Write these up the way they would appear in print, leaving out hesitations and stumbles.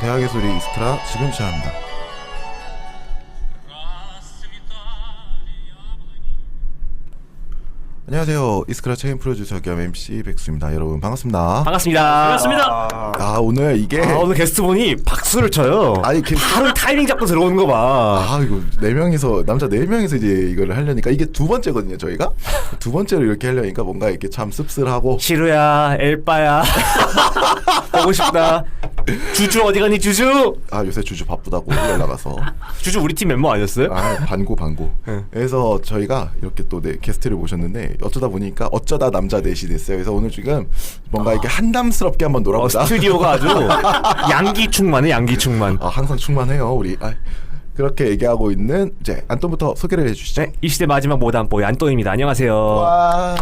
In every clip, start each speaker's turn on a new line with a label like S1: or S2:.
S1: 대학의 소리 이스크라 지금 시작합니다. 안녕하세요. 이스크라 체인 프로듀서 겸 MC 백수입니다. 여러분 반갑습니다.
S2: 반갑습니다.
S1: 오늘 이게
S2: 오늘 게스트분이 박수를 쳐요.
S1: 아니
S2: 하루 타이밍 잡고 들어오는 거 봐.
S1: 이거 남자 4명이서 이제 이걸 하려니까 이게 두 번째거든요. 저희가 두 번째로 이렇게 하려니까 뭔가 이렇게 참 씁쓸하고.
S2: 시루야, 엘빠야. 보고 싶다. 주주 어디 가니 주주?
S1: 요새 주주 바쁘다고 연락 와서.
S2: 주주 우리 팀 멤버 아니었어요?
S1: 반고.
S2: 응.
S1: 그래서 저희가 이렇게 또 게스트를 모셨는데 어쩌다 보니까 어쩌다 남자 넷이 됐어요. 그래서 오늘 지금 뭔가 이렇게 한담스럽게 한번 놀아보자.
S2: 스튜디오가 아주 양기 충만해, 양기 충만.
S1: 항상 충만해요 우리. 그렇게 얘기하고 있는 이제 안돈부터 소개를 해주시죠.
S2: 네, 이 시대 마지막 모담보이 안돈입니다. 안녕하세요.
S1: 와.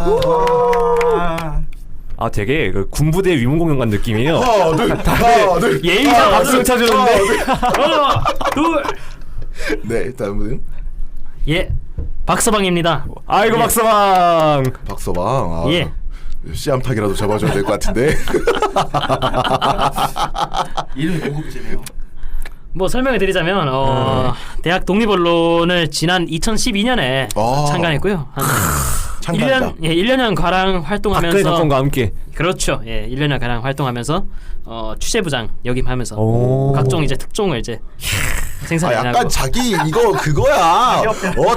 S2: 되게 그 군부대 위문공연 간 느낌이에요.
S1: 하나, 둘.
S2: 예의상 박수를 쳐주는데. 하나, 둘.
S1: 네, 다음은
S3: 예, 박서방입니다.
S2: 아이고
S3: 예.
S2: 박서방.
S1: 박서방.
S3: 예.
S1: 씨암탉이라도 잡아줘야 될 것 같은데.
S4: 이름이 고급지네요.
S3: 뭐 설명을 드리자면 대학 독립언론을 지난 2012년에 창간했고요. 한
S1: 창간다.
S3: 1년여 가량 활동하면서
S2: 박근혜 정권과 함께.
S3: 그렇죠. 예, 1년여 가량 활동하면서 취재부장 역임하면서
S2: 오.
S3: 각종 이제 특종을 이제 생산해나고.
S1: 약간 그거야.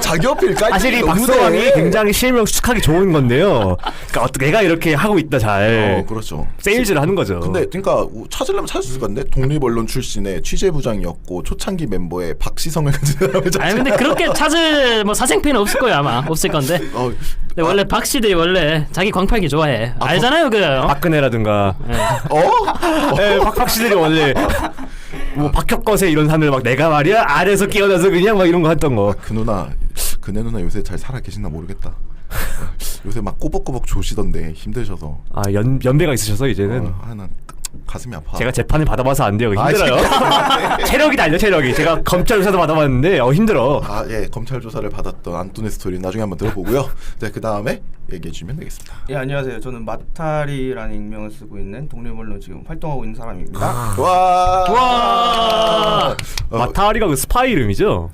S1: 자기 어필까지.
S2: 사실 이 박서방이 굉장히 실명 수축하기 좋은 건데요. 그러니까 어떻게 내가 이렇게 하고 있다 잘.
S1: 그렇죠.
S2: 세일즈를 하는 거죠.
S1: 근데 그러니까 찾으려면 찾을 수가 있는데 독립언론 출신의 취재부장이었고 초창기 멤버의 박시성을 가진 사람을
S3: 아니 근데 그렇게 찾을 뭐 사생팬은 없을 거예요 아마. 없을 건데. 근데 원래 박씨들이 원래 자기 광팔기 좋아해. 알잖아요 그.
S2: 박근혜라든가. 네, 박씨들이 원래 뭐 박혁거세 이런 사람들 막 내가 말이야 아래에서 깨어나서 그냥 막 이런 거 했던 거.
S1: 그네 누나 요새 잘 살아 계시나 모르겠다. 요새 막 꼬벅꼬벅 조시던데 힘드셔서.
S2: 연배가 있으셔서 이제는.
S1: 난 가슴이 아파.
S2: 제가 재판을 받아봐서 안 돼요. 힘들어요. 체력이 달려 체력이. 제가 검찰 조사도 받아봤는데 힘들어.
S1: 예, 검찰 조사를 받았던 안토네 스토리 나중에 한번 들어보고요. 네, 그 다음에 얘기해 주면 되겠습니다.
S4: 예, 안녕하세요. 저는 마타리라는 익명을 쓰고 있는 독립언론 지금 활동하고 있는 사람입니다.
S3: 와.
S2: 마타리가 그 스파이 이름이죠?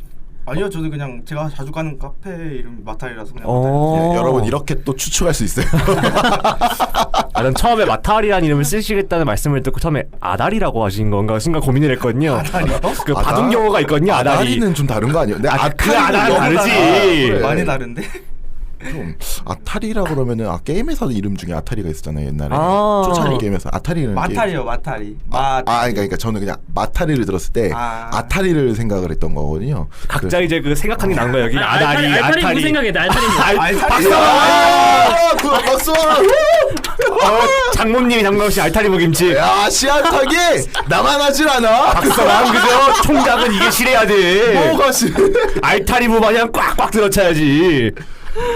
S4: 아니요, 저는 그냥 제가 자주 가는 카페 이름이 마타리라서 그냥
S1: 예, 여러분 이렇게 또 추측할 수 있어요.
S2: 난 처음에 마타리라는 이름을 쓰시겠다는 말씀을 듣고 처음에 아다리라고 하신 건가 순간 고민을 했거든요.
S4: 아다리요?
S2: 그 바둑 용어가 있거든요. 아다리.
S1: 아다리는 좀 다른 거 아니에요?
S2: 그 아다리는 다르지.
S1: 그래.
S4: 많이 다른데?
S1: 좀 아타리라 그러면은 게임에서 이름 중에 아타리가 있었잖아요 옛날에. 초창기 게임에서 아타리는
S4: 마타리요, 마타리.
S1: 그러니까 저는 그냥 마타리를 들었을 때 아타리를 생각을 했던 거거든요.
S2: 각자 이제 그 생각하는 게 나은 거예요. 여기 아다리,
S3: 알타리 무슨 생각해? 알타리.
S1: 박수!
S2: 장모님이 장모씨 알타리무 김치.
S1: 야, 씨암탉이 나만 하질 않아.
S2: 박서방 그죠? 총각은 이게 실해야 돼.
S1: 뭐가 씨?
S2: 알타리무 마냥 꽉꽉 들어차야지.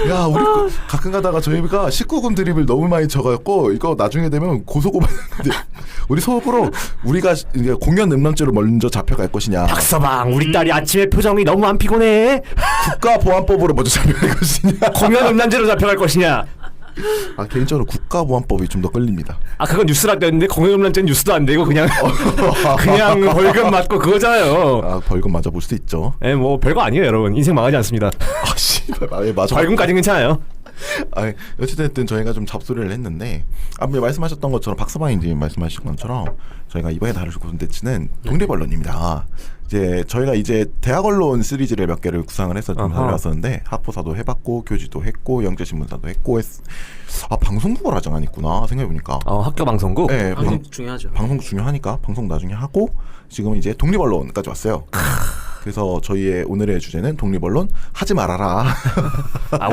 S1: 야, 우리 가끔 가다가 저희가 19금 드립을 너무 많이 쳐갖고 이거 나중에 되면 고소고발하는데 우리 속으로 우리가 이제 공연 음란죄로 먼저 잡혀갈 것이냐.
S2: 박서방 우리 딸이 아침에 표정이 너무 안 피곤해.
S1: 국가보안법으로 먼저 잡혀갈 것이냐.
S2: 공연 음란죄로 잡혀갈 것이냐.
S1: 개인적으로 국가보안법이 좀 더 끌립니다.
S2: 그건 뉴스라 됐는데 공연 음란죄는 뉴스도 안 되고 그냥 벌금 맞고 그거잖아요.
S1: 벌금 맞아볼 수도 있죠.
S2: 예, 뭐 별거 아니에요, 여러분. 인생 망하지 않습니다.
S1: 맞아.
S2: 벌금까지 괜찮아요.
S1: 어찌됐든 저희가 좀 잡소리를 했는데 말씀하셨던 것처럼 박서방님이 말씀하신 것처럼 저희가 이번에 다룰 콘텐츠는 독립언론입니다. 저희가 대학 언론 시리즈를 몇 개를 구상을 해서 좀 다뤄왔었는데 학포사도 해봤고 교지도 했고 영재신문사도 했고 방송국을 아직 안 했구나 생각해보니까.
S2: 학교 방송국?
S1: 네,
S3: 방송국 중요하죠.
S1: 방송국 중요하니까 방송 나중에 하고 지금 이제 독립언론까지 왔어요. 그래서 저희의 오늘의 주제는 독립언론 하지 말아라.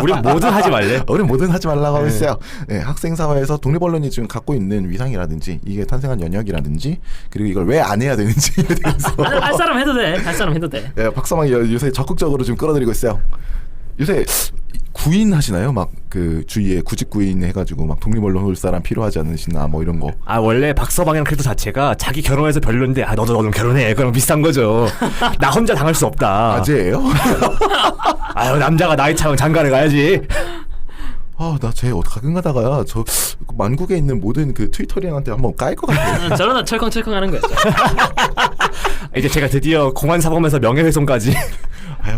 S2: 우린 뭐든 하지 말래.
S1: 우린 뭐든 하지 말라고 하고 있어요. 네, 학생 사회에서 독립언론이 지금 갖고 있는 위상이라든지 이게 탄생한 연역이라든지 그리고 이걸 왜 안 해야 되는지에 대해서
S3: 할 사람 해도 돼. 할 사람 해도 돼.
S1: 네, 박사방이 요새 적극적으로 좀 끌어들이고 있어요. 요새 구인 하시나요? 막 그 주위에 구직 구인 해가지고 막 독립언론 올 사람 필요하지 않으시나 뭐 이런 거.
S2: 원래 박서방이랑 캐릭터 자체가 자기 결혼해서 별론데 너도 좀 결혼해. 그럼 비슷한 거죠. 나 혼자 당할 수 없다.
S1: 아재예요?
S2: 남자가 나이 차면 장가를 가야지.
S1: 나 쟤 가끔 가다가 저 만국에 있는 모든 그 트위터리한테 한번 깔 것 같아요.
S3: 저러다 철컹철컹하는 거였죠.
S2: 이제 제가 드디어 공안 사범에서 명예훼손까지.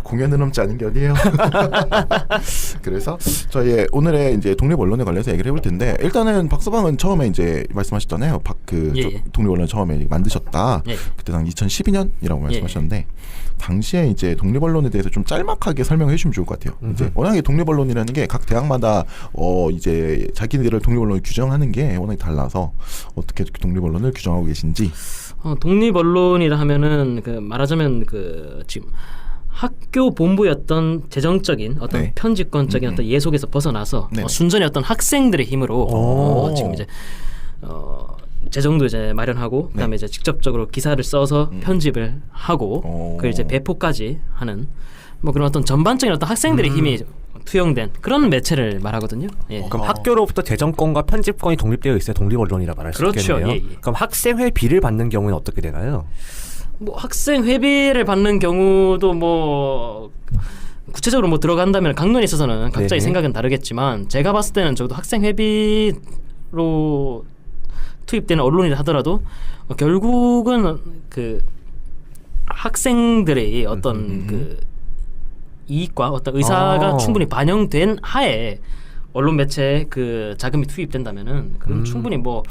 S1: 공연은 넘지 않은 게 어디예요? 그래서 저희 오늘의 이제 독립 언론에 관련해서 얘기를 해볼 텐데 일단은 박서방은 처음에 이제 말씀하셨잖아요.
S3: 예.
S1: 독립 언론 처음에 만드셨다.
S3: 예.
S1: 그때 당 2012년이라고 말씀하셨는데 당시에 이제 독립 언론에 대해서 좀 짤막하게 설명해 주시면 좋을 것 같아요. 이제 워낙에 독립 언론이라는 게 각 대학마다 이제 자기들을 독립 언론을 규정하는 게 워낙에 달라서 어떻게 독립 언론을 규정하고 계신지.
S3: 독립 언론이라 하면은 그 말하자면 그 지금 학교 본부였던 재정적인 어떤
S1: 네.
S3: 편집권적인 어떤 예속에서 벗어나서
S1: 네.
S3: 순전히 어떤 학생들의 힘으로 지금 이제 재정도 이제 마련하고 그다음에 이제 직접적으로 기사를 써서 편집을 하고 그 이제 배포까지 하는 뭐 그런 어떤 전반적인 어떤 학생들의 힘이 투영된 그런 매체를 말하거든요. 예.
S2: 그럼 학교로부터 재정권과 편집권이 독립되어 있어야 독립 언론이라 말할 수
S3: 그렇죠.
S2: 있겠네요.
S3: 예.
S2: 그럼 학생 회비를 받는 경우는 어떻게 되나요?
S3: 뭐 학생 회비를 받는 경우도 뭐 구체적으로 뭐 들어간다면 강론에 있어서는 각자의
S2: 네네.
S3: 생각은 다르겠지만 제가 봤을 때는 적어도 학생 회비로 투입되는 언론이라 하더라도 결국은 그 학생들의 어떤 그 이익과 어떤 의사가 충분히 반영된 하에 언론 매체에 그 자금이 투입된다면은 그건 충분히 뭐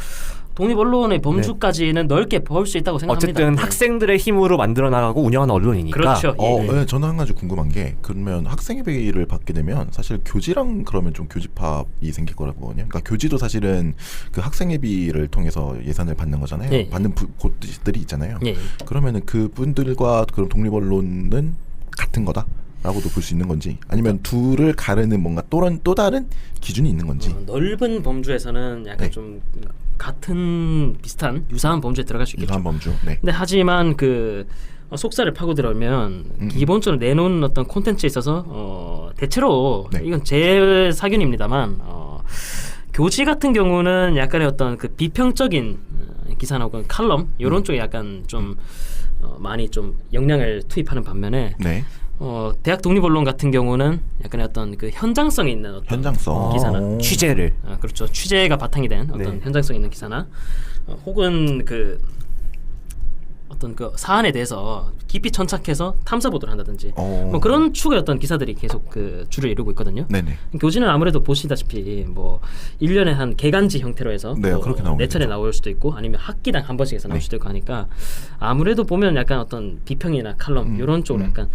S3: 독립 언론의 범주까지는 넓게 볼 수 있다고 생각합니다.
S2: 어쨌든
S3: 네.
S2: 학생들의 힘으로 만들어 나가고 운영하는 언론이니까.
S3: 그렇죠.
S1: 네, 저는 한 가지 궁금한 게 그러면 학생회비를 받게 되면 사실 교지랑 그러면 좀 교집합이 생길 거라고 보거든요. 그러니까 교지도 사실은 그 학생회비를 통해서 예산을 받는 거잖아요.
S3: 예.
S1: 받는 곳들이 있잖아요.
S3: 예.
S1: 그러면은 그분들과 그런 독립 언론은 같은 거다라고도 볼 수 있는 건지 아니면 둘을 가르는 뭔가 또 다른 기준이 있는 건지.
S3: 넓은 범주에서는 약간
S1: 네.
S3: 좀 같은 비슷한 유사한 범주에 들어갈 수 있겠죠.
S1: 유사한 범주. 네.
S3: 근데 하지만 그 속살을 파고 들어오면 기본적으로 내놓은 어떤 콘텐츠에 있어서 대체로
S1: 네.
S3: 이건 제 사견입니다만 교지 같은 경우는 약간의 어떤 그 비평적인 기사나 혹은 칼럼 이런 쪽에 약간 좀 많이 좀 영향을 투입하는 반면에
S1: 네.
S3: 대학 독립 언론 같은 경우는 약간의 어떤 그 현장성이 있는 어떤
S1: 현장성.
S3: 기사나
S2: 취재를.
S3: 그렇죠. 취재가 바탕이 된 어떤
S2: 네.
S3: 현장성 있는 기사나 혹은 그 어떤 그 사안에 대해서 깊이 천착해서 탐사 보도를 한다든지 뭐 그런 축의 어떤 기사들이 계속 그 주를 이루고 있거든요.
S1: 네네.
S3: 교지는 아무래도 보시다시피 뭐 1년에 한 개간지 형태로 해서
S1: 네,
S3: 뭐
S1: 그렇게 나오겠죠.
S3: 4차례 나올 수도 있고 아니면 학기당 한 번씩 해서 나올 수도 있고 하니까 아무래도 보면 약간 어떤 비평이나 칼럼 이런 쪽으로 약간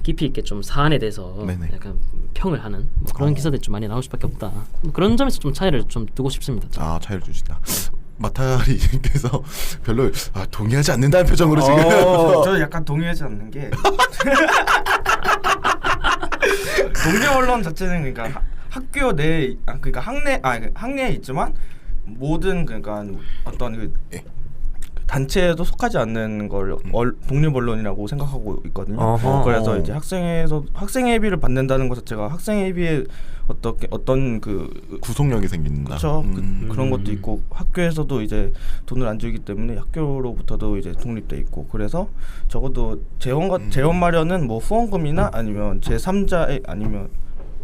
S3: 깊이 있게 좀 사안에 대해서
S1: 네네.
S3: 약간 평을 하는 뭐 그런 기사들이 좀 많이 나올 수밖에 없다. 뭐 그런 점에서 좀 차이를 좀 두고 싶습니다.
S1: 차이를 주신다. 마타리님께서 별로 동의하지 않는다는 표정으로 지금.
S4: 저는 약간 동의하지 않는 게 독립 언론 자체는 그러니까 학교 내 그러니까 학내에 있지만 모든 그러니까 어떤 그 단체에도 속하지 않는 걸 독립 언론이라고 생각하고 있거든요. 그래서 이제 학생회비를 받는다는 것 자체가 학생회비에 어떤 그
S1: 구속력이 생긴다.
S4: 그렇죠. 그런 것도 있고 학교에서도 이제 돈을 안 주기 때문에 학교로부터도 이제 독립돼 있고 그래서 적어도 재원 마련은 뭐 후원금이나 아니면 제3자의 아니면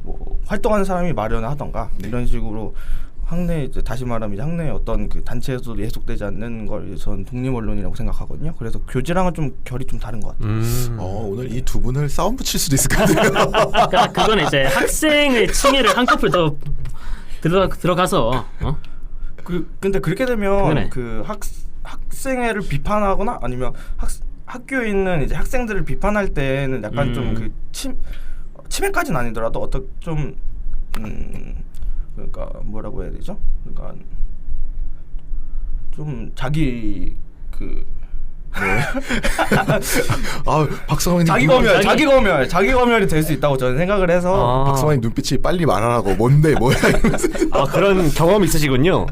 S4: 뭐 활동하는 사람이 마련하던가 이런 식으로 학내 이제 다시 말하면 이제 학내 어떤 그 단체에서도 예속되지 않는 걸 전 독립 언론이라고 생각하거든요. 그래서 교지랑은 좀 결이 좀 다른 것 같아요.
S1: 오늘 이 두 분을 싸움 붙일 수도 있을 것 같아요.
S3: 그러니까 그건 이제 학생의 층위를 한꺼풀 더 들어가서
S4: 근데 그렇게 되면
S3: 그러네.
S4: 그 학생회를 비판하거나 아니면 학교에 있는 이제 학생들을 비판할 때는 약간 좀 그 침해까지는 아니더라도 어떤 좀 그러니까 뭐라고 해야 되죠? 그러니까 좀 자기 그
S1: 박성환님
S4: 자기 검열이 될 수 있다고 저는 생각을 해서
S1: 박성환님 눈빛이 빨리 말하라고 뭔데 뭐야 이러면서.
S2: 그런 경험이 있으시군요.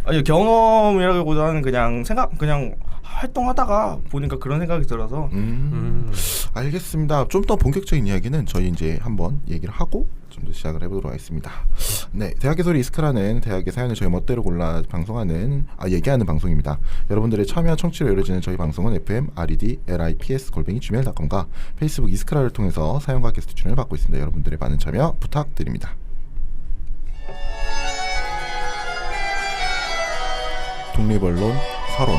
S4: 아니 경험이라기보다는 그냥 활동하다가 보니까 그런 생각이 들어서
S1: 알겠습니다. 좀 더 본격적인 이야기는 저희 이제 한번 얘기를 하고 좀 더 시작을 해보도록 하겠습니다. 네, 대학의 소리 이스크라는 대학의 사연을 저희 멋대로 골라 얘기하는 방송입니다. 여러분들의 참여와 청취로 이루어지는 저희 방송은 FM, RED,@lips@gmail.com과 페이스북 이스크라를 통해서 사연과 게스트 출연을 받고 있습니다. 여러분들의 많은 참여 부탁드립니다. 독립언론 서론.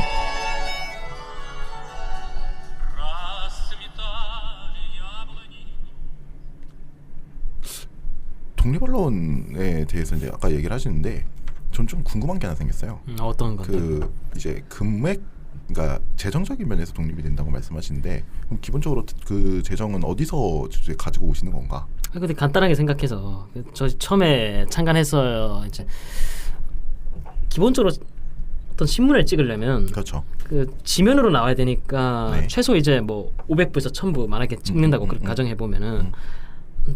S1: 독립언론에 대해서 이제 아까 얘기를 하시는데 전 좀 궁금한 게 하나 생겼어요.
S3: 어떤 건데?
S1: 그 이제 금액, 그러니까 재정적인 면에서 독립이 된다고 말씀하시는데 그럼 기본적으로 그 재정은 어디서 이제 가지고 오시는 건가?
S3: 근데 간단하게 생각해서 저 처음에 창간했어요. 이제 기본적으로 어떤 신문을 찍으려면
S1: 그렇죠.
S3: 그 지면으로 나와야 되니까
S1: 네.
S3: 최소 이제 뭐 500부에서 1000부 만약에 찍는다고 그렇게 가정해 보면은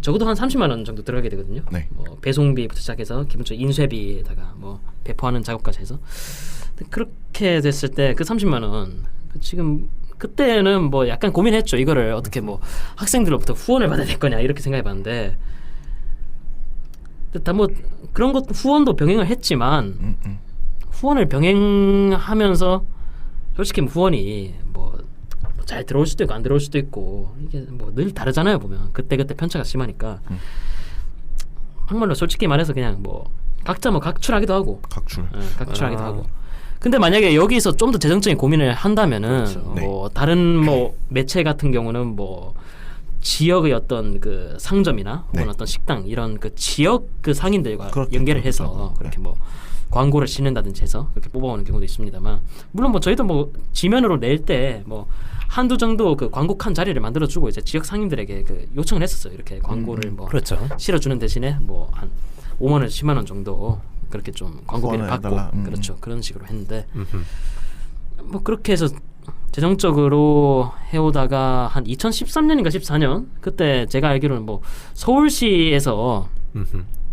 S3: 적어도 한 30만 원 정도 들어가게 되거든요.
S1: 네.
S3: 뭐 배송비부터 시작해서 기본적으로 인쇄비에다가 뭐 배포하는 작업까지 해서 근데 그렇게 됐을 때 그 30만 원 지금 그때는 뭐 약간 고민했죠. 이거를 어떻게 뭐 학생들로부터 후원을 받아야 될 거냐 이렇게 생각해봤는데 다 뭐 그런 것 후원도 병행을 했지만 후원을 병행하면서 솔직히 후원이 뭐 잘 들어올 수도 있고 안 들어올 수도 있고 이게 뭐 늘 다르잖아요. 보면 그때 편차가 심하니까 한말로 솔직히 말해서 그냥 뭐 각자 뭐 각출하기도 하고
S1: 각출.
S3: 각출하기도 하고. 근데 만약에 여기서 좀 더 재정적인 고민을 한다면은 뭐 다른 뭐 매체 같은 경우는 뭐 지역의 어떤 그 상점이나 혹은 어떤 식당 이런 그 지역 그 상인들과 연계를 해서 그렇게 뭐 광고를 싣는다든지 해서 그렇게 뽑아오는 경우도 있습니다만 물론 뭐 저희도 뭐 지면으로 낼 때 뭐 한두 정도 그 광고 칸 자리를 만들어주고 이제 지역 상인들에게 그 요청을 했었어요. 이렇게 광고를 뭐
S2: 그렇죠.
S3: 실어주는 대신에 뭐 한 5만 원, 10만 원 정도 그렇게 좀 광고비를 받고 그렇죠. 그런 식으로 했는데 뭐 그렇게 해서 재정적으로 해오다가 한 2013년인가 14년 그때 제가 알기로는 뭐 서울시에서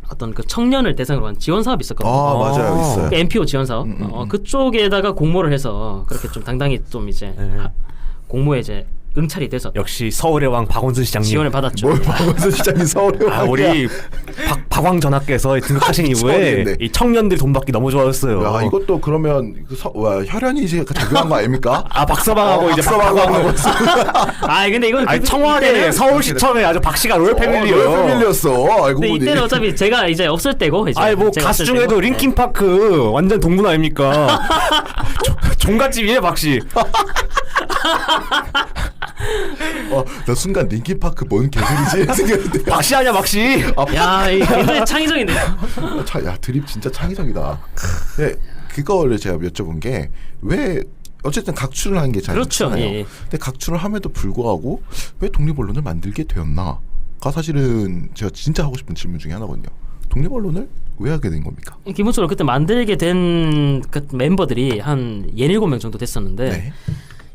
S3: 어떤 그 청년을 대상으로 한 지원 사업이 있었거든요.
S1: 아 맞아요, 있어요.
S3: 그 NPO 지원 사업. 그쪽에다가 공모를 해서 그렇게 좀 당당히 좀 이제 공모에 이제 응찰이 돼서
S2: 역시 서울의 왕 박원순 시장님
S3: 지원을 받았죠.
S1: 뭘 박원순 시장이 서울에 와.
S2: 우리 박왕 전하께서 등극하신 이후에
S1: 미쳐버리겠네.
S2: 이 청년들 돈 받기 너무 좋아졌어요.
S1: 야 이것도 그러면 그 혈연이 이제 작용한 거 아닙니까?
S2: 아 박서방하고 이제 박서방하고
S3: 근데 이건
S2: 아니 청와대 서울시청에 아주 박씨가 로열 패밀리요.
S1: 로열 패밀리였어. 알고
S3: 근데
S1: 보니.
S3: 이때는 어차피 제가 이제 없을 때고 이제
S2: 아니 뭐
S3: 제가
S2: 가수
S3: 없을
S2: 중에도
S3: 때고.
S2: 링킨 파크 완전 동문 아닙니까? 종갓집이에요 박씨.
S1: 나 순간 링킨파크 뭔 개소리지 생각했는데.
S2: 박씨 아니야 박씨.
S3: 야, 이 굉장히 창의적인데요.
S1: 야 드립 진짜 창의적이다. 네, 그거를 제가 여쭤본 게 왜 어쨌든 각출을 하는 게
S3: 그렇죠.
S1: 잘했잖아요.
S3: 예.
S1: 근데 각출을 함에도 불구하고 왜 독립언론을 만들게 되었나가 사실은 제가 진짜 하고 싶은 질문 중에 하나거든요. 독립언론을 왜 하게 된 겁니까?
S3: 기본적으로 그때 만들게 된 그 멤버들이 한 17명 정도 됐었는데
S1: 네.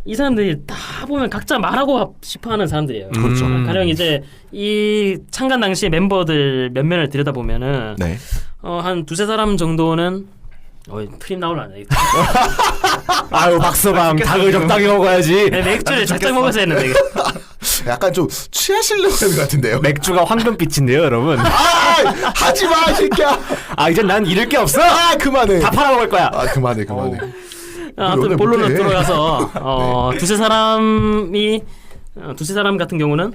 S3: 이 사람들이 다 보면 각자 말하고 싶어하는 사람들이에요.
S1: 그렇죠.
S3: 가령 이제 이 창간 당시 멤버들 몇 면을 들여다보면은
S1: 네.
S3: 한 두세 사람 정도는 트림 나올라네.
S2: 아유 박서방 닭을 적당히 먹어야지.
S3: 맥주를 작작 먹어서 했는데 이게.
S1: 약간 좀 취하시려고 하는 것 같은데요.
S2: 맥주가 황금빛인데요 여러분.
S1: 하지마 이 새끼야.
S2: 이제 난 잃을 게 없어.
S1: 그만해.
S2: 다 팔아먹을 거야.
S1: 그만해.
S3: 아무튼 본론으로 들어가서 두세 사람 같은 경우는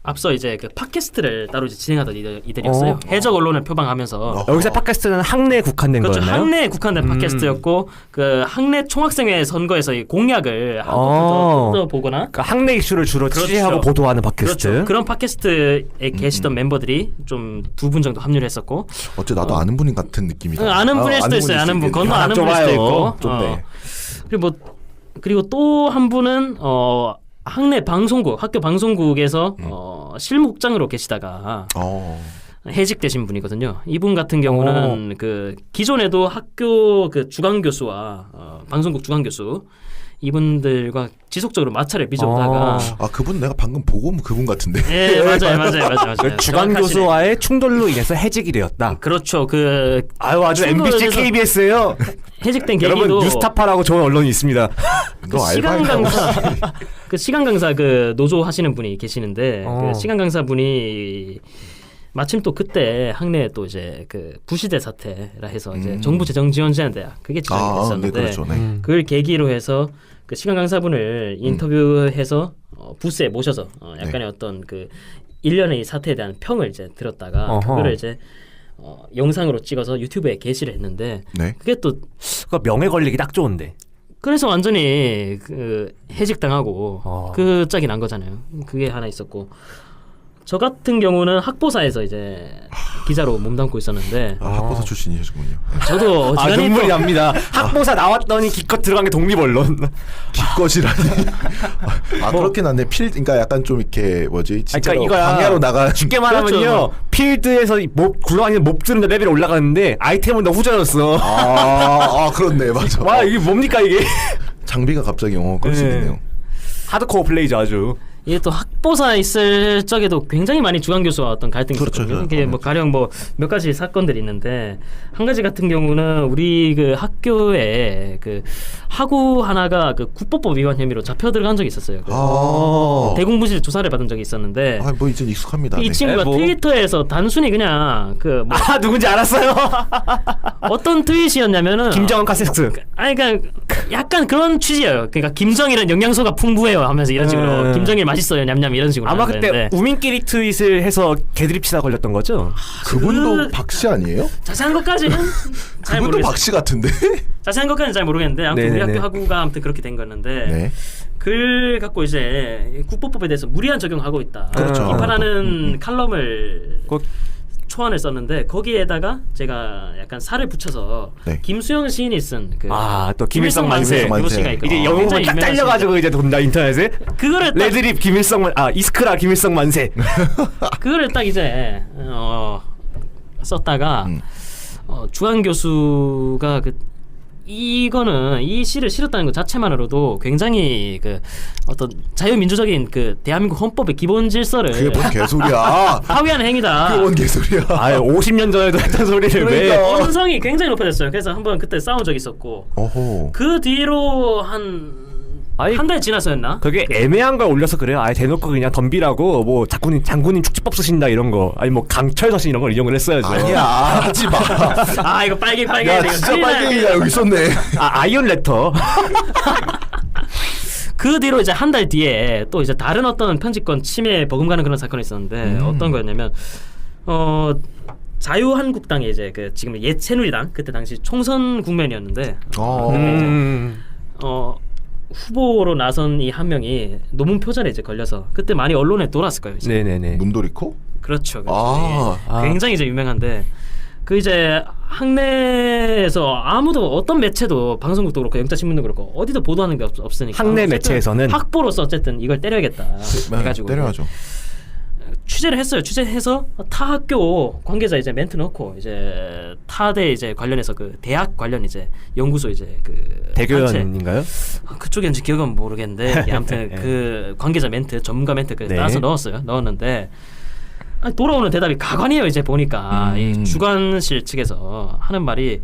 S3: 앞서 이제 그 팟캐스트를 따로 이제 진행하던 이들이었어요. 해적 언론을 표방하면서
S2: 여기서 팟캐스트는 학내에 국한된
S3: 그렇죠.
S2: 거였나요?
S3: 학내에 국한된 팟캐스트였고 그 학내 총학생회 선거에서 이 공약을 한번 뜯어보거나
S2: 그러니까 학내 이슈를 주로 취재하고 보도하는 팟캐스트.
S3: 그렇죠. 그런 팟캐스트에 계시던 멤버들이 좀 2분 정도 합류를 했었고
S1: 어째 나도 아는 분인 같은 느낌이다.
S3: 아는 분일 수도 있어요. 아는 분 건너 아는 분일 수도 있고
S1: 좁네.
S3: 그리고 또 한 분은 학내 방송국 학교 방송국에서 실무국장으로 계시다가 해직되신 분이거든요. 이분 같은 경우는 그 기존에도 학교 그 주강 교수와 방송국 주강 교수 이분들과 지속적으로 마찰을 빚어오다가
S1: 그분 내가 방금 보고 온 그분 같은데.
S3: 네 맞아요.
S2: 주강 교수와의 충돌로 인해서 해직이 되었다.
S3: 그렇죠.
S2: 아주 MBC KBS예요.
S3: 해직된 계기도
S2: 여러분 뉴스타파라고 좋은 언론이 있습니다.
S3: 시간 강사 그 노조 하시는 분이 계시는데 그 시간 강사 분이 마침 또 그때 학내에 또 이제 그 부시대 사태라 해서 이제 정부 재정 지원 제한 대학 그게 지정이 됐었는데
S1: 네, 그렇죠. 네.
S3: 그걸 계기로 해서 그 시간 강사분을 인터뷰해서 부스에 모셔서 약간의 어떤 그 일련의 이 사태에 대한 평을 이제 들었다가 그거를 이제 영상으로 찍어서 유튜브에 게시를 했는데 그게 또
S2: 그거 명예 걸리기 딱 좋은데.
S3: 그래서 완전히 그 해직당하고 그 짝이 난 거잖아요. 그게 하나 있었고 저 같은 경우는 학보사에서 이제 기자로 몸담고 있었는데
S1: 학보사 출신이시군요.
S3: 저도 어지간히
S2: 눈물이
S3: 또
S2: 납니다. 학보사 나왔더니 기껏 들어간 게 독립언론.
S1: 기껏이라니. 그렇긴 한데 그러니까 약간 좀 이렇게 뭐지? 진짜로
S2: 그러니까 이거야.
S1: 광야로 나간
S2: 쉽게 말하면요.
S3: 그렇죠.
S2: 필드에서 굴러다니는 몹들은 레벨이 올라가는데 아이템은 다 후져졌어.
S1: 그렇네 맞아.
S2: 와 이게 뭡니까 이게?
S1: 장비가 갑자기 그럴 수
S2: 네.
S1: 있네요.
S2: 하드코어 플레이죠 아주.
S3: 이게 또 학보사 있을 적에도 굉장히 많이 주간 교수와 어떤 갈등이
S1: 그렇죠,
S3: 있었거든요.
S1: 그렇죠.
S3: 이게 뭐 가령 뭐 몇 가지 사건들이 있는데 한 가지 같은 경우는 우리 그 학교에 그 학우 하나가 그 국보법 위반 혐의로 잡혀 들어간 적이 있었어요. 그 대공부실 조사를 받은 적이 있었는데
S1: 뭐 이제 익숙합니다.
S3: 이
S1: 네.
S3: 친구가
S2: 뭐.
S3: 트위터에서 단순히 그냥 그 뭐
S2: 누군지 알았어요.
S3: 어떤 트윗이었냐면은
S2: 김정은 카세스.
S3: 아니 그러니까 약간 그런 취지예요. 그러니까 김정일은 영양소가 풍부해요 하면서 이런 식으로 김정일 맛있어요 냠냠 이런 식으로
S2: 아마
S3: 하는데
S2: 그때 우민끼리 트윗을 해서 개드립 치다 걸렸던 거죠.
S1: 그분도 박씨 아니에요?
S3: 자세한 것까지는 잘
S1: 그분도
S3: 모르겠어요.
S1: 박씨 같은데.
S3: 자세한 것까지는 잘 모르겠는데 아무튼 우리
S2: 네네네.
S3: 학교 학우가 아무튼 그렇게 된 거였는데
S1: 네.
S3: 글 갖고 이제 국보법에 대해서 무리한 적용하고 있다.
S1: 그렇죠.
S3: 비판하는 칼럼을
S2: 그-
S3: 초안을 썼는데 거기에다가 제가 약간 살을 붙여서
S1: 네.
S3: 김수영 시인이 쓴 그
S2: 또 김일성 만세.
S1: 만세.
S3: 그것이가 있거든요.
S2: 이제 영웅을
S3: 굉장히
S2: 딱
S3: 유명한
S2: 잘려가지고 이제 돈다 인터넷에.
S3: 그거를 딱
S2: 레드립 김일성 이스크라 김일성 만세.
S3: 그거를 딱 이제 썼다가 주한 교수가 이거는 이 시를 실었다는 것 자체만으로도 굉장히 그 어떤 자유민주적인 그 대한민국 헌법의 기본 질서를
S1: 그게 뭔 개소리야.
S3: 파괴하는 행위다.
S1: 그게 뭔 개소리야.
S2: 50년 전에도 했던 소리를 왜?
S1: 그러니까.
S3: 언성이 굉장히 높아졌어요. 그래서 한번 그때 싸운 적이 있었고
S1: 어허.
S3: 그 뒤로 한 달 지나서였나?
S2: 그게 애매한 걸 올려서 그래요. 아예 대놓고 그냥 덤비라고 뭐 장군님 축지법 쓰신다 이런 거 아니 뭐 강철 서신 이런 걸 인용을 했어야죠.
S1: 아니야 하지 마.
S3: 아 이거 빨갱이
S1: 야 진짜 빨갱이가 여기 있었네.
S2: 아이언 레터.
S3: 그 뒤로 이제 한 달 뒤에 또 이제 다른 어떤 편집권 침해 버금가는 그런 사건이 있었는데 어떤 거였냐면 자유한국당에 이제 그 지금 옛 새누리당 그때 당시 총선 국면이었는데 후보로 나선 이 한 명이 노문 표절에 이제 걸려서 그때 많이 언론에 돌았을 거예요. 이제.
S2: 네네네.
S1: 문도리코?
S3: 그렇죠.
S1: 아.
S3: 예. 굉장히 이제 유명한데 그 이제 학내에서 아무도 어떤 매체도 방송국도 그렇고 영자신문도 그렇고 어디도 보도하는 게 없으니까
S2: 학내
S3: 어쨌든
S2: 매체에서는
S3: 학보로서 어쨌든 이걸 때려야겠다 해가지고
S1: 때려야죠.
S3: 취재를 했어요. 취재해서 타 학교 관계자 이제 멘트 넣고 이제 타대 이제 관련해서 그 대학 관련 이제 연구소 이제 그
S2: 대교연인가요?
S3: 그쪽인지 기억은 모르겠는데 아무튼 그 관계자 멘트 전문가 멘트 그 따서 넣었는데 아니, 돌아오는 대답이 가관이에요. 이제 보니까 이 주관실 측에서 하는 말이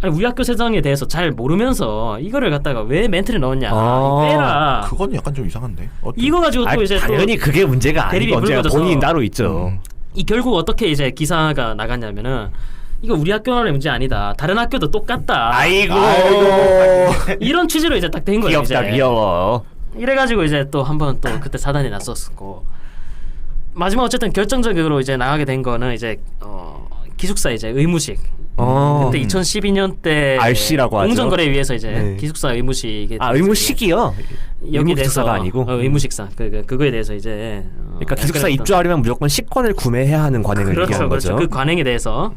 S3: 아니 우리 학교 세상에 대해서 잘 모르면서 이거를 갖다가 왜 멘트를 넣었냐 빼라.
S1: 그건 약간 좀 이상한데.
S3: 이거 가지고 또 이제
S2: 당연히 그게 문제가
S3: 대립이
S2: 아니고 언제나
S3: 불거져서
S2: 본인 따로 있죠.
S3: 이 결국 어떻게 이제 기사가 나갔냐면은 이거 우리 학교만의 문제 아니다. 다른 학교도 똑같다.
S2: 아이고.
S3: 이런 취지로 이제 딱 된 거예요.
S2: 귀엽다
S3: 이제.
S2: 귀여워.
S3: 이래가지고 이제 또 한번 또 그때 사단이 났었고 마지막 어쨌든 결정적으로 이제 나가게 된 거는 이제 기숙사 이제 의무식. 그때 2012년 때
S2: RC라고 하죠.
S3: 공정거래위에서 이제
S2: 네.
S3: 기숙사 의무식에
S2: 의무식이요?
S3: 여기
S2: 의무식사가
S3: 대해서
S2: 아니고
S3: 의무식사 그거에 대해서 이제
S2: 그러니까 기숙사
S3: 약간의 어떤-
S2: 입주하려면 무조건 식권을 구매해야 하는 관행을 얘기하는
S3: 그렇죠.
S2: 거죠.
S3: 그 관행에 대해서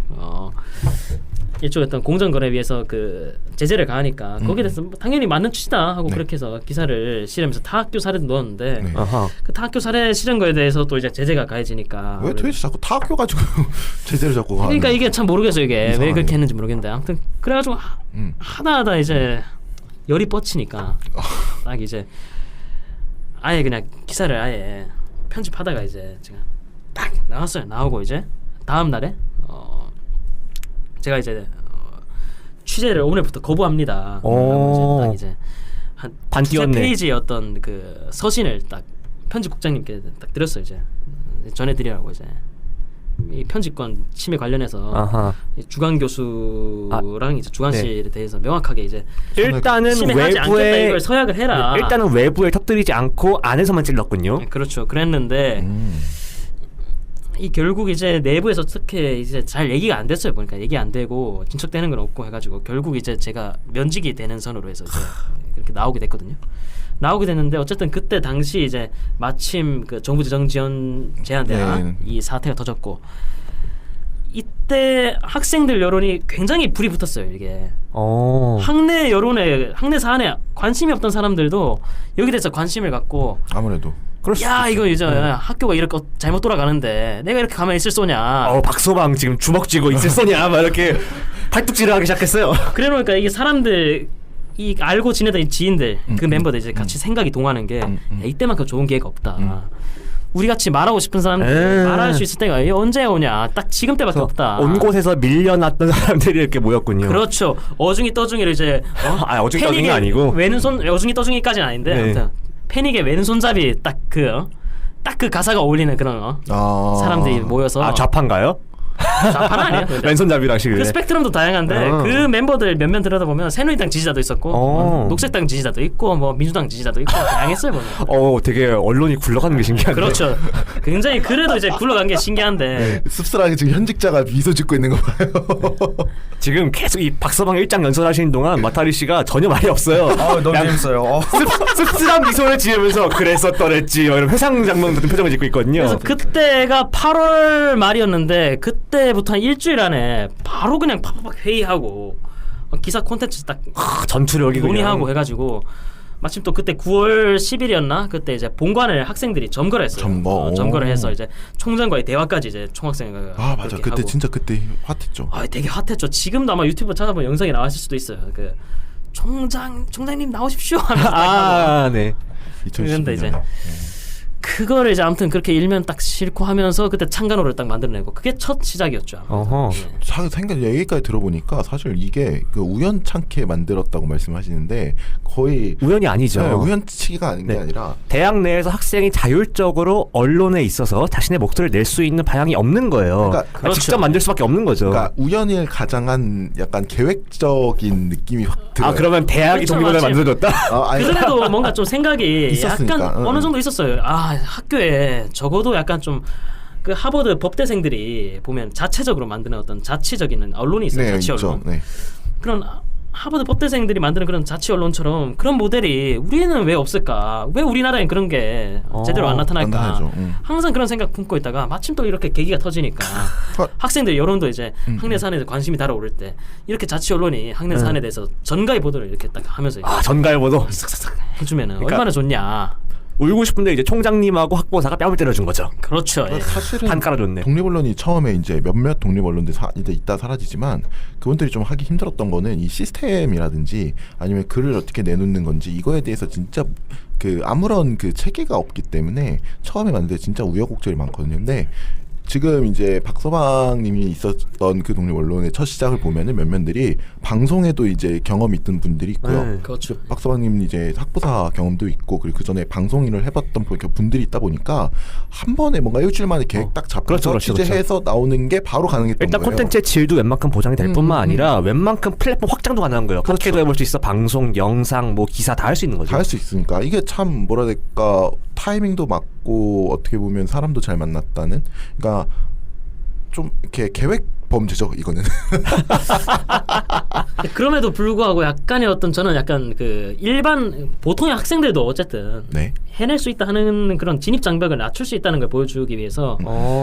S3: 이쪽 어떤 공정거래위에서 그 제재를 가하니까 거기에 대해서 뭐 당연히 맞는 취지다 하고 그렇게 해서 기사를 실으면서 타 학교 사례도 넣었는데
S1: 네.
S3: 그 타 학교 사례 실은 거에 대해서 또 이제 제재가 가해지니까
S1: 왜 도대체 자꾸 타 학교 가지고 제재를 자꾸 가는
S3: 그러니까 이게 참 모르겠어요. 이게 왜
S1: 이상하네요.
S3: 그렇게 했는지 모르겠는데 아무튼 그래가지고 하다하다 이제 열이 뻗치니까 딱 이제 아예 그냥 기사를 아예 편집하다가 이제 제가 딱 나왔어요. 나오고 이제 다음 날에 제가 이제 취재를 오늘부터 거부합니다.
S2: 오.
S3: 딱 이제 한
S2: 반
S3: 두세
S2: 띄웠네.
S3: 페이지의 어떤 그 서신을 딱 편집국장님께 딱 드렸어요. 이제 전해드리라고 이제 이 편집권 침해 관련해서
S2: 아하.
S3: 이 주간 교수랑 이제 주간실에 대해서 명확하게 이제
S2: 일단은
S3: 침해하지 않겠다
S2: 외부에
S3: 이걸 서약을 해라.
S2: 일단은 외부에 터뜨리지 않고 안에서만 찔렀군요.
S3: 네, 그렇죠. 그랬는데 이 결국 이제 내부에서 어떻게 이제 잘 얘기가 안 됐어요. 보니까 얘기 안 되고 진척되는 건 없고 해가지고 결국 이제 제가 면직이 되는 선으로 해서 이제 그렇게 나오게 됐거든요. 나오게 됐는데 어쨌든 그때 당시 이제 마침 그 정부 재정 지원 제한대가 이 사태가 터졌고 이때 학생들 여론이 굉장히 불이 붙었어요. 이게 학내 여론에 학내 사안에 관심이 없던 사람들도 여기 대해서 관심을 갖고
S1: 아무래도
S3: 야 이거 이제 학교가 이렇게 잘못 돌아가는데 내가 이렇게 가만히 있을 소냐.
S2: 박서방 지금 주먹 쥐고 있을 소냐 막 이렇게 팔뚝질을 하기 시작했어요.
S3: 그래놓으니까 이게 사람들 이 알고 지내던 이 지인들 그 멤버들 이제 같이 생각이 동하는 게 야, 이때만큼 좋은 기회가 없다. 우리 같이 말하고 싶은 사람들 말할 수 있을 때가 언제 오냐. 딱 지금 때밖에 없다.
S2: 온 곳에서 밀려났던 사람들이 이렇게 모였군요.
S3: 그렇죠. 어중이 떠중이를 이제
S2: 어중이 떠중이 아니고
S3: 왼손 어중이 떠중이까지는 아닌데
S2: 네.
S3: 아무튼 패닉의 왼손잡이 딱 그 가사가 어울리는 그런 사람들이 모여서
S2: 좌파인가요?
S3: 좌파는 아니에요.
S2: 왼손잡이랑 시길래
S3: 그 스펙트럼도 다양한데 그 멤버들 몇몇 들여다보면 새누리당 지지자도 있었고 녹색당 지지자도 있고 뭐 민주당 지지자도 있고 다양했어요 보면.
S2: 되게 언론이 굴러가는 게 신기한데.
S3: 그렇죠. 굉장히 그래도 이제 굴러간 게 신기한데
S1: 씁쓸하게 지금 현직자가 미소 짓고 있는 거 봐요.
S2: 지금 계속 이 박서방 일장 연설하시는 동안 마타리 씨가 전혀 말이 없어요.
S4: 너무 재밌어요.
S2: 씁쓸한 미소를 지으면서 그랬었더랬지 이런 회상 장면 같은 표정을 짓고 있거든요.
S3: 그래서 그때가 8월 말이었는데 그때부터 한 일주일 안에 바로 그냥 팍팍 회의하고 기사 콘텐츠 딱
S2: 전투력이
S3: 논의하고
S2: 그냥.
S3: 해가지고 마침 또 그때 9월 10일이었나 그때 이제 본관을 학생들이 점거를 했어요. 점거를 해서 이제 총장과의 대화까지 이제 총학생회가
S1: 맞아. 그때
S3: 하고.
S1: 진짜 그때 핫했죠.
S3: 되게 핫했죠. 지금도 아마 유튜브 찾아보면 영상이 나왔을 수도 있어요. 그 총장님 나오십시오 하면서
S2: 네.
S3: 그런데 이제
S1: 2012년에.
S3: 그거를 이제 아무튼 그렇게 일면 딱 싫고 하면서 그때 창간호를 딱 만들어내고 그게 첫 시작이었죠.
S1: 생각 얘기까지 들어보니까 사실 이게 그 우연찮게 만들었다고 말씀하시는데 거의
S2: 우연이 아니죠.
S1: 네, 우연치가 아닌 게 아니라
S2: 대학 내에서 학생이 자율적으로 언론에 있어서 자신의 목소리를 낼 수 있는 방향이 없는 거예요.
S1: 그러니까
S2: 직접 만들 수밖에 없는 거죠.
S1: 그러니까 우연을 가장한 약간 계획적인 느낌이 확 들어요.
S2: 그러면 대학이
S3: 그렇죠,
S2: 독립원을
S3: 맞지.
S2: 만들어줬다?
S3: 그전에도 뭔가 좀 생각이
S1: 있었으니까.
S3: 약간 어느 정도 있었어요. 학교에 적어도 약간 좀 그 하버드 법대생들이 보면 자체적으로 만드는 어떤 자치적인 언론이 있어요.
S1: 네,
S3: 자치
S1: 있죠.
S3: 언론.
S1: 네.
S3: 그런 하버드 법대생들이 만드는 그런 자치 언론처럼 그런 모델이 우리는 왜 없을까? 왜 우리나라엔 그런 게 제대로 안 나타날까?
S1: 나타나죠.
S3: 항상 그런 생각 품고 있다가 마침 또 이렇게 계기가 터지니까 학생들 여론도 이제 학내 사안에 관심이 달아오를 때 이렇게 자치 언론이 학내 사안에 대해서 전가의 보도를 이렇게 딱 하면서
S2: 전가의 보도
S3: 싹싹싹 해주면은 얼마나 좋냐.
S2: 울고 싶은데 이제 총장님하고 학보사가 뺨을 때려준 거죠.
S3: 그렇죠. 예.
S1: 사실은
S2: 판 깔아줬네.
S1: 독립언론이 처음에 이제 몇몇 독립언론들 이제 있다 사라지지만 그분들이 좀 하기 힘들었던 거는 이 시스템이라든지 아니면 글을 어떻게 내놓는 건지 이거에 대해서 진짜 그 아무런 그 체계가 없기 때문에 처음에 만들 때 진짜 우여곡절이 많거든요. 근데 지금 이제 박서방님이 있었던 그 독립언론의 첫 시작을 보면은 몇몇들이 방송에도 이제 경험이 있던 분들이 있고요.
S3: 그렇죠.
S1: 박서방님 이제 학부사 경험도 있고 그리고 그 전에 방송인을 해봤던 분들이 있다 보니까 한 번에 뭔가 일주일 만에 계획 딱 잡혀서
S2: 그렇죠.
S1: 취재해서 나오는 게 바로 가능했던
S2: 일단
S1: 거예요.
S2: 콘텐츠의 질도 웬만큼 보장이 될 뿐만 아니라 웬만큼 플랫폼 확장도 가능한 거예요. 팟캐도 해볼 수 있어. 방송, 영상, 뭐 기사 다 할 수 있는 거죠.
S1: 다 할 수 있으니까 이게 참 뭐라 해야 될까 타이밍도 맞고 어떻게 보면 사람도 잘 만났다는 그러니까 좀 이렇게 계획 범죄죠 이거는.
S3: 그럼에도 불구하고 약간의 어떤 저는 약간 그 일반 보통의 학생들도 어쨌든
S1: 네.
S3: 해낼 수 있다 하는 그런 진입 장벽을 낮출 수 있다는 걸 보여주기 위해서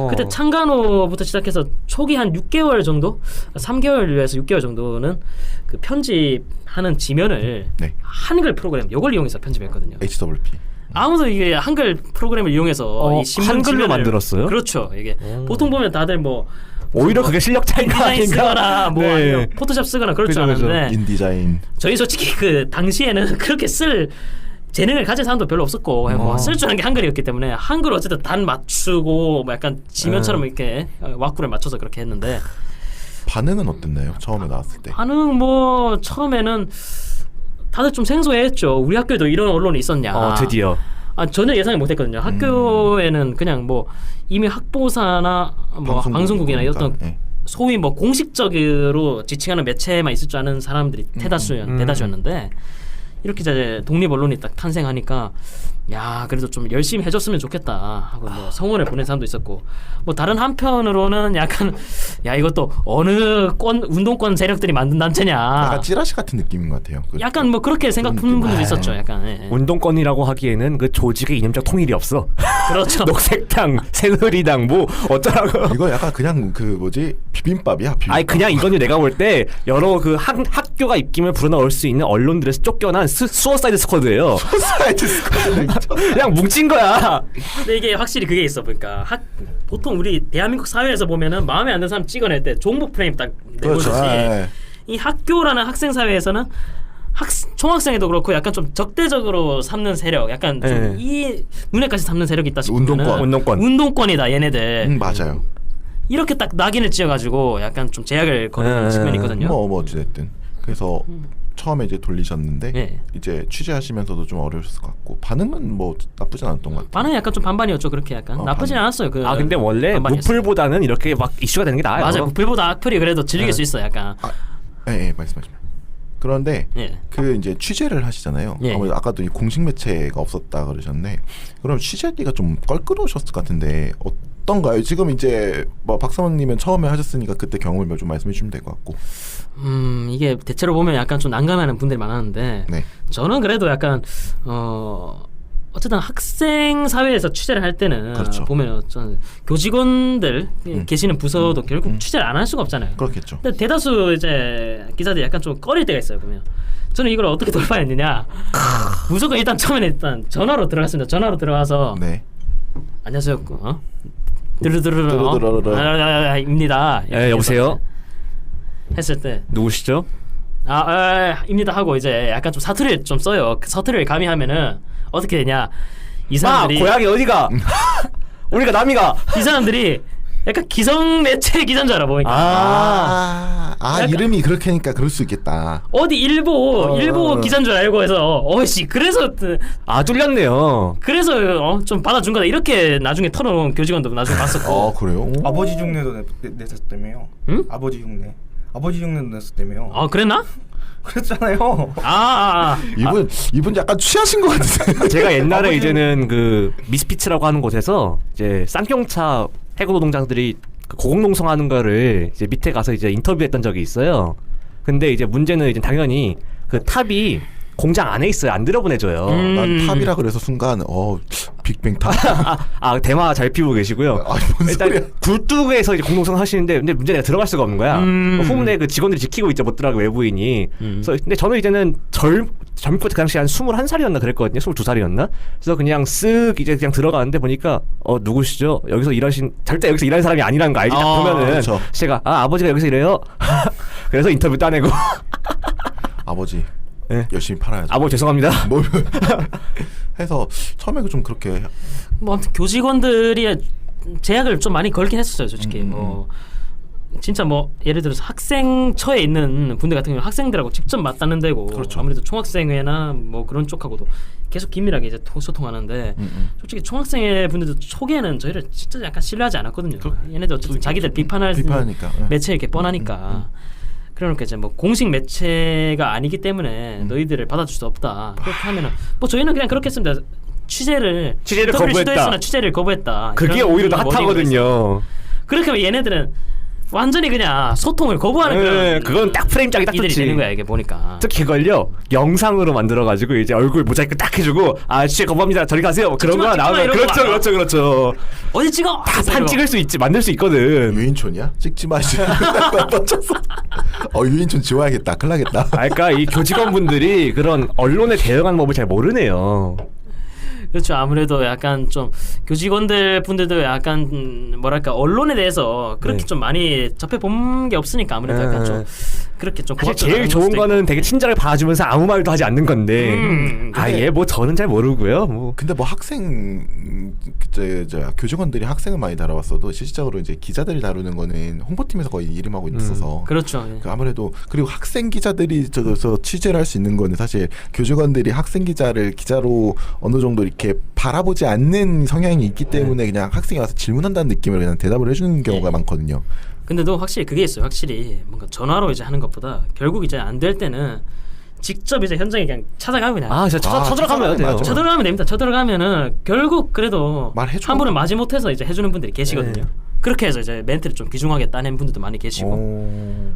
S3: 그때 창간호부터 시작해서 초기 한 6개월 정도 3개월에서 6개월 정도는 그 편집하는 지면을
S1: 네.
S3: 한글 프로그램 이걸 이용해서 편집했거든요.
S1: HWP.
S3: 아무도 이게 한글 프로그램을 이용해서 이 신문
S2: 한글로
S3: 지면을
S2: 만들었어요?
S3: 그렇죠. 이게 보통 보면 다들 뭐
S2: 오히려 그게 실력 차이가
S3: 디자인
S2: 아닌가?
S3: 쓰거나 뭐
S2: 네.
S3: 아니면 포토샵 쓰거나 그럴 줄
S2: 그죠, 그죠.
S3: 아는데
S1: 인디자인.
S3: 저희 솔직히 그 당시에는 그렇게 쓸 재능을 가진 사람도 별로 없었고 쓸 줄 아는 게 한글이었기 때문에 한글 어쨌든 단 맞추고 뭐 약간 지면처럼 이렇게 왁구를 맞춰서 그렇게 했는데
S1: 반응은 어땠나요? 처음에 나왔을 때.
S3: 반응 뭐 처음에는 다들 좀 생소해했죠. 우리 학교에도 이런 언론이 있었냐.
S2: 드디어.
S3: 전혀 예상을 못했거든요. 학교에는 그냥 뭐 이미 학보사나 뭐 방송국이나 어떤
S1: 네.
S3: 소위 뭐 공식적으로 지칭하는 매체만 있을 줄 아는 사람들이 대다수였는데 이렇게 이제 독립 언론이 딱 탄생하니까 야 그래도 좀 열심히 해줬으면 좋겠다 하고 뭐 성원을 보낸 사람도 있었고 뭐 다른 한편으로는 약간 야 이것도 어느 운동권 세력들이 만든 단체냐
S1: 약간 찌라시 같은 느낌인 것 같아요.
S3: 약간 뭐 그렇게 생각 푸는 분들도 있었죠. 약간 예.
S2: 운동권이라고 하기에는 그 조직의 이념적 통일이 없어.
S3: 그렇죠.
S2: 녹색당, 새누리당 뭐 어쩌라고.
S1: 이거 약간 그냥 그 뭐지 비빔밥이야. 비빔밥.
S2: 아니 그냥 이거는 내가 볼 때 여러 그 학교가 입김을 불어넣을 수 있는 언론들에서 쫓겨난 수어사이드 스쿼드예요.
S1: 사이드 스쿼드.
S2: 그냥 뭉친 거야.
S3: 근데 이게 확실히 그게 있어. 그러니까 보통 우리 대한민국 사회에서 보면은 마음에 안 드는 사람 찍어낼 때 종북 프레임 딱 내보듯이
S1: 그렇죠.
S3: 이 학교라는 학생 사회에서는 총학생회도 그렇고 약간 좀 적대적으로 삼는 세력, 약간 좀 이 눈에까지 삼는 세력이 있다 싶으면 운동권이다 얘네들.
S1: 맞아요.
S3: 이렇게 딱 낙인을 찍어가지고 약간 좀 제약을 거는 측면이 있거든요.
S1: 뭐 어찌됐든 그래서 처음에 이제 돌리셨는데 이제 취재하시면서도 좀 어려우셨을 것 같고 반응은 뭐 나쁘진 않았던 것 같아요.
S3: 반응이 약간 좀 반반이었죠. 그렇게 약간 나쁘진 않았어요.
S2: 근데 원래 무플보다는 이렇게 막 이슈가 되는 게 나아요.
S3: 맞아요. 무플보다 악플이 그래도 질릴 수 있어. 약간.
S1: 말씀하시면. 그런데 그 이제 취재를 하시잖아요. 아무래도 아까도 이 공식 매체가 없었다 그러셨는데 그럼 취재하기가 좀 껄끄러우셨을 것 같은데 어떤가요? 지금 이제 뭐 박사모님은 처음에 하셨으니까 그때 경험을 좀 말씀해 주시면 될 것 같고.
S3: 이게 대체로 보면 약간 좀 난감해하는 분들이 많았는데 저는 그래도 약간 어쨌든 학생 사회에서 취재를 할 때는
S1: 그렇죠.
S3: 보면 교직원들 계시는 부서도 결국 취재를 안 할 수가 없잖아요.
S1: 그렇겠죠.
S3: 근데 대다수 이제 기자들이 약간 좀 꺼릴 때가 있어요. 보면 저는 이걸 어떻게 돌파했느냐. 무조건 일단 처음에는 일단 전화로 들어갔습니다. 전화로 들어가서 안녕하세요. 입니다.
S2: 여보세요.
S3: 했을 때
S2: 누구시죠?
S3: 입니다 하고 이제 약간 좀 사투리를 좀 써요. 그 사투리를 가미하면은 어떻게 되냐? 이 사람들이
S2: 고향이 어디가? 우리가 남이가.
S3: 이 사람들이 약간 기성 매체 기자인 줄 알아 보니까.
S1: 이름이 그렇게니까 그럴 수 있겠다.
S3: 어디 일보 기자인 줄 알고 해서 그래서
S2: 뚫렸네요.
S3: 그래서 좀 받아준 거다 이렇게 나중에 털어놓은 교직원도 나중에 봤었고.
S1: 그래요?
S4: 아버지 흉내도 냈었다며요.
S3: 응?
S4: 아버지 흉내도 냈었다며요.
S3: 그랬나?
S4: 그랬잖아요.
S1: 이분 약간 취하신 것 같으세요.
S2: 제가 옛날에 이제는 그 미스피츠라고 하는 곳에서 이제 쌍용차 해고 노동자들이 고공농성하는 거를 이제 밑에 가서 이제 인터뷰했던 적이 있어요. 근데 이제 문제는 이제 당연히 그 탑이 공장 안에 있어요. 안 들여보내줘요.
S1: 난 탑이라 그래서 순간 빅뱅 탑.
S2: 대마 잘 피우고 계시고요. 일단 굴뚝에서 이제 공동성 하시는데 근데 문제는 내가 들어갈 수가 없는 거야. 후문에 그 직원들이 지키고 있죠. 못 들어가고 외부인이. 그래서 근데 저는 이제는 젊고 그 당시 한 21살이었나 그랬거든요. 22살이었나? 그래서 그냥 쓱 이제 그냥 들어가는데 보니까 누구시죠? 여기서 절대 여기서 일하는 사람이 아니라는 거 알지? 딱 보면은 그렇죠. 제가 아버지가 여기서 일해요. 그래서 인터뷰 따내고
S1: 아버지 열심히 팔아야죠.
S2: 아버지 죄송합니다.
S1: 해서 처음에 좀 그렇게
S3: 아무튼 교직원들이 제약을 좀 많이 걸긴 했었어요. 솔직히 진짜 예를 들어서 학생처에 있는 분들 같은 경우는 학생들하고 직접 맞닿는 데고
S1: 그렇죠.
S3: 아무래도 총학생회나 그런 쪽하고도 계속 긴밀하게 이제 소통하는데 솔직히 총학생회 분들도 초기에는 저희를 진짜 약간 신뢰하지 않았거든요. 얘네들 어쨌든 자기들 비판하니까 매체 이렇게 뻔하니까. 그러니까 이제 공식 매체가 아니기 때문에 너희들을 받아줄 수 없다. 그렇게 하면은 저희는 그냥 그렇게 했습니다. 취재를
S2: 거부했다.
S3: 취재를 거부했다.
S2: 그게 오히려 더 핫하거든요.
S3: 그렇게 하면 얘네들은 완전히 그냥 소통을 거부하는 그런
S2: 그건 딱 프레임 짝이 딱
S3: 이들이
S2: 좋지.
S3: 되는 거야 이게 보니까.
S2: 특히 그걸요 영상으로 만들어가지고 이제 얼굴 모자이크 딱 해주고 취재 거부합니다. 저리 가세요. 그런 거 나오면 그렇죠.
S3: 어디 찍어?
S2: 다 찍을 수 있지. 만들 수 있거든.
S1: 유인촌이야? 찍지 마시. 유인촌 지워야겠다. 큰일 나겠다.
S2: 그러니까 이 교직원분들이 그런 언론에 대응하는 법을 잘 모르네요.
S3: 그렇죠. 아무래도 약간 좀 교직원들 분들도 약간 뭐랄까 언론에 대해서 그렇게 좀 많이 접해 본 게 없으니까 아무래도 약간 좀 그렇게 좀
S2: 사실 제일 좋은 거는 되게 친절하게 봐주면서 아무 말도 하지 않는 건데 얘 저는 잘 모르고요.
S1: 근데 학생 교직원들이 학생을 많이 다뤄왔어도 실질적으로 이제 기자들이 다루는 거는 홍보팀에서 거의 이름하고 있어서
S3: 그렇죠.
S1: 아무래도 그리고 학생 기자들이 저기서 취재를 할 수 있는 거는 사실 교직원들이 학생 기자를 기자로 어느 정도 이렇게 바라보지 않는 성향이 있기 때문에 그냥 학생이 와서 질문한다는 느낌으로 그냥 대답을 해주는 경우가 많거든요.
S3: 근데도 확실히 그게 있어요. 확실히 뭔가 전화로 이제 하는 것보다 결국 이제 안 될 때는 직접 이제 현장에 그냥 찾아가면 그냥
S2: 아, 진짜 쳐들어가면 돼요.
S1: 맞아.
S3: 쳐들어가면 됩니다. 쳐들어가면은 결국 그래도
S1: 말해줘.
S3: 한 분은 마지못해서 이제 해주는 분들이 계시거든요.
S2: 네.
S3: 그렇게 해서 이제 멘트를 좀 귀중하게 따낸 분들도 많이 계시고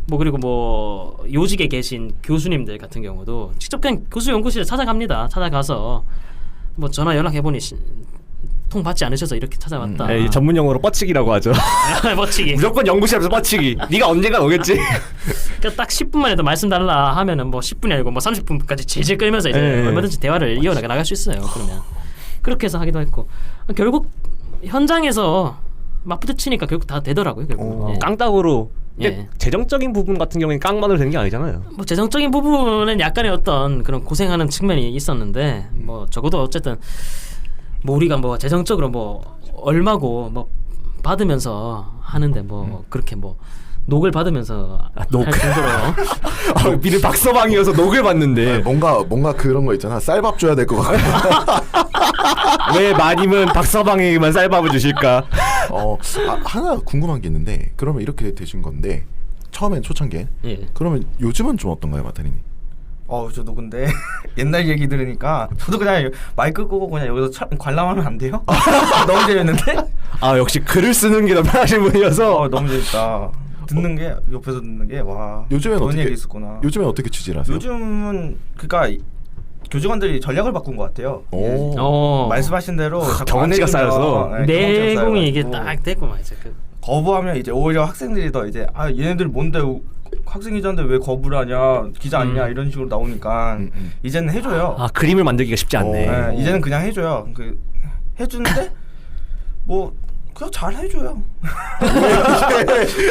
S3: 뭐 그리고 뭐 요직에 계신 교수님들 같은 경우도 직접 그냥 교수 연구실에 찾아갑니다. 찾아가서 뭐 전화 연락해보니 통 받지 않으셔서 이렇게 찾아왔다.
S2: 네, 전문 용어로 뻗치기라고 하죠.
S3: 멋지기.
S2: 무조건 연구실에서 뻗치기. 네가 언젠가 오겠지.
S3: 그러니까 딱 10분만 해도 말씀 달라 하면은 뭐 10분이 아니고 뭐 30분까지 질질 끌면서 이제
S2: 네.
S3: 얼마든지 대화를 이어나가 나갈 수 있어요. 그러면 그렇게 해서 하기도 했고 결국 현장에서 맞부딪히니까 결국 다 되더라고요. 결국. 예.
S2: 깡따구로. 근데
S3: 예.
S2: 재정적인 부분 같은 경우에는 깡만으로 된 게 아니잖아요.
S3: 뭐 재정적인 부분은 약간의 어떤 그런 고생하는 측면이 있었는데 뭐 적어도 어쨌든 뭐 우리가 뭐 재정적으로 뭐 얼마고 뭐 받으면서 하는데 뭐 그렇게 뭐 녹을 받으면서
S2: 녹.
S3: 할 정도로
S2: 미리 박서방이어서 녹을 받는데
S1: 뭔가 그런 거 있잖아. 쌀밥 줘야 될 것 같고.
S2: 왜 마님은 박서방에게만 쌀밥을 주실까?
S1: 하나 궁금한 게 있는데 그러면 이렇게 되신 건데 처음엔 초창기에
S3: 예.
S1: 그러면 요즘은 좀 어떤가요, 마타리님?
S4: 저도 근데 옛날 얘기 들으니까 저도 그냥 마이크 끄고 그냥 여기서 관람하면 안 돼요? 너무 재밌는데?
S2: 아, 역시 글을 쓰는 게 더 편하신 분이어서.
S4: 너무 재밌다. 듣는 게 옆에서 듣는 게 와.
S1: 요즘엔
S4: 그런
S1: 어떻게
S4: 얘기 있었구나.
S1: 요즘엔 어떻게 취재를 하세요?
S4: 요즘은 그러니까 교직원들이 전략을 바꾼 것 같아요. 말씀하신 대로 자꾸
S2: 경험치가
S4: 안 해주면,
S2: 쌓여서.
S3: 내공이 이게
S4: 쌓여가지고
S3: 딱 됐고 막 이제 그
S4: 거부하면 이제 오히려 학생들이 더 이제 얘네들 뭔데 학생이자인데 왜 거부를 하냐 기자 아니냐 이런 식으로 나오니까 이제는 해줘요.
S2: 아, 그림을 만들기가 쉽지 않네.
S4: 네, 이제는 그냥 해줘요. 해주는데 뭐 그냥 잘 해줘요.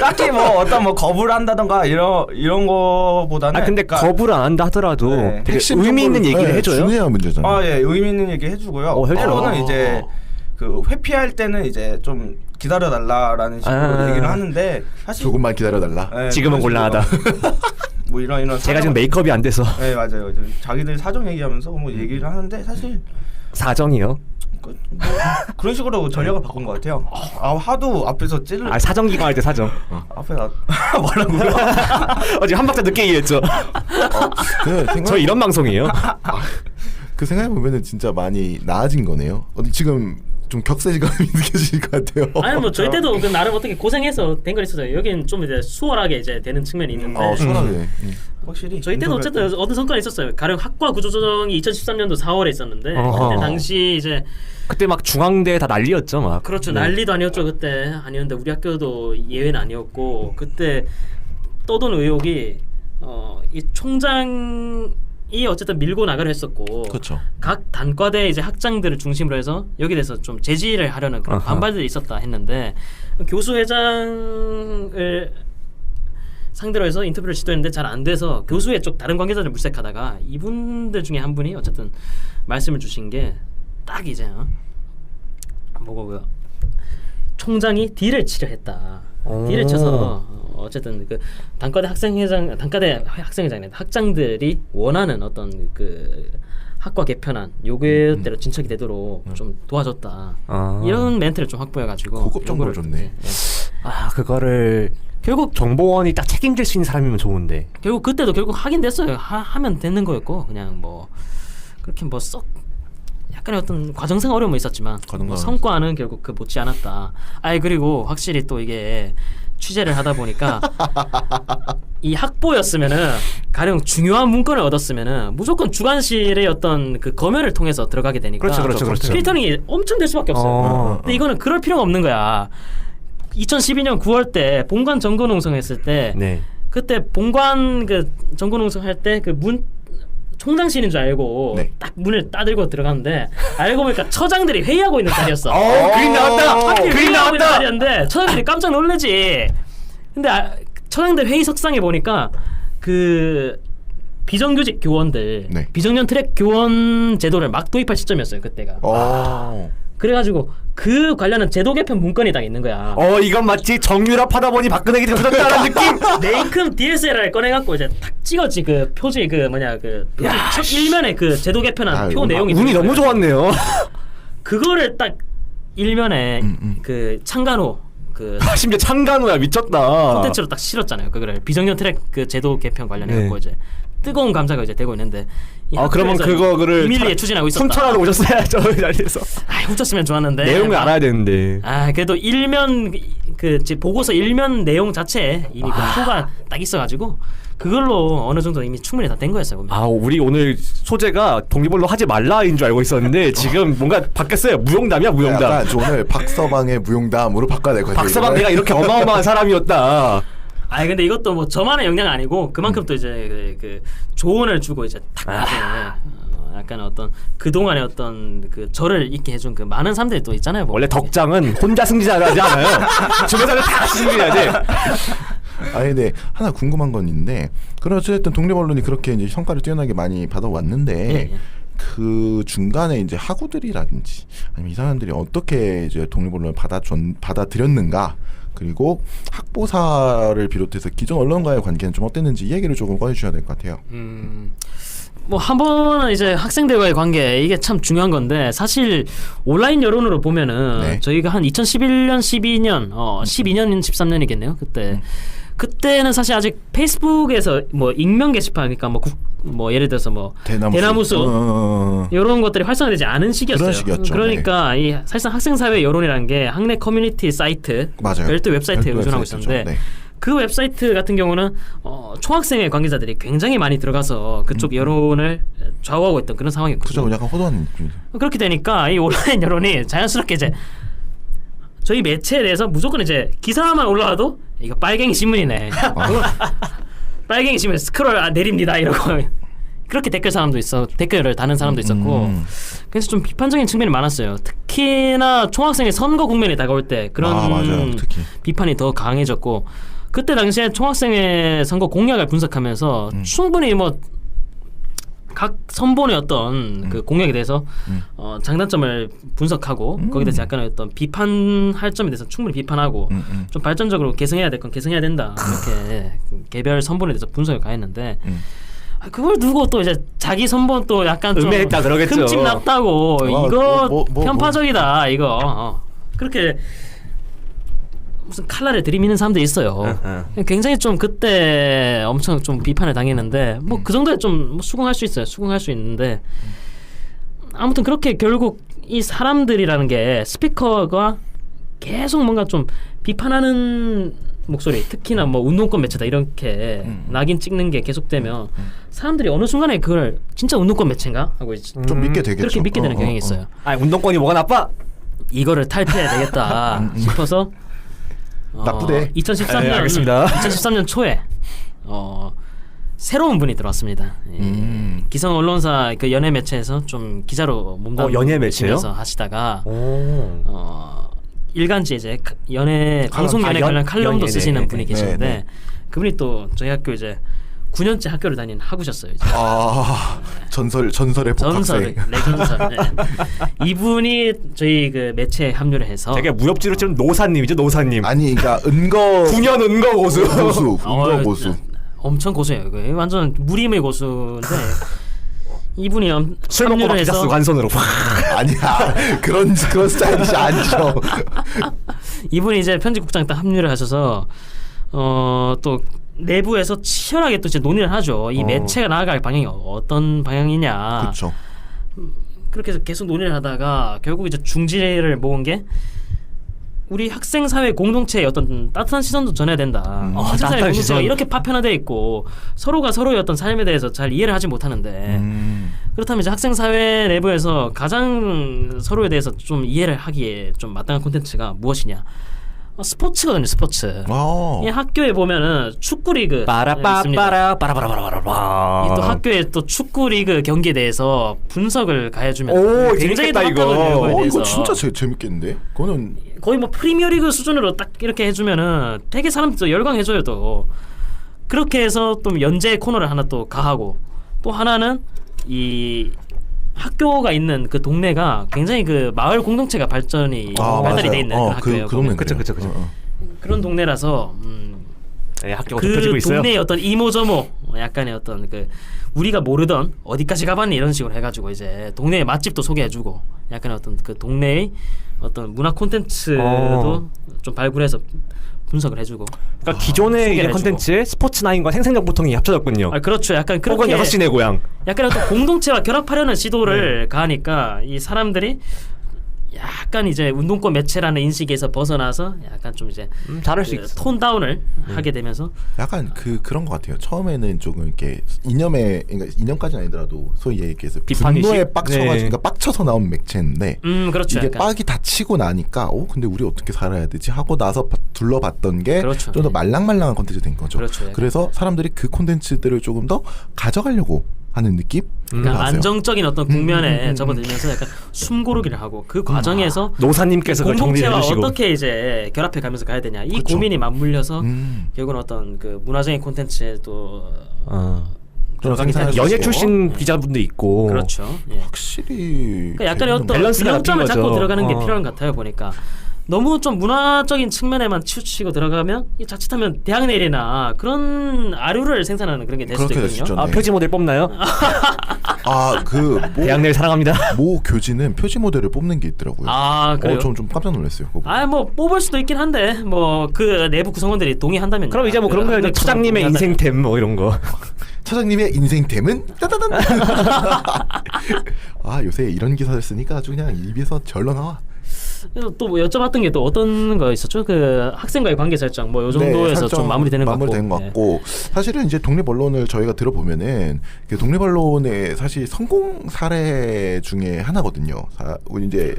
S4: 딱히 뭐 어떤 뭐 거부를 한다던가 이런 거보다는.
S2: 아, 근데
S4: 그러니까
S2: 거부를 안 한다 하더라도
S4: 네.
S2: 되게 의미 있는 얘기를 해줘요.
S1: 중요한 문제잖아요.
S4: 예, 의미 있는 얘기 해주고요.
S2: 해줘요.
S4: 거부는 이제 그 회피할 때는 이제 좀 기다려달라라는 식으로 얘기를 하는데 사실
S1: 조금만 기다려달라.
S4: 네,
S2: 지금은
S4: 그런
S2: 곤란하다.
S4: 식으로 뭐 이런
S2: 제가 지금 메이크업이 안 돼서.
S4: 네 맞아요. 자기들 사정 얘기하면서 뭐 얘기를 하는데 사실
S2: 사정이요?
S4: 뭐 그런 식으로 전략을 바꾼 것 같아요. 하도 앞에서 찌를.
S2: 아, 사정 기관할 때 사정.
S4: 앞에 뭐라고요?
S2: 지금 한 박자 늦게 이해했죠. 저 이런 방송이에요.
S1: 그 생각해 보면은 진짜 많이 나아진 거네요. 지금 좀 격세지감이 느껴질 것 같아요.
S3: 아니 뭐 저희 때도 그 나름 어떻게 고생해서 된 건 있었어요. 여기는 좀 이제 수월하게 이제 되는 측면이 있는데
S1: 수월하게.
S4: 확실히
S3: 저희 때도 어쨌든 얻은 성과가 있었어요. 가령 학과 구조조정이 2013년도 4월에 있었는데
S2: 어허.
S3: 그때 당시 이제
S2: 그때 막 중앙대 다 난리였죠, 막.
S3: 그렇죠. 난리도 아니었죠 그때. 아니었는데 우리 학교도 예외는 아니었고 그때 떠도는 의혹이 이 총장이 어쨌든 밀고 나가려 했었고
S1: 그렇죠.
S3: 각 단과대 이제 학장들을 중심으로 해서 여기 대해서 좀 제지를 하려는 그런 반발들이 있었다 했는데 교수회장을 상대로 해서 인터뷰를 시도했는데 잘 안 돼서 교수회 쪽 다른 관계자들 물색하다가 이분들 중에 한 분이 어쨌든 말씀을 주신 게 딱 이제 뭐고요 총장이 딜을 치려 했다. 딜을 쳐서 어쨌든 그 단과대 학생회장이 학장들이 원하는 어떤 그 학과 개편안 요구대로 진척이 되도록 좀 도와줬다. 이런 멘트를 좀 확보해가지고
S1: 고급 정보를 줬네.
S2: 아, 그거를 결국 정보원이 딱 책임질 수 있는 사람이면 좋은데.
S3: 결국 그때도 결국 하긴 됐어요. 하면 되는 거였고 그냥 뭐 그렇게 뭐 썩 약간의 어떤 과정상 어려움은 있었지만 뭐 성과는 결국 그 못지 않았다. 그리고 확실히 또 이게 취재를 하다 보니까 이 학보였으면은 가령 중요한 문건을 얻었으면은 무조건 주관실의 어떤 그 검열을 통해서 들어가게 되니까
S2: 그렇죠.
S3: 필터링이 엄청 될 수밖에 없어요. 근데 이거는 그럴 필요가 없는 거야. 2012년 9월 때 본관 정거농성 했을 때
S2: 네.
S3: 그때 본관 그 정거농성 할 때 그 문 총장실인 줄 알고 딱 문을 따들고 들어갔는데 알고 보니까 처장들이 회의하고 있는 자리였어.
S2: 그림 나왔다.
S3: 그림 나왔다. 자리였는데 처장들이 깜짝 놀라지. 근데 처장들 회의석상에 보니까 그 비정규직 교원들 비정년 트랙 교원 제도를 막 도입할 시점이었어요 그때가. 그래가지고 그 관련한 제도 개편 문건이 딱 있는 거야.
S2: 이건 마치 정유랍 하다 보니 박근혜 기대가 터졌다는 느낌.
S3: 네이큰 DSLR을 꺼내갖고 이제 탁 찍었지 그 표지 그 뭐냐 그 표지 첫 일면에 그 제도 개편한 표 내용이.
S2: 운이 너무 좋았네요.
S3: 그거를 딱 일면에 그 창간호 그
S2: 심지어 창간호야 미쳤다.
S3: 콘텐츠로 딱 실었잖아요. 그거를 비정년 트랙 그 제도 개편 관련해갖고 이제 뜨거운 감자가 이제 되고 있는데.
S2: 그러면 그거를
S3: 비밀리에 추진하고 있었다.
S2: 손천하러 오셨어야죠. 이 자리에서.
S3: 훔쳤으면 좋았는데.
S2: 내용을 알아야 되는데.
S3: 그래도 일면 보고서 일면 내용 자체에 이미 그 표가 딱 있어가지고 그걸로 어느 정도 이미 충분히 다 된 거였어요.
S2: 우리 오늘 소재가 독립언론 하지 말라인 줄 알고 있었는데 지금 뭔가 바뀌었어요. 무용담이야, 무용담.
S1: 약간 오늘 박서방의 무용담으로 바꿔야 될 것 같아요.
S2: 박서방 내가 이렇게 어마어마한 사람이었다.
S3: 근데 이것도 뭐 저만의 역량 아니고 그만큼 또 이제 그 조언을 주고 이제 딱 약간 어떤 그 동안의 어떤 그 저를 있게 해준 그 많은 사람들이 또 있잖아요.
S2: 원래 덕장은 혼자 승진하지 않아요. 주변사람 다 같이 승진해야지.
S1: 근데 하나 궁금한 건 있는데, 그럼 어쨌든 독립 언론이 그렇게 이제 성과를 뛰어나게 많이 받아왔는데. 그 중간에 이제 학우들이라든지 아니면 이 사람들이 어떻게 이제 독립 언론을 받아들였는가, 그리고 학보사를 비롯해서 기존 언론과의 관계는 좀 어땠는지 이 얘기를 조금 꺼내주셔야 될 것 같아요.
S3: 뭐 한 번은 이제 학생들과의 관계 이게 참 중요한 건데 사실 온라인 여론으로 보면은 저희가 한 2011년, 12년, 12년, 13년이겠네요. 그때는 사실 아직 페이스북에서 뭐 익명 게시판, 그러니까 뭐 예를 들어서 뭐 대나무숲 이런 것들이 활성화되지 않은 시기였어요.
S1: 그런 시기였죠.
S3: 그러니까 이 사실상 학생사회 여론이라는 게 학내 커뮤니티 사이트, 별도 웹사이트에 의존하고 있었는데 그 웹사이트 같은 경우는 총학생회 관계자들이 굉장히 많이 들어가서 그쪽 여론을 좌우하고 있던 그런 상황이었거든요.
S1: 그죠, 약간 호도한 느낌이죠.
S3: 그렇게 되니까 이 온라인 여론이 자연스럽게 이제 저희 매체에 대해서 무조건 이제 기사만 올라와도 이거 빨갱이 신문이네. 빨갱이 신문 스크롤 내립니다 이러고 그렇게 댓글을 다는 사람도 있었고 그래서 좀 비판적인 측면이 많았어요. 특히나 총학생의 선거 국면이 다가올 때 그런
S1: 맞아요. 특히.
S3: 비판이 더 강해졌고 그때 당시에 총학생의 선거 공약을 분석하면서 충분히 뭐 각 선본의 어떤 그 공약에 대해서 장단점을 분석하고 거기에 대해서 약간의 어떤 비판할 점에 대해서 충분히 비판하고 좀 발전적으로 개선해야 될 건 개선해야 된다 이렇게 개별 선본에 대해서 분석을 가했는데 그걸 두고 또 이제 자기 선본 또 약간 좀
S2: 음해했다 그러겠죠.
S3: 흠집 났다고 이거 편파적이다 이거 그렇게 무슨 칼날을 들이미는 사람도 있어요. 굉장히 좀 그때 엄청 좀 비판을 당했는데 뭐 그 정도에 좀 수긍할 수 있어요. 수긍할 수 있는데 아무튼 그렇게 결국 이 사람들이라는 게 스피커가 계속 뭔가 좀 비판하는 목소리, 특히나 뭐 운동권 매체다 이렇게 낙인 찍는 게 계속되면 사람들이 어느 순간에 그걸 진짜 운동권 매체인가 하고
S1: 좀 믿게 되겠죠.
S3: 그렇게 믿게 되는 경향이 있어요.
S2: 운동권이 뭐가 나빠?
S3: 이거를 탈피해야 되겠다 싶어서
S1: 나쁘대.
S3: 2013년
S2: 알겠습니다.
S3: 2013년 초에 새로운 분이 들어왔습니다. 기성 언론사 그 연예 매체에서 좀 기자로 몸담으면서 하시다가 일간지 이제 방송 연예 관련 칼럼도 쓰시는 분이 계시는데 그분이 또 저희 학교 이제 9년째 학교를 다니는 학우셨어요. 이제.
S1: 전설의 복학생.
S3: 레전설. 이분이 저희 그 매체에 합류를 해서
S2: 되게 무협지로 치면 노사님이죠, 노사님.
S1: 아니, 그러니까 9년
S2: 은거 고수.
S1: 은거 고수.
S3: 엄청 고수예요. 완전 무림의 고수인데 이분이
S2: 술 먹고 막 기사 쓰고 한 손으로.
S1: 아니야, 그런 스타일이 아니죠.
S3: 이분이 이제 편집국장 딱 합류를 하셔서 또 내부에서 치열하게 또 이제 논의를 하죠. 이 매체가 나아갈 방향이 어떤 방향이냐.
S1: 그렇죠.
S3: 그렇게 해서 계속 논의를 하다가 결국 이제 중지를 모은 게 우리 학생 사회 공동체의 어떤 따뜻한 시선도 전해야 된다. 학생 사회 공동체가 이렇게 파편화되어 있고 서로가 서로의 어떤 삶에 대해서 잘 이해를 하지 못하는데 그렇다면 이제 학생 사회 내부에서 가장 서로에 대해서 좀 이해를 하기에 좀 마땅한 콘텐츠가 무엇이냐. 스포츠거든요, 스포츠. 이 학교에 보면은 축구 리그
S2: 빠라빠라빠라빠라빠라빠라.
S3: 또 학교에 또 축구 리그 경기에 대해서 분석을 가해주면 굉장히 답답하거든요.
S1: 이거 진짜 재밌겠는데? 그거는
S3: 거의 뭐 프리미어리그 수준으로 딱 이렇게 해주면은 되게 사람들 열광해줘요. 또 그렇게 해서 또 연재 코너를 하나 또 가하고 또 하나는 이 학교가 있는 그 동네가 굉장히 그 마을 공동체가 발달이 돼 있는 학교예요.
S1: 그 동네
S2: 그렇죠.
S3: 그런 동네라서
S2: 학교가
S3: 그
S2: 좁혀지고 있어요.
S3: 동네의 어떤 이모저모 약간의 어떤 그 우리가 모르던 어디까지 가봤니 이런 식으로 해가지고 이제 동네의 맛집도 소개해주고 약간의 어떤 그 동네의 어떤 문화 콘텐츠도 좀 발굴해서 분석을 해주고.
S2: 그러니까 기존의 이제
S3: 소개를
S2: 컨텐츠에 스포츠9과 생생정보통이 합쳐졌군요.
S3: 그렇죠. 약간 그렇게
S2: 혹은 6시내 고향.
S3: 약간 어떤 공동체와 결합하려는 시도를 가니까 이 사람들이 약간 이제 운동권 매체라는 인식에서 벗어나서 약간 좀 이제
S2: 다를 수 있어.
S3: 톤 다운을 하게 되면서
S1: 약간 그런 것 같아요. 처음에는 조금 이렇게 그러니까 이념까지는 아니더라도 소위 얘기해서
S2: 비판의식?
S1: 분노에 빡쳐가지고
S2: 네.
S1: 그러니까 빡쳐서 나온 맥체인데
S3: 그렇죠.
S1: 이게
S3: 약간.
S1: 빡이 다 치고 나니까 근데 우리 어떻게 살아야 되지 하고 나서 둘러봤던 게 좀
S3: 그렇죠.
S1: 더 말랑말랑한 콘텐츠 된 거죠.
S3: 그렇죠. 약간.
S1: 그래서 사람들이 그 콘텐츠들을 조금 더 가져가려고 하는 느낌?
S3: 그러니까
S1: 나왔어요.
S3: 안정적인 어떤 국면에 접어들면서 약간 숨고르기를 하고 그 과정에서
S2: 노사님께서 그걸 정리를
S3: 공동체와
S2: 해주시고.
S3: 어떻게 이제 결합해 가면서 가야 되냐 이
S1: 그쵸.
S3: 고민이 맞물려서
S1: 음.
S3: 결국은 어떤 그 문화적인 콘텐츠에도
S1: 그런
S3: 들어가게
S1: 생산할
S3: 되죠.
S1: 수
S2: 연예
S1: 있고.
S2: 출신 기자분도 있고.
S3: 그렇죠. 예.
S1: 확실히
S3: 그러니까 약간의 어떤
S2: 밸런스가
S3: 균형점을
S2: 바뀐
S3: 잡고
S2: 거죠.
S3: 들어가는 게 필요한 것 같아요 보니까. 너무 좀 문화적인 측면에만 치우치고 들어가면 이 자칫하면 대학내일이나 그런 아류를 생산하는 그런 게 될 수도
S1: 그렇게 될 수
S3: 있거든요.
S1: 있죠.
S2: 아 표지 모델 뽑나요? 대학내일 사랑합니다.
S1: 모 교지는 표지 모델을 뽑는 게 있더라고요.
S3: 아 그래요?
S1: 좀 깜짝 놀랐어요. 그거 보고.
S3: 뭐 뽑을 수도 있긴 한데 뭐 그 내부 구성원들이 동의한다면
S2: 그럼 이제 뭐 그런 거예요. 차장님의 인생템 뭐 이런 거.
S1: 차장님의 인생템은 따다단. 요새 이런 기사를 쓰니까 아주 그냥 입에서 절로 나와.
S3: 또 뭐 여쭤봤던 게 또 어떤 거 있었죠? 그 학생과의 관계 설정 뭐 요 정도에서
S1: 설정
S3: 좀 마무리되는 것 같고.
S1: 마무리되는 것 같고 사실은 이제 독립 언론을 저희가 들어보면은 그 독립 언론의 사실 성공 사례 중에 하나거든요. 이제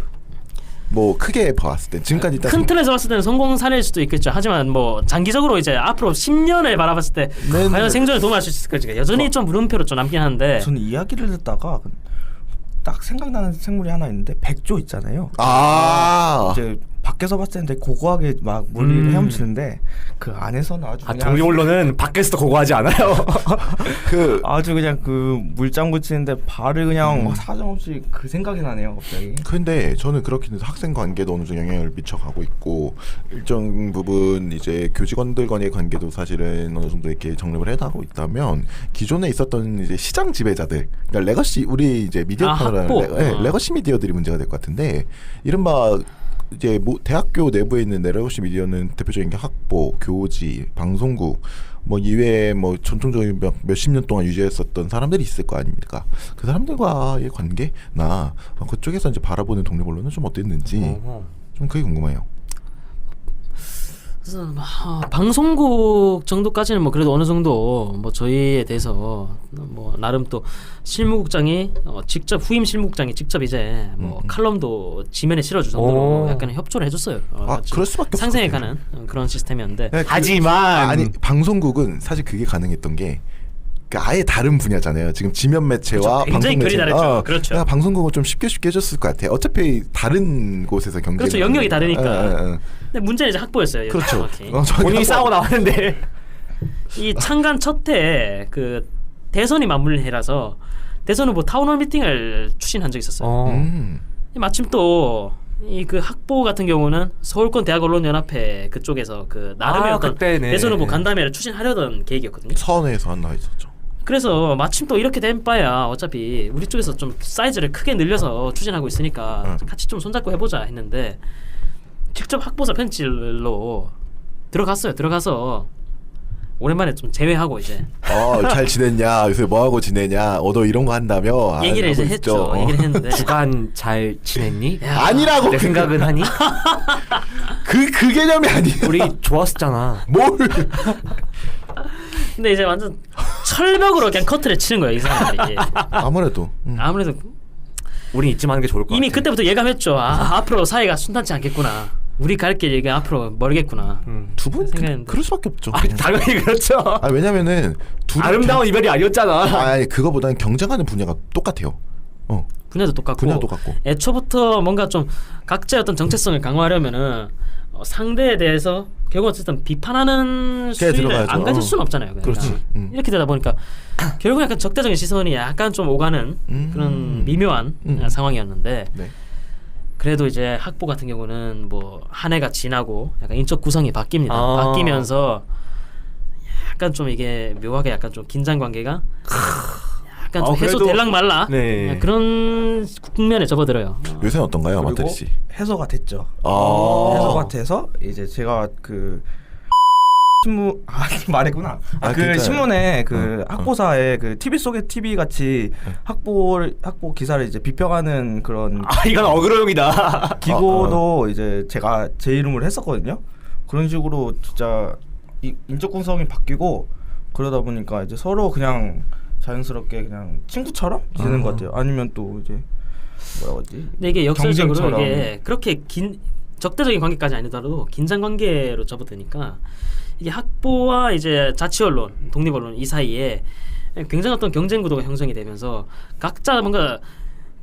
S1: 뭐 크게 봤을 때 지금까지 일단
S3: 큰 틀에서 봤을 때는 성공 사례일 수도 있겠죠. 하지만 뭐 장기적으로 이제 앞으로 10년을 바라봤을 때
S1: 네,
S3: 과연
S1: 네.
S3: 생존에 도움할 수 있을까? 여전히 좀 물음표로 좀 남긴 한데.
S4: 저는 이야기를 듣다가 딱 생각나는 생물이 하나 있는데 백조 있잖아요. 이제 밖에서 봤을 때 되게 고고하게 막 물리를 헤엄치는데 그 안에서는 아주 그냥
S2: 독립 언론은 밖에서도 고고하지 않아요.
S4: 아주 그냥 그 물장구 치는데 발을 그냥 사정없이 그 생각이 나네요 갑자기.
S1: 근데 저는 그렇긴 해서 학생 관계도 어느 정도 영향을 미쳐가고 있고 일정 부분 이제 교직원들 간의 관계도 사실은 어느 정도 이렇게 정립을 해나가고 있다면 기존에 있었던 이제 시장 지배자들, 그러니까 레거시 우리 이제 미디어
S3: 학보.
S1: 레거시 미디어들이 문제가 될 것 같은데 이른바 이제 대학교 내부에 있는 레거시 미디어는 대표적인 게 학보, 교지, 방송국 뭐 이외에 뭐 전통적인 몇십 년 동안 유지했었던 사람들이 있을 거 아닙니까? 그 사람들과의 관계나 그쪽에서 이제 바라보는 독립 언론은 좀 어땠는지 좀 그게 궁금해요.
S3: 그래서 방송국 정도까지는 뭐 그래도 어느 정도 뭐 저희에 대해서 뭐 나름 또 실무국장이 직접 후임 실무국장이 직접 이제 뭐 칼럼도 지면에 실어줄 정도로 약간 협조를 해줬어요.
S1: 그럴 수밖에 없을
S3: 상생해가는 그런 시스템이었는데.
S1: 네,
S2: 하지만
S1: 아니 방송국은 사실 그게 가능했던 게 아예 다른 분야잖아요. 지금 지면 매체와
S3: 그렇죠. 굉장히
S1: 방송
S3: 결이
S1: 매체.
S3: 다르죠. 그렇죠.
S1: 그러니까 방송국은 좀 쉽게 해줬을 것 같아요. 어차피 다른 곳에서 경쟁.
S3: 그렇죠. 영역이 다르니까. 근데 문제는 이제 학보였어요.
S1: 그렇죠.
S3: 정확히.
S2: 본인이 싸우고 나왔는데
S3: 이 창간 첫해 그 대선이 맞물린 해라서 대선 후보 타운홀 미팅을 추진한 적이 있었어요. 마침 또 이 그 학보 같은 경우는 서울권 대학언론연합회 그쪽에서 그 나름의 어떤
S2: 그때네.
S3: 대선 후보 간담회를 추진하려던 계획이었거든요.
S1: 선에서 하나 있었죠.
S3: 그래서 마침 또 이렇게 된 바야 어차피 우리 쪽에서 좀 사이즈를 크게 늘려서 추진하고 있으니까 같이 좀 손잡고 해보자 했는데 직접 학보사 편집로 들어갔어요. 들어가서 오랜만에 좀 제외하고 이제
S1: 잘 지냈냐? 요새 뭐 하고 지내냐? 너 이런 거 한다며?
S3: 얘기를 이제 했죠. 얘기를 했는데
S2: 주간 잘 지냈니?
S1: 아니라고.
S2: 내 생각은 하니?
S1: 그 개념이 아니야.
S2: 우리 좋았었잖아.
S1: 뭘?
S3: 근데 이제 완전 철벽으로 그냥 커트를 치는 거예요 이 사람들이.
S1: 아무래도.
S3: 아무래도
S2: 우린 잊지 마는 게 좋을 것 같아.
S3: 이미 그때부터 예감했죠. 앞으로 사이가 순탄치 않겠구나. 우리 갈 길 얘기 앞으로 멀겠구나.
S1: 두 분
S3: 생각했는데.
S1: 그럴 수밖에 없죠.
S2: 당연히 그렇죠.
S1: 왜냐면은 둘이
S2: 아름다운 이별이 아니었잖아.
S1: 아니 그거보다는 경쟁하는 분야가 똑같아요.
S3: 분야도 똑같고.
S1: 분야도 똑같고.
S3: 애초부터 뭔가 좀 각자의 어떤 정체성을 강화하려면은 상대에 대해서 결국 어쨌든 비판하는 수위를
S1: 들어가야죠.
S3: 안 가질 수는 없잖아요. 그러니까.
S1: 그렇지.
S3: 이렇게 되다 보니까 결국 약간 적대적인 시선이 약간 좀 오가는 그런 미묘한 상황이었는데
S1: 네.
S3: 그래도 이제 학보 같은 경우는 뭐 한 해가 지나고 약간 인적 구성이 바뀝니다.
S2: 아.
S3: 바뀌면서 약간 좀 이게 묘하게 약간 좀 긴장 관계가 약간 좀
S2: 그래도-
S3: 해소될랑 말라
S2: 네.
S3: 그런 국면에 접어들어요.
S1: 요새는 어떤가요,
S4: 그리고
S1: 마태리 씨?
S4: 해소가 됐죠.
S1: 아.
S4: 해소가 돼서 이제 제가 그 신문 말했구나. 그
S1: 괜찮아요.
S4: 신문에 그 학보사에 그 TV 속의 TV 같이 학보 기사를 이제 비평하는 그런
S2: 이건 어그로용이다.
S4: 기고도 이제 제가 제 이름으로 했었거든요. 그런 식으로 진짜 인적 구성이 바뀌고 그러다 보니까 이제 서로 그냥 자연스럽게 그냥 친구처럼 지내는 것 같아요. 아니면 또 이제 뭐라고 하지?
S3: 근데 이게 역설적으로
S4: 경쟁처럼.
S3: 이게 그렇게 적대적인 관계까지 아니더라도 긴장 관계로 접어드니까 이게 학보와 이제 자치 언론, 독립 언론 이 사이에 굉장히 어떤 경쟁 구도가 형성이 되면서 각자 뭔가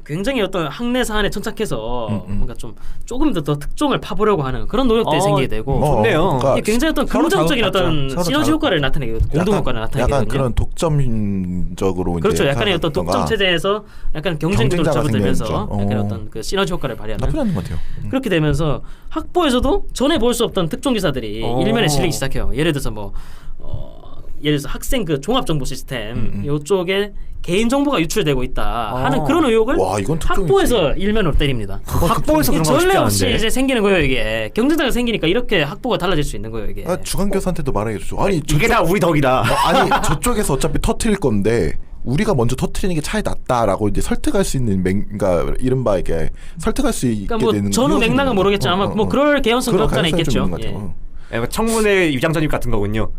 S3: 굉장히 어떤 학내 사안에 천착해서 뭔가 좀 조금 더 특종을 파보려고 하는 그런 노력들이 생기게 되고
S2: 좋네요.
S3: 이게 굉장히 어떤
S4: 서로
S3: 긍정적인
S4: 자극받죠.
S3: 어떤
S4: 서로
S3: 시너지 효과를 나타내게 공동 효과를 나타내게
S1: 약간
S3: 되거든요.
S1: 그런 독점적으로
S3: 그렇죠.
S1: 이제
S3: 약간의 어떤
S1: 하다가
S3: 독점 체제에서 약간 경쟁 구도를
S1: 경쟁자가
S3: 접어들면서
S1: 생기는
S3: 약간
S1: 거죠.
S3: 어떤 그 시너지 효과를 발휘하는
S1: 나쁘지 않은 것 같아요.
S3: 그렇게 되면서 학보에서도 전에 볼 수 없던 특종 기사들이 일면에 실리기 시작해요. 예를 들어서 예를 들어서 학생 그 종합 정보 시스템 이쪽에 개인 정보가 유출되고 있다 하는 그런 의혹을
S1: 와, 이건 특종이지.
S3: 학보에서 일면으로 때립니다.
S2: 학보에서
S3: 이게
S2: 그런 거
S3: 전례
S2: 쉽지
S3: 없이
S2: 않은데.
S3: 이제 생기는 거예요. 이게 경쟁자가 생기니까 이렇게 학보가 달라질 수 있는 거예요. 이게.
S1: 주간 교사한테도 말해주죠. 아니
S2: 이게 다 우리 덕이다.
S1: 아니 저쪽에서 어차피 터트릴 건데 우리가 먼저 터트리는 게 차이 낫다라고 이제 설득할 수 있는 그러니까 이른바 이게 설득할 수 있게
S3: 그러니까 뭐
S1: 되는
S3: 전후
S1: 이유가
S3: 맥락은
S1: 생기는
S3: 모르겠지만 아마
S1: 거죠.
S3: 뭐 그럴 개연성이
S1: 그럴
S3: 없잖아
S1: 가능성이 좀
S3: 있겠죠.
S1: 있는 것 같아요.
S2: 청문회 위장 전입 같은 거군요.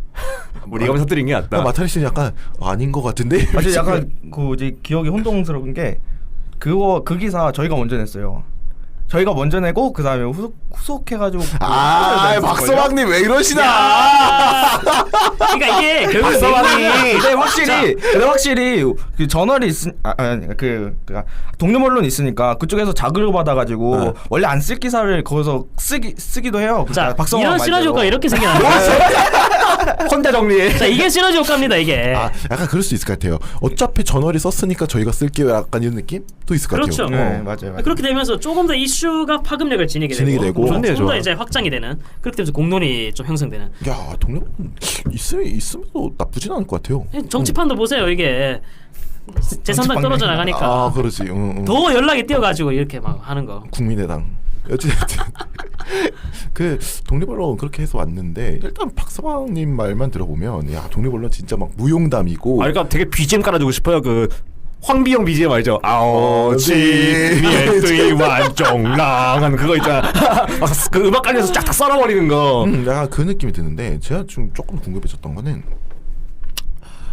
S2: 뭐 네가 먼저 터뜨린 게 낫다.
S1: 마타리 씨는 약간 아닌 것 같은데.
S4: 사실 약간 그 이제 기억이 혼동스러운 게 그 기사 저희가 먼저 냈어요. 저희가 먼저 내고 그 다음에 후속해가지고
S1: 박서방님 왜 이러시나?
S3: 그러니까 이게 결국
S4: 근데 확실히 그 저널이 그러니까 독립 언론 있으니까 그쪽에서 자극을 받아가지고 원래 안 쓸 기사를 거기서 쓰기도 해요.
S3: 자,
S4: 박성환
S3: 이런
S4: 말대로.
S3: 시너지 효과가 이렇게 생겨나는
S2: 혼자 정리해.
S3: 자, 이게 시너지 효과입니다. 이게.
S1: 약간 그럴 수 있을 것 같아요. 어차피 저널이 썼으니까 저희가 쓸게요. 약간 이런 느낌도 있을 것
S3: 그렇죠.
S1: 같아요.
S4: 네, 맞아요.
S3: 그렇게 되면서 조금 더 이슈가 파급력을 지니게 되고
S2: 좋네요,
S3: 좀 더
S2: 좋아.
S3: 이제 확장이 되는 그렇게 되면서 공론이 좀 형성되는
S1: 야, 독립은 있으면도 나쁘진 않을 것 같아요.
S3: 정치판도 보세요. 이게 제3당 떨어져 나가니까
S1: 그렇지.
S3: 더 연락이 뛰어가지고 이렇게 막 하는 거.
S1: 국민의당. 어쨌든 그 독립언론 그렇게 해서 왔는데 일단 박서방님 말만 들어보면 야 독립언론 진짜 막 무용담이고.
S2: 그러니까 되게 BGM 깔아주고 싶어요. 그 황비영 BGM 알죠? 아오지 미에뜨이 완종랑 하는 그거 있잖아. 그 음악 깔려서 쫙 다 썰어버리는 거.
S1: 약간 그 느낌이 드는데 제가 좀 조금 궁금해졌던 거는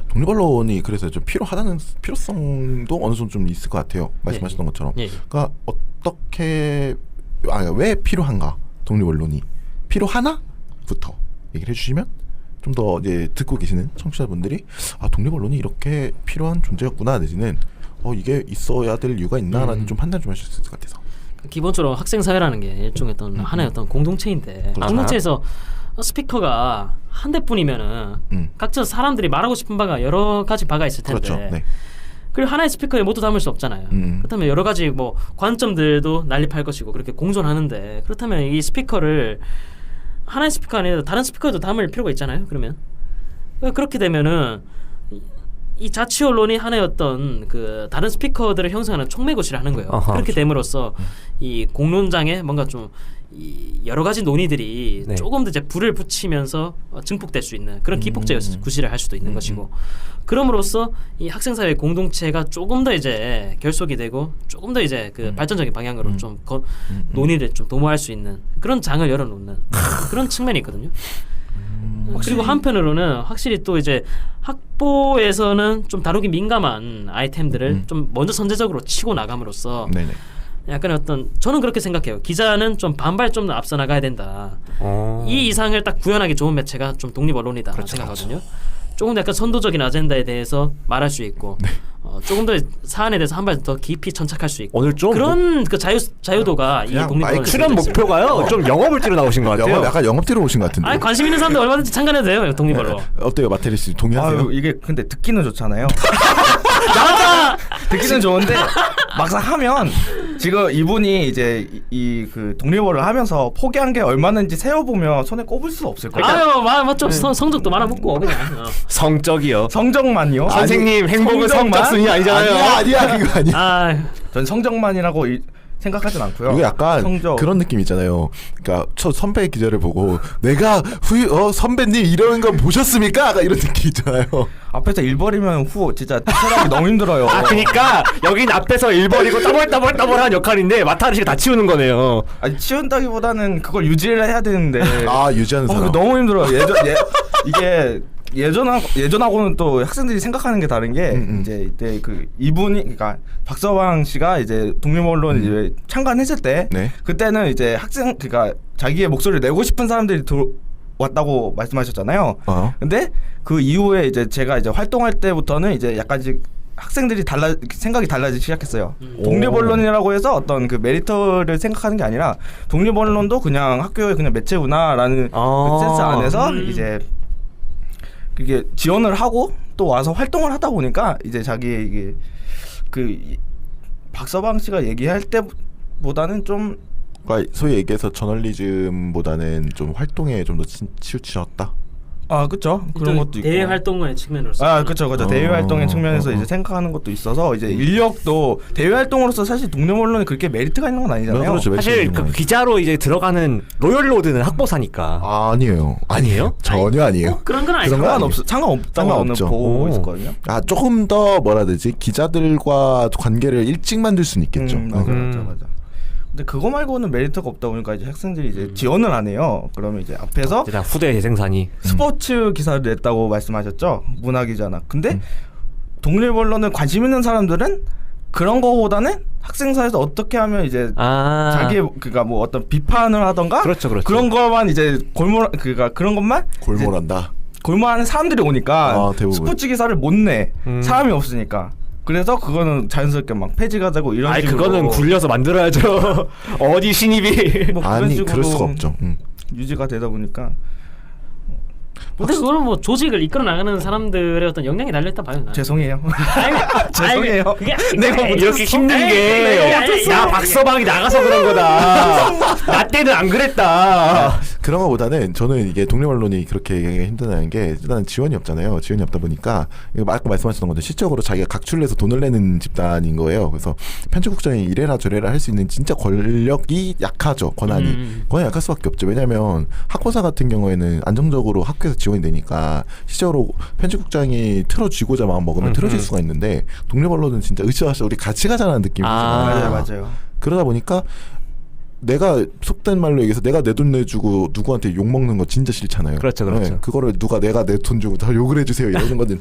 S1: 독립언론이 그래서 좀 필요하다는 필요성도 어느 정도 좀 있을 것 같아요. 말씀하셨던 것처럼. 그러니까 어떻게 왜 필요한가 독립언론이 필요하나부터 얘기를 해주시면 좀 더 이제 듣고 계시는 청취자분들이 독립언론이 이렇게 필요한 존재였구나 내지는 이게 있어야 될 이유가 있나라는 좀 판단 좀 하실 수 있을 것 같아서.
S3: 기본적으로 학생 사회라는 게 일종의 어떤 하나의 어떤 공동체인데 공동체에서 스피커가 한 대뿐이면은 각자 사람들이 말하고 싶은 바가 여러 가지 바가 있을 텐데.
S1: 그렇죠. 네.
S3: 그리고 하나의 스피커에 모두 담을 수 없잖아요. 그렇다면 여러 가지 뭐 관점들도 난립할 것이고 그렇게 공존하는데 그렇다면 이 스피커를 하나의 스피커 아니라 다른 스피커에도 담을 필요가 있잖아요. 그러면 그렇게 되면은 이 자치 언론이 하나의 어떤 그 다른 스피커들을 형성하는 촉매고시를 하는 거예요. 그렇게 됨으로써 이 공론장에 뭔가 좀 이 여러 가지 논의들이 조금 더 이제 불을 붙이면서 증폭될 수 있는 그런 기폭제 구실을 할 수도 있는 것이고 그럼으로써 이 학생 사회 공동체가 조금 더 이제 결속이 되고 조금 더 이제 그 발전적인 방향으로 좀 논의를 좀 도모할 수 있는 그런 장을 열어놓는 그런 측면이 있거든요. 그리고 한편으로는 확실히 또 이제 학보에서는 좀 다루기 민감한 아이템들을 좀 먼저 선제적으로 치고 나감으로써
S1: 네네.
S3: 약간의 어떤 저는 그렇게 생각해요. 기자는 좀 반발점 앞서 나가야 된다. 이 이상을 딱 구현하기 좋은 매체가 좀 독립 언론이다 생각하거든요. 조금 더 약간 선도적인 아젠다에 대해서 말할 수 있고 조금 더 사안에 대해서 한 발 더 깊이 천착할 수 있고
S2: 오늘 좀
S3: 그런 그 자유도가 이 독립 언론
S2: 출연 목표가요. 좀 영업을 뛰러 나오신 것 같아요.
S1: 약간 영업 뛰러 오신 것 같은데.
S3: 아니 관심 있는 사람들 얼마든지 참관해도 돼요. 독립 언론.
S1: 어때요, 마테리 씨 동의하세요?
S4: 이게 근데 듣기는 좋잖아요.
S3: 나왔다.
S4: 듣기는 좋은데 막상 하면 지금 이분이 이제 이 그 독립어를 하면서 포기한 게 얼마는지 세어보면 손에 꼽을 수 없을 거예요.
S3: 아유 맞죠. 성적도 말아먹고 그냥.
S2: 성적이요.
S4: 성적만이요?
S2: 선생님 행복은 성적 순위 아니잖아요.
S1: 아니야 그거 아니야.
S3: 아
S4: 전 성적만이라고 생각하진 않고요.
S1: 이거 약간
S4: 성적
S1: 그런 느낌 있잖아요. 그러니까 저 선배 기자를 보고 내가 선배님 이런 거 보셨습니까? 약간 이런 느낌 있잖아요.
S4: 앞에서 일벌이면 후 진짜 체력이 너무 힘들어요.
S2: 아 그러니까 여긴 앞에서 일벌이고 따벌따벌한 역할인데 마타르 씨가 다 치우는 거네요.
S4: 아니 치운다기보다는 그걸 유지를 해야 되는데
S1: 아 유지하는 사람.
S4: 너무 힘들어요. 이게 예전하고는 또 학생들이 생각하는 게 다른 게 이제 이때 그 이분이 그러니까 박서방 씨가 이제 독립언론 이제 창간했을 때
S1: 네.
S4: 그때는 이제 학생 그러니까 자기의 목소리를 내고 싶은 사람들이 왔다고 말씀하셨잖아요. 근데 그 이후에 이제 제가 이제 활동할 때부터는 이제 약간씩 학생들이 생각이 달라지기 시작했어요. 독립언론이라고 해서 어떤 그 메리트를 생각하는 게 아니라 독립언론도 그냥 학교의 그냥 매체구나라는 그 센스 안에서 이제 그게 지원을 하고 또 와서 활동을 하다 보니까 이제 자기의 이게 그 박서방 씨가 얘기할 때보다는 좀
S1: 그러니까 소위 얘기해서 저널리즘보다는 좀 활동에 좀 더 치우치셨다.
S4: 아 그렇죠. 그런 것도 있고
S3: 대외 활동의 측면으로서
S4: 그렇죠. 대외 활동의 측면에서 이제 생각하는 것도 있어서 이제 인력도 대외 활동으로서 사실 독립 언론이 그렇게 메리트가 있는 건 아니잖아요.
S1: 그렇죠.
S2: 사실 그 기자로 이제 들어가는 로열 로드는 학보사니까.
S1: 아니에요.
S2: 아니에요?
S1: 전혀 아니에요.
S3: 그런 건 아니에요.
S4: 상관없다고는 보고 있을 거든요.
S1: 조금 더 뭐라 해야 되지? 기자들과 관계를 일찍 만들 수는 있겠죠.
S4: 맞아. 근데 그거 말고는 메리트가 없다 보니까 이제 학생들이 이제 지원을 안 해요. 그러면 이제 앞에서
S2: 후대 재생산이
S4: 스포츠 기사를 냈다고 말씀하셨죠. 문화 기자나. 근데 독립 언론에 관심 있는 사람들은 그런 거보다는 학생사에서 어떻게 하면 이제 자기의 그니까 뭐 어떤 비판을 하던가
S2: 그렇죠.
S4: 그런 거만 이제 그런 것만
S1: 골몰한다.
S4: 골몰하는 사람들이 오니까
S1: 대부분.
S4: 스포츠 기사를 못 내. 사람이 없으니까. 그래서 그거는 자연스럽게 막 폐지가 되고 이런 식으로.
S2: 그거는 굴려서 만들어야죠. 어디 신입이.
S4: 뭐
S1: 아니 그럴 수가 없죠.
S4: 유지가 되다 보니까.
S3: 근데 그거는 뭐 조직을 이끌어 나가는 사람들의 어떤 역량이 달려있다 봐요. 나는.
S4: 죄송해요. 죄송해요.
S3: 내가
S2: 이렇게 힘든 게 야 박서방이 나가서 그런 거다. 나 때는 안 그랬다.
S1: 그런 거보다는 저는 이게 독립 언론이 그렇게 얘기하기가 힘드다는 게 일단 지원이 없잖아요. 지원이 없다 보니까 아까 말씀하셨던 건데 실적으로 자기가 각출해서 돈을 내는 집단인 거예요. 그래서 편집국장이 이래라 저래라 할 수 있는 진짜 권력이 약하죠. 권한이 약할 수밖에 없죠. 왜냐하면 학보사 같은 경우에는 안정적으로 학교에서 지원이 되니까 실제로 편집국장이 틀어쥐고자 마음 먹으면 틀어질 수가 있는데 독립 언론은 진짜 으쌰으쌰 우리 같이 가자는 느낌이잖아요.
S4: 맞아요.
S1: 그러다 보니까 내가 속된 말로 얘기해서 내가 내 돈 내주고 누구한테 욕 먹는 거 진짜 싫잖아요.
S2: 그렇죠.
S1: 네, 그거를 누가 내가 내 돈 주고 다 욕을 해주세요 이러는 거는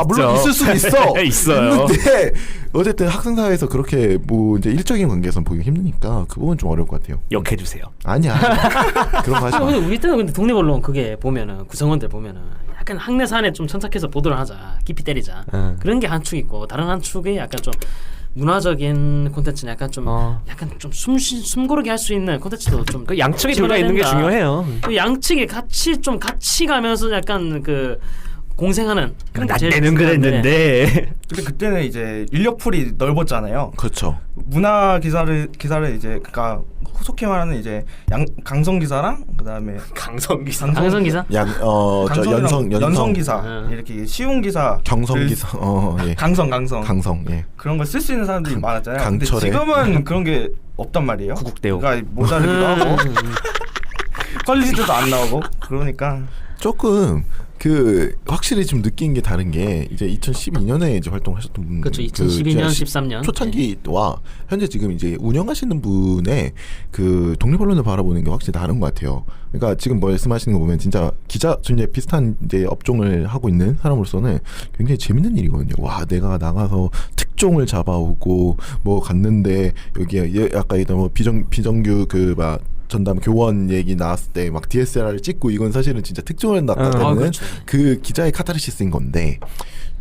S1: 물론 있을 수도 있어.
S2: 있어요.
S1: 있는데 어쨌든 학생사회에서 그렇게 뭐 이제 일적인 관계에선 보기 힘드니까 그 부분 좀 어려울 것 같아요.
S2: 욕해주세요.
S1: 아니야. 그런 거 하지 마.
S3: 우리 때는 근데 독립 언론 그게 보면은 구성원들 보면은 약간 학내산에 좀 천착해서 보도를 하자, 깊이 때리자 그런 게 한 축 있고 다른 한 축이 약간 좀 문화적인 콘텐츠는 약간 좀 숨고르게 할 수 있는 콘텐츠도 좀
S2: 그 양측이 둘 다 있는 게 중요해요.
S3: 또 양측이 같이 가면서 약간 그 공생하는 그런 게 제일
S2: 때는
S3: 중요한데.
S2: 그랬는데.
S4: 근데 그때는 이제 인력풀이 넓었잖아요.
S1: 그렇죠.
S4: 문화 기사를 이제 그러니까 속히 말하는 이제 강성 기사랑 그다음에
S3: 강성 기사
S4: 연성 기사 이렇게 쉬운 기사
S1: 경성 기사 예. 강성 예.
S4: 그런 걸 쓸 수 있는 사람들이 많았잖아요. 근데
S1: 강철에.
S4: 지금은 그런 게 없단 말이에요.
S2: 구국대우.
S4: 그러니까 모자르기도 하고 퀄리티도 안 나오고 그러니까
S1: 조금 그 확실히 좀 느낀 게 다른 게 이제 2012년에 이제 활동하셨던 분,
S3: 그렇죠. 2012년, 13년
S1: 초창기와 현재 지금 이제 운영하시는 분의 그 독립 언론을 바라보는 게 확실히 다른 것 같아요. 그러니까 지금 말씀하시는 거 보면 진짜 기자 이제 비슷한 이제 업종을 하고 있는 사람으로서는 굉장히 재밌는 일이거든요. 와, 내가 나가서 특종을 잡아오고 뭐 갔는데 여기에 아까 얘기했던 뭐 비정규 그 막 전담 교원 얘기 나왔을 때 막 DSLR을 찍고 이건 사실은 진짜 특종을 나타내는
S3: 그렇죠.
S1: 그 기자의 카타르시스인 건데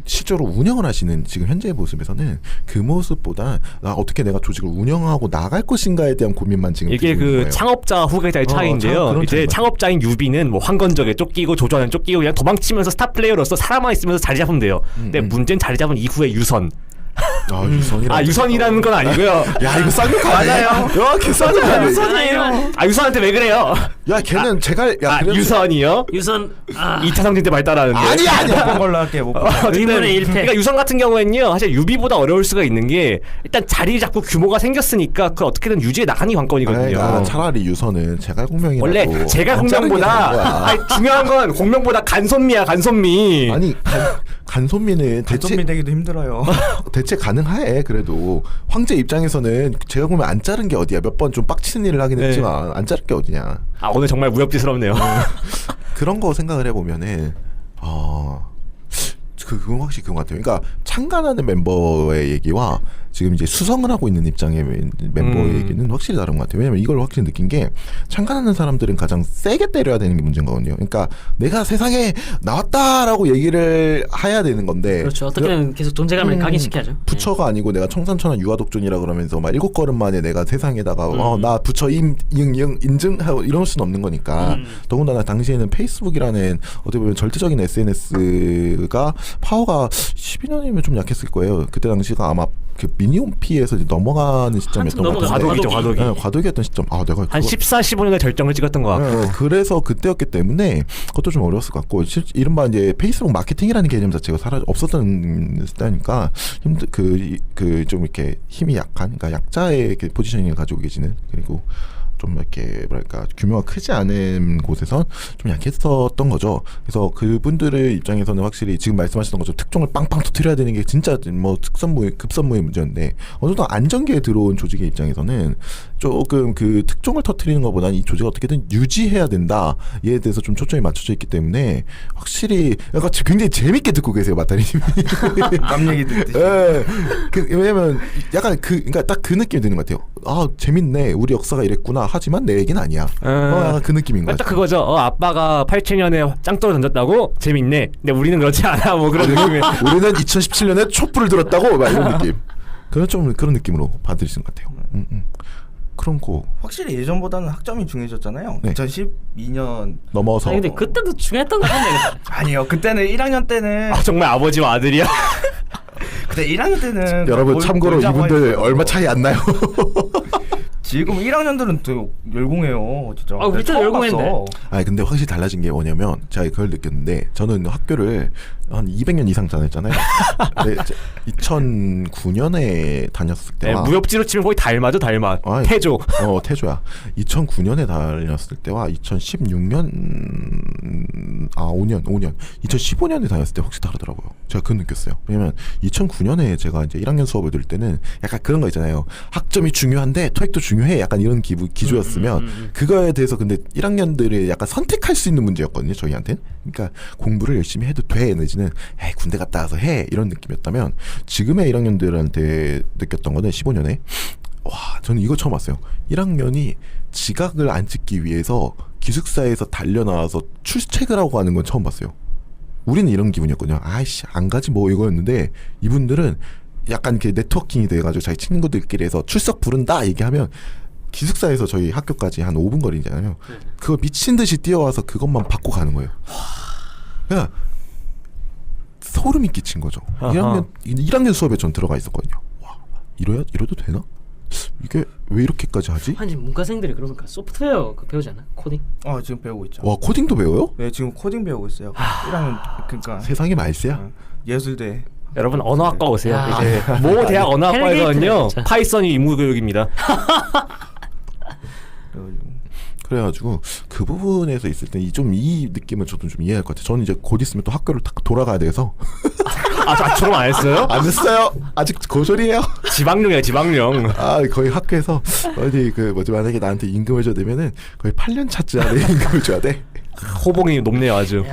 S1: 실제로 운영을 하시는 지금 현재의 모습에서는 그 모습보다 어떻게 내가 조직을 운영하고 나갈 것인가에 대한 고민만 지금
S2: 이게 그
S1: 거예요.
S2: 창업자 후계자의 차이인데요. 이제 창업자인 유비는 뭐 황건적에 쫓기고 조조하는 쫓기고 그냥 도망치면서 스타 플레이어로서 살아만 있으면서 자리 잡으면 돼요. 근데 문제는 자리 잡은 이후에 유선. 유선이라는 건 아니고요.
S1: 야 이거 쌍욕 맞아요. 야 쌍욕
S2: 유선한테 왜 그래요?
S1: 야 걔는 제가
S2: 유선이요?
S3: 유선
S2: 2차 상징 때 발달하는데.
S1: 아니야.
S4: 못 본 걸로 할게. 못 본.
S3: 의문의 1패.
S2: 그러니까 유선 같은 경우에는요, 사실 유비보다 어려울 수가 있는 게 일단 자리 잡고 규모가 생겼으니까 그 어떻게든 유지해 나가는 게 관건이거든요.
S1: 그러니까 차라리 유선은 제갈공명이라고
S2: 원래 제갈공명보다 아니, 중요한 건 공명보다 간선미야 간선미.
S1: 아니 간선미는
S4: 대천미 되기도 힘들어요.
S1: 대체 가능해. 그래도 황제 입장에서는 제가 보면 안 자른 게 어디야. 몇 번 좀 빡치는 일을 하긴
S2: 네.
S1: 했지만 안 자른 게 어디냐.
S2: 아 오늘 정말 무협지스럽네요.
S1: 그런 거 생각을 해보면은 그건 확실히 그런 것 같아요. 그러니까 창간하는 멤버의 얘기와 지금 이제 수성을 하고 있는 입장의 멤버의 얘기는 확실히 다른 것 같아요. 왜냐면 이걸 확실히 느낀 게 창간하는 사람들은 가장 세게 때려야 되는 게 문제인 거거든요. 그러니까 내가 세상에 나왔다라고 얘기를 해야 되는 건데
S3: 그렇죠. 어떻게든 계속 존재감을 각인시켜야죠.
S1: 부처가 아니고 내가 청산천하 유아독존이라 그러면서 막 7걸음 만에 내가 세상에다가 나 부처 인증하고 이럴 수는 없는 거니까. 더군다나 당시에는 페이스북이라는 어떻게 보면 절대적인 SNS가 파워가 12년이면 좀 약했을 거예요. 그때 당시가 아마 그 미니홈피에서 이제 넘어가는 시점이었던 것 같은데.
S2: 과도기죠, 과도기.
S1: 네, 과도기였던 시점. 내가
S2: 한 14, 15년에 절정을 찍었던 것 같고.
S1: 네, 그래서 그때였기 때문에 그것도 좀 어려웠을 것 같고, 이른바 이제 페이스북 마케팅이라는 개념 자체가 없었던 시대니까 좀 이렇게 힘이 약한, 그러니까 약자의 포지셔닝을 가지고 계시는, 그리고 좀 이렇게 뭐랄까 규모가 크지 않은 곳에선 좀 약했었던 거죠. 그래서 그분들의 입장에서는 확실히 지금 말씀하셨던 것처럼 특종을 빵빵 터뜨려야 되는 게 진짜 뭐 급선무의 문제인데, 어느 정도 안정기에 들어온 조직의 입장에서는 조금 그 특종을 터뜨리는 것보다는 이 조직을 어떻게든 유지해야 된다에 대해서 좀 초점이 맞춰져 있기 때문에 확실히 약간 굉장히 재밌게 듣고 계세요, 마타리님이.
S4: 남 얘기 듣듯이.
S1: 예. 왜냐면 약간 그러니까 딱 그 느낌이 드는 것 같아요. 재밌네. 우리 역사가 이랬구나. 하지만 내 얘기는 아니야. 약간 그 느낌인 것
S2: 딱
S1: 같아요.
S2: 그거죠. 아빠가 8,000년에 짱돌을 던졌다고 재밌네. 근데 우리는 그렇지 않아. 뭐 그런 느낌이.
S1: 우리는 2017년에 촛불을 들었다고 막 이런 느낌. 그런 느낌으로 받으시는 것 같아요. 그런 거
S4: 확실히 예전보다는 학점이 중요해졌잖아요.
S1: 네.
S4: 2012년
S1: 넘어서.
S3: 아니 근데 그때도 중요했던 거 같은데.
S4: 아니요. 그때는 1학년 때는
S2: 정말 아버지와 아들이야.
S4: 그때 1학년 때는
S1: 여러분 참고로
S4: 놀자고
S1: 이분들
S4: 했어요.
S1: 얼마 차이 안 나요.
S4: 지금 1학년들은 더 열공해요. 진짜.
S3: 우리 때도
S4: 처음
S3: 열공했는데.
S4: 봤어.
S1: 아니 근데 확실히 달라진 게 뭐냐면 제가 그걸 느꼈는데, 저는 학교를 한 200년 이상 다녔잖아요. 근데 2009년에 다녔을
S2: 네,
S1: 때와
S2: 무협지로 치면 거의 달마죠, 달마.
S1: 아이,
S2: 태조.
S1: 태조야. 2009년에 다녔을 때와 2016년 5년 2015년에 다녔을 때 확실히 다르더라고요. 제가 그거 느꼈어요. 왜냐면 2009년에 제가 이제 1학년 수업을 들을 때는 약간 그런 거 있잖아요. 학점이 중요한데 토익도 중요해. 약간 이런 기조였으면 그거에 대해서 근데 1학년들이 약간 선택할 수 있는 문제였거든요, 저희한테는. 그러니까 공부를 열심히 해도 돼 내지는 에이 군대 갔다 와서 해 이런 느낌이었다면, 지금의 1학년들한테 느꼈던 거는 15년에 저는 이거 처음 봤어요. 1학년이 지각을 안 찍기 위해서 기숙사에서 달려나와서 출첵을 하고 하는 건 처음 봤어요. 우리는 이런 기분이었거든요. 아이씨 안 가지 뭐 이거였는데, 이분들은 약간 이렇게 네트워킹이 돼가지고 자기 친구들끼리 해서 출석 부른다 얘기하면 기숙사에서 저희 학교까지 한 5분 거리잖아요. 그거 미친 듯이 뛰어와서 그것만 받고 가는 거예요. 그냥 소름이 끼친 거죠. 1학년 수업에 전 들어가 있었거든요. 와, 이래도 되나? 이게 왜 이렇게까지 하지?
S3: 아니 문과생들이 그러니까 소프트웨어 배우지 않아? 코딩?
S4: 지금 배우고 있죠.
S1: 와, 코딩도 배워요?
S4: 네, 지금 코딩 배우고 있어요. 1학년 그러니까
S1: 세상이 말세야.
S4: 예술대.
S2: 여러분 언어학과 오세요.
S3: 야.
S2: 이제 모 대학 언어학과에서는요
S3: 헬게이트네,
S2: 파이썬이 의무교육입니다.
S1: 그래가지고 그 부분에서 있을 때 이 느낌을 저도 좀 이해할 것 같아요. 저는 이제 곧 있으면 또 학교를 딱 돌아가야 돼서.
S2: 졸업 안 했어요?
S1: 안 했어요. 아직 고졸이에요.
S2: 지방령이야 지방령.
S1: 거의 학교에서 어디 만약에 나한테 임금을 줘야 되면은 거의 8년 차쯤 안에 임금을 줘야 돼.
S2: 호봉이 높네요 아주.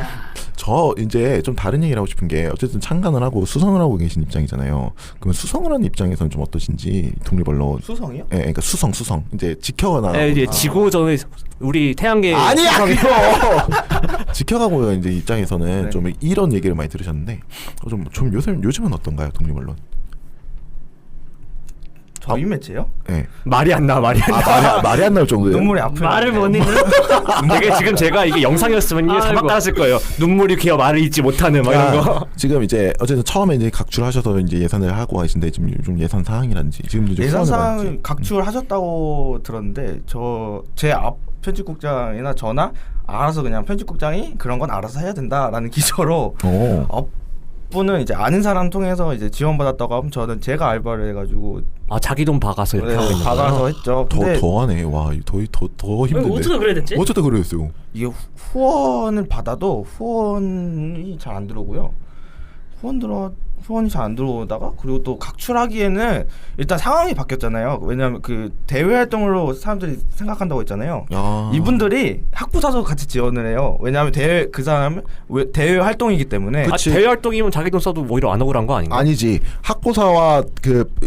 S1: 저 이제 좀 다른 얘기를 하고 싶은 게, 어쨌든 창간을 하고 수성을 하고 계신 입장이잖아요. 그러면 수성을 하는 입장에서는 좀 어떠신지, 독립언론.
S4: 수성이요?
S1: 예, 그러니까 수성 이제 지켜가나.
S2: 네, 이제 지구 전에 우리 태양계
S1: 아니야 그거. 지켜가고 이제 입장에서는
S4: 네.
S1: 좀 이런 얘기를 많이 들으셨는데, 좀 요즘은 어떤가요, 독립언론?
S4: 저희 매체요?
S1: 예.
S2: 말이 안 나.
S1: 말이 안 나올 정도예요.
S4: 눈물이 아프요.
S3: 말을 못 읽는.
S2: 되게 지금 제가 이게 영상이었으면 이게 자막
S3: 아이고.
S2: 달았을 거예요. 눈물이 귀어 말을 잊지 못하는 막 이런 거.
S1: 지금 이제 어쨌든 처음에 이제 각출하셔서 이제 예산을 하고 계신데, 지금 좀 예산 사항이라든지 지금도 좀
S4: 예산
S1: 후원을
S4: 사항
S1: 받는지.
S4: 각출하셨다고 들었는데 제 편집국장이나 저나 알아서 그냥 편집국장이 그런 건 알아서 해야 된다라는 기조로 업부는 이제 아는 사람 통해서 이제 지원받았다고 하면 저는 제가 알바를 해가지고
S2: 자기 돈 박아서 이렇게 하고 있는 거야.
S4: 받아서 했죠. 근데
S1: 더하네. 와, 더 힘든데.
S3: 어쩌다 그래야 됐지?
S1: 어쩌다 그랬어요.
S4: 이게 후원을 받아도 후원이 잘 안 들어오고요. 후원이 잘 안 들어오다가 그리고 또 각출하기에는 일단 상황이 바뀌었잖아요. 왜냐하면 그 대외 활동으로 사람들이 생각한다고 했잖아요. 이분들이 학부사서 같이 지원을 해요. 왜냐하면 그 사람은 대외 활동이기 때문에.
S2: 대외 활동이면 자기 돈 써도 오히려 안 억울한 거 아닌가?
S1: 아니지. 학부사와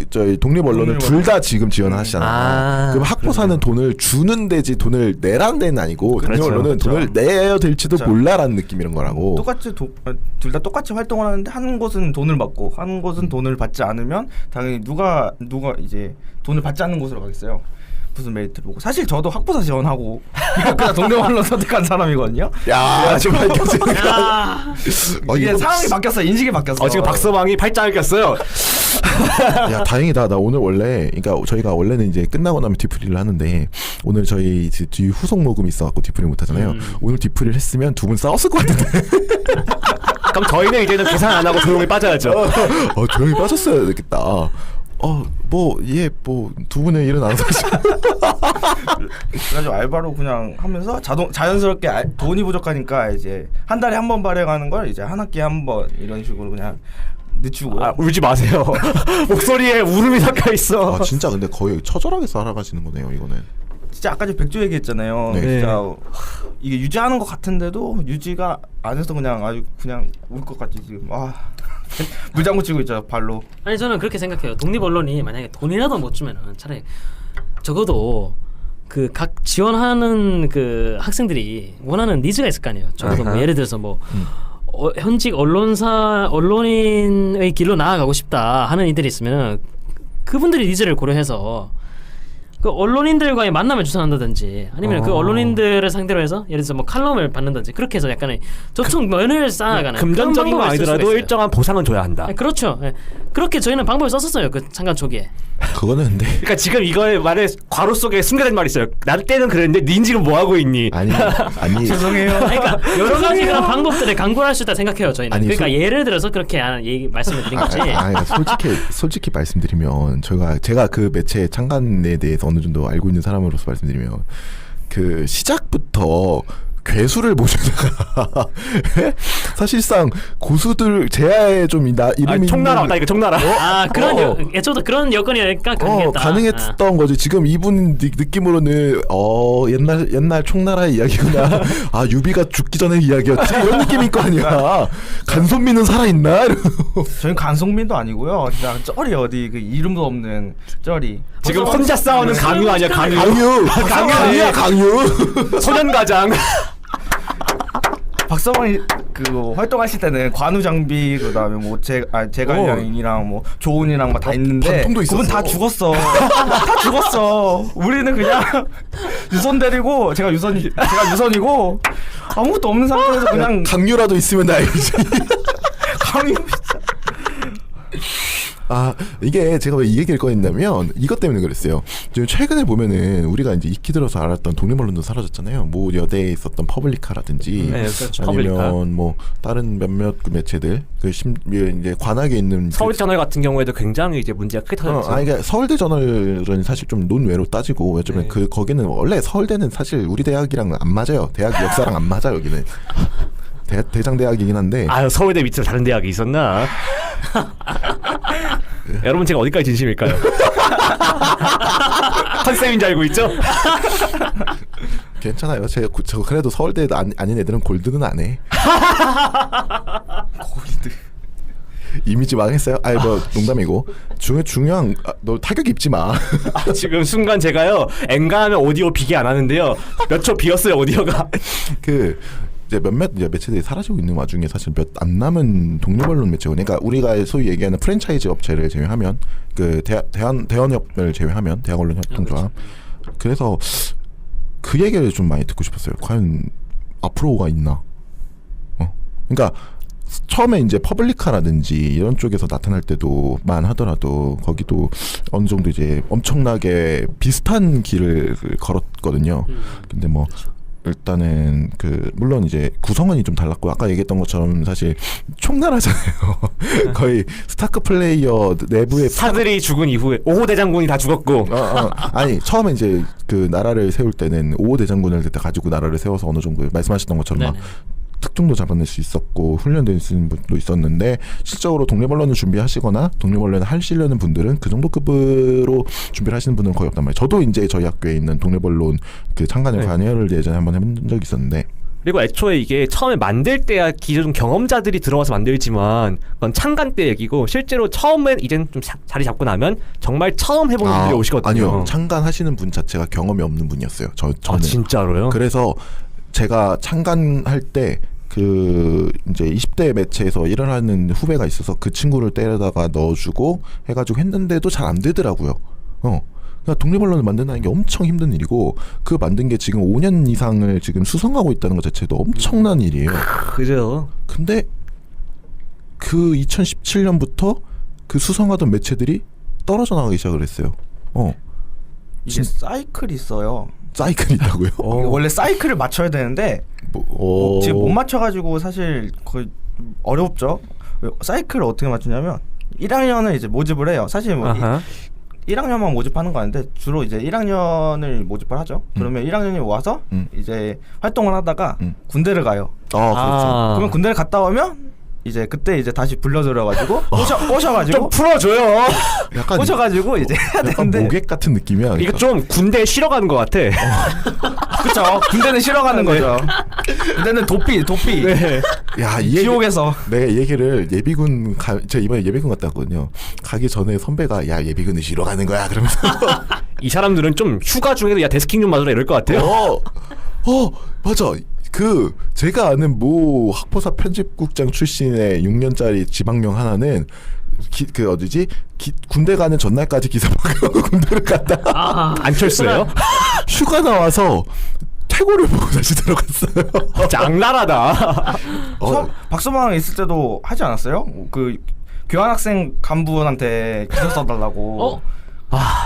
S1: 저희 독립 언론은 둘 다 지금 지원하시잖아요. 그럼 학부사는 돈을 주는 데지 돈을 내라는 데는 아니고 독립 언론은 돈을 내야 될지도 몰라라는 느낌 이런 거라고.
S4: 똑같이 둘 다 똑같이 활동을 하는데 한 곳은 돈을 받고 한 곳은 돈을 받지 않으면 당연히 누가 이제 돈을 받지 않는 곳으로 가겠어요. 무슨 메리트를 보고. 사실 저도 학부사 지원하고 그냥 독립 언론 선택한 사람이거든요.
S1: 야, 지금 밝혀지니까.
S4: 이게 상황이 바뀌었어. 인식이 바뀌었어.
S2: 지금 박서방이 팔짱을 꼈어요.
S1: 야, 다행이다. 나 오늘 원래 그러니까 저희가 원래는 이제 끝나고 나면 뒤풀이를 하는데 오늘 저희 이제 뒤 후속 녹음이 있어갖고 뒤풀이 못 하잖아요. 오늘 뒤풀이를 했으면 두 분 싸웠을 것 같은데.
S2: 그럼 저희는 이제는 계산 안 하고 조용히 빠져야죠.
S1: 조용히 빠졌어야 되겠다. 두 분의 일은 안 사실.
S4: 그래가지고 알바로 그냥 하면서 자연스럽게 돈이 부족하니까 이제 한 달에 한 번 발행하는 걸 이제 한 학기에 한 번 이런 식으로 그냥 늦추고.
S2: 울지 마세요. 목소리에 울음이 섞여 있어.
S1: 진짜 근데 거의 처절하게 살아가시는 거네요, 이거는.
S4: 진짜 아까 백조 얘기했잖아요.
S1: 네.
S4: 진짜 이게 유지하는 것 같은데도 유지가 안 해서 그냥 아주 그냥 울 것 같지 지금. 물장구 치고 있죠 발로.
S3: 아니 저는 그렇게 생각해요. 독립 언론이 만약에 돈이라도 못 주면은 차라리 적어도 그 각 지원하는 그 학생들이 원하는 니즈가 있을 거 아니에요. 적어도 뭐 예를 들어서 뭐 현직 언론인의 길로 나아가고 싶다 하는 이들이 있으면 그분들이 니즈를 고려해서 그 언론인들과의 만남을 주선한다든지 아니면 그 언론인들을 상대로 해서 예를 들어서 뭐 칼럼을 받는다든지 그렇게 해서 약간의 저촉 면을 쌓아가는
S2: 금전적인 거 아니더라도 일정한 보상은 줘야 한다.
S3: 그렇죠. 그렇게 저희는 방법을 썼었어요. 그 창간 초기에.
S1: 그거는 근데
S2: 그러니까 지금 이거의 말에 괄호 속에 숨겨진 말이 있어요. 나 때는 그랬는데 닌 지금 뭐 하고 있니?
S1: 아니
S4: 죄송해요.
S3: 그러니까 여러 가지 그런 방법들을 강구할 수 있다 생각해요. 저희는. 그러니까 예를 들어서 그렇게 말씀을 드린 거지.
S1: 솔직히 말씀드리면 제가 그 매체 창간에 대해서 어느 정도 알고 있는 사람으로서 말씀드리면 그 시작부터 괴수를 모셔다가 사실상 고수들 제야에 좀 이름이
S2: 총나라 왔다 이거 총나라.
S3: 그런 애초부터 그런 여건이니까
S1: 가능했던 거지. 지금 이분 느낌으로는 옛날 총나라의 이야기구나. 유비가 죽기 전의 이야기였지 이런 느낌일 거 아니야. 간손민은 살아있나?
S4: 저희는 간송민도 아니고요. 그냥 쩌리 어디 그 이름도 없는 쩌리.
S2: 지금 혼자 싸우는 강유 아니야 강유.
S1: 강유 아니야 강유.
S2: 소년가장.
S4: 박서방이 그 활동하실 때는 관우 장비 그다음에 뭐 제갈량이랑 뭐 조은이랑 막 다 있는데
S1: 반통도 있었어.
S4: 그분 다 죽었어. 다 죽었어. 우리는 그냥 유선 데리고 제가 유선이고 아무것도 없는 상태에서 그냥
S1: 강유라도 있으면 나이지.
S4: 강유
S1: 이게 제가 왜 이 얘기를 꺼냈냐면 이것 때문에 그랬어요. 지금 최근에 보면은 우리가 이제 익히 들어서 알았던 독립 언론도 사라졌잖아요. 뭐 여대에 있었던 퍼블리카라든지
S2: 그렇죠.
S1: 아니면
S2: 퍼블리카.
S1: 뭐 다른 몇몇 그 매체들 이제 관악에 있는
S2: 서울저널 같은 경우에도 굉장히 이제 문제가 크게 터졌죠.
S1: 그러니까 서울대 저널은 사실 좀 논외로 따지고 왜냐면 거기는 원래 서울대는 사실 우리 대학이랑 안 맞아요. 대학 역사랑 안 맞아 여기는. 대장대학이긴 한데.
S2: 서울대 밑으로 다른 대학이 있었나? 여러분 제가 어디까지 진심일까요? 컨셉인 줄 알고 있죠?
S1: 괜찮아요. 저 그래도 서울대 아닌 애들은 골드는 안 해.
S4: 골드.
S1: 이미지 망했어요? 뭐 농담이고. 중요한 너 타격 입지 마.
S2: 지금 순간 제가요 엔간하면 오디오 비계 안 하는데요. 몇 초 비었어요 오디오가.
S1: 이제 몇몇 매체들이 사라지고 있는 와중에 사실 몇 안 남은 독립 언론 매체고, 그러니까 우리가 소위 얘기하는 프랜차이즈 업체를 제외하면 그 대언협을 제외하면 대학 언론 협동조합. 그래서 그 얘기를 좀 많이 듣고 싶었어요. 과연 앞으로가 있나? 그러니까 처음에 이제 퍼블리카라든지 이런 쪽에서 나타날 때도만 하더라도 거기도 어느 정도 이제 엄청나게 비슷한 길을 걸었거든요. 근데 뭐 일단은 그 물론 이제 구성원이 좀 달랐고 아까 얘기했던 것처럼 사실 총나라잖아요. 거의 스타크 플레이어 내부의
S2: 사들이 죽은 이후에 5호 대장군이 다 죽었고
S1: 아니 처음에 이제 그 나라를 세울 때는 5호 대장군을 그때 가지고 나라를 세워서 어느 정도 말씀하셨던 것처럼 막 특종도 잡아낼 수 있었고 훈련된 분도 있었는데 실적으로 독립언론을 준비하시거나 독립언론을 하시려는 분들은 그 정도 급으로 준비를 하시는 분은 거의 없단 말이에요. 저도 이제 저희 학교에 있는 독립언론 그 창간에 관여를 예전에 한번 해본 적이 있었는데
S2: 그리고 애초에 이게 처음에 만들 때야 기존 경험자들이 들어와서 만들지만 그건 창간 때 얘기고 실제로 처음엔 이젠 좀 자리 잡고 나면 정말 처음 해보는 분들이 오시거든요.
S1: 아니요. 창간하시는 분 자체가 경험이 없는 분이었어요. 저는.
S2: 진짜로요?
S1: 그래서 제가 창간할 때 그 이제 20대 매체에서 일을 하는 후배가 있어서 그 친구를 때려다가 넣어주고 해가지고 했는데도 잘 안 되더라고요. 그러니까 독립언론을 만든다는 게 엄청 힘든 일이고 그 만든 게 지금 5년 이상을 지금 수성하고 있다는 것 자체도 엄청난 일이에요.
S2: 그죠.
S1: 근데 그 2017년부터 그 수성하던 매체들이 떨어져 나가기 시작을 했어요.
S4: 이게 사이클이 있어요.
S1: 사이클이 있다고요?
S4: 원래 사이클을 맞춰야 되는데 지금 못 맞춰가지고 사실 거의 어렵죠. 사이클을 어떻게 맞추냐면 1학년을 이제 모집을 해요. 사실 뭐 1학년만 모집하는 거 아닌데 주로 이제 1학년을 모집을 하죠. 그러면 1학년이 와서 이제 활동을 하다가 군대를 가요.
S1: 그렇죠.
S4: 그러면 군대를 갔다 오면 이제 그때 이제 다시 불러들여가지고 꼬셔가지고
S2: 좀 풀어줘요.
S1: 약간
S4: 꼬셔가지고 이제 해야
S1: 약간
S4: 되는데
S1: 모객 같은 느낌이야.
S2: 이거 좀 군대에 쉬러 가는 것 같아.
S4: 그쵸. 군대는 쉬러 가는 거죠. 군대는 도피.
S2: 네.
S1: 야, 이
S4: 지옥에서.
S1: 내가 이 얘기를 예비군 제가 이번에 예비군 갔다 왔거든요. 가기 전에 선배가 야 예비군을 쉬러 가는 거야 그러면서
S2: 이 사람들은 좀 휴가 중에도 야 데스킹 좀 맞으라 이럴 것 같아요.
S1: 맞아. 그 제가 아는 모 학포사 편집국장 출신의 6년짜리 지방령 하나는 그 어디지 군대 가는 전날까지 기사 박으려고 군대를 갔다
S2: 안철수예요?
S1: 휴가 나와서 퇴고를 보고 다시 들어갔어요.
S2: 장난하다.
S4: 박서방 있을 때도 하지 않았어요? 그 교환학생 간부한테 기사 써달라고.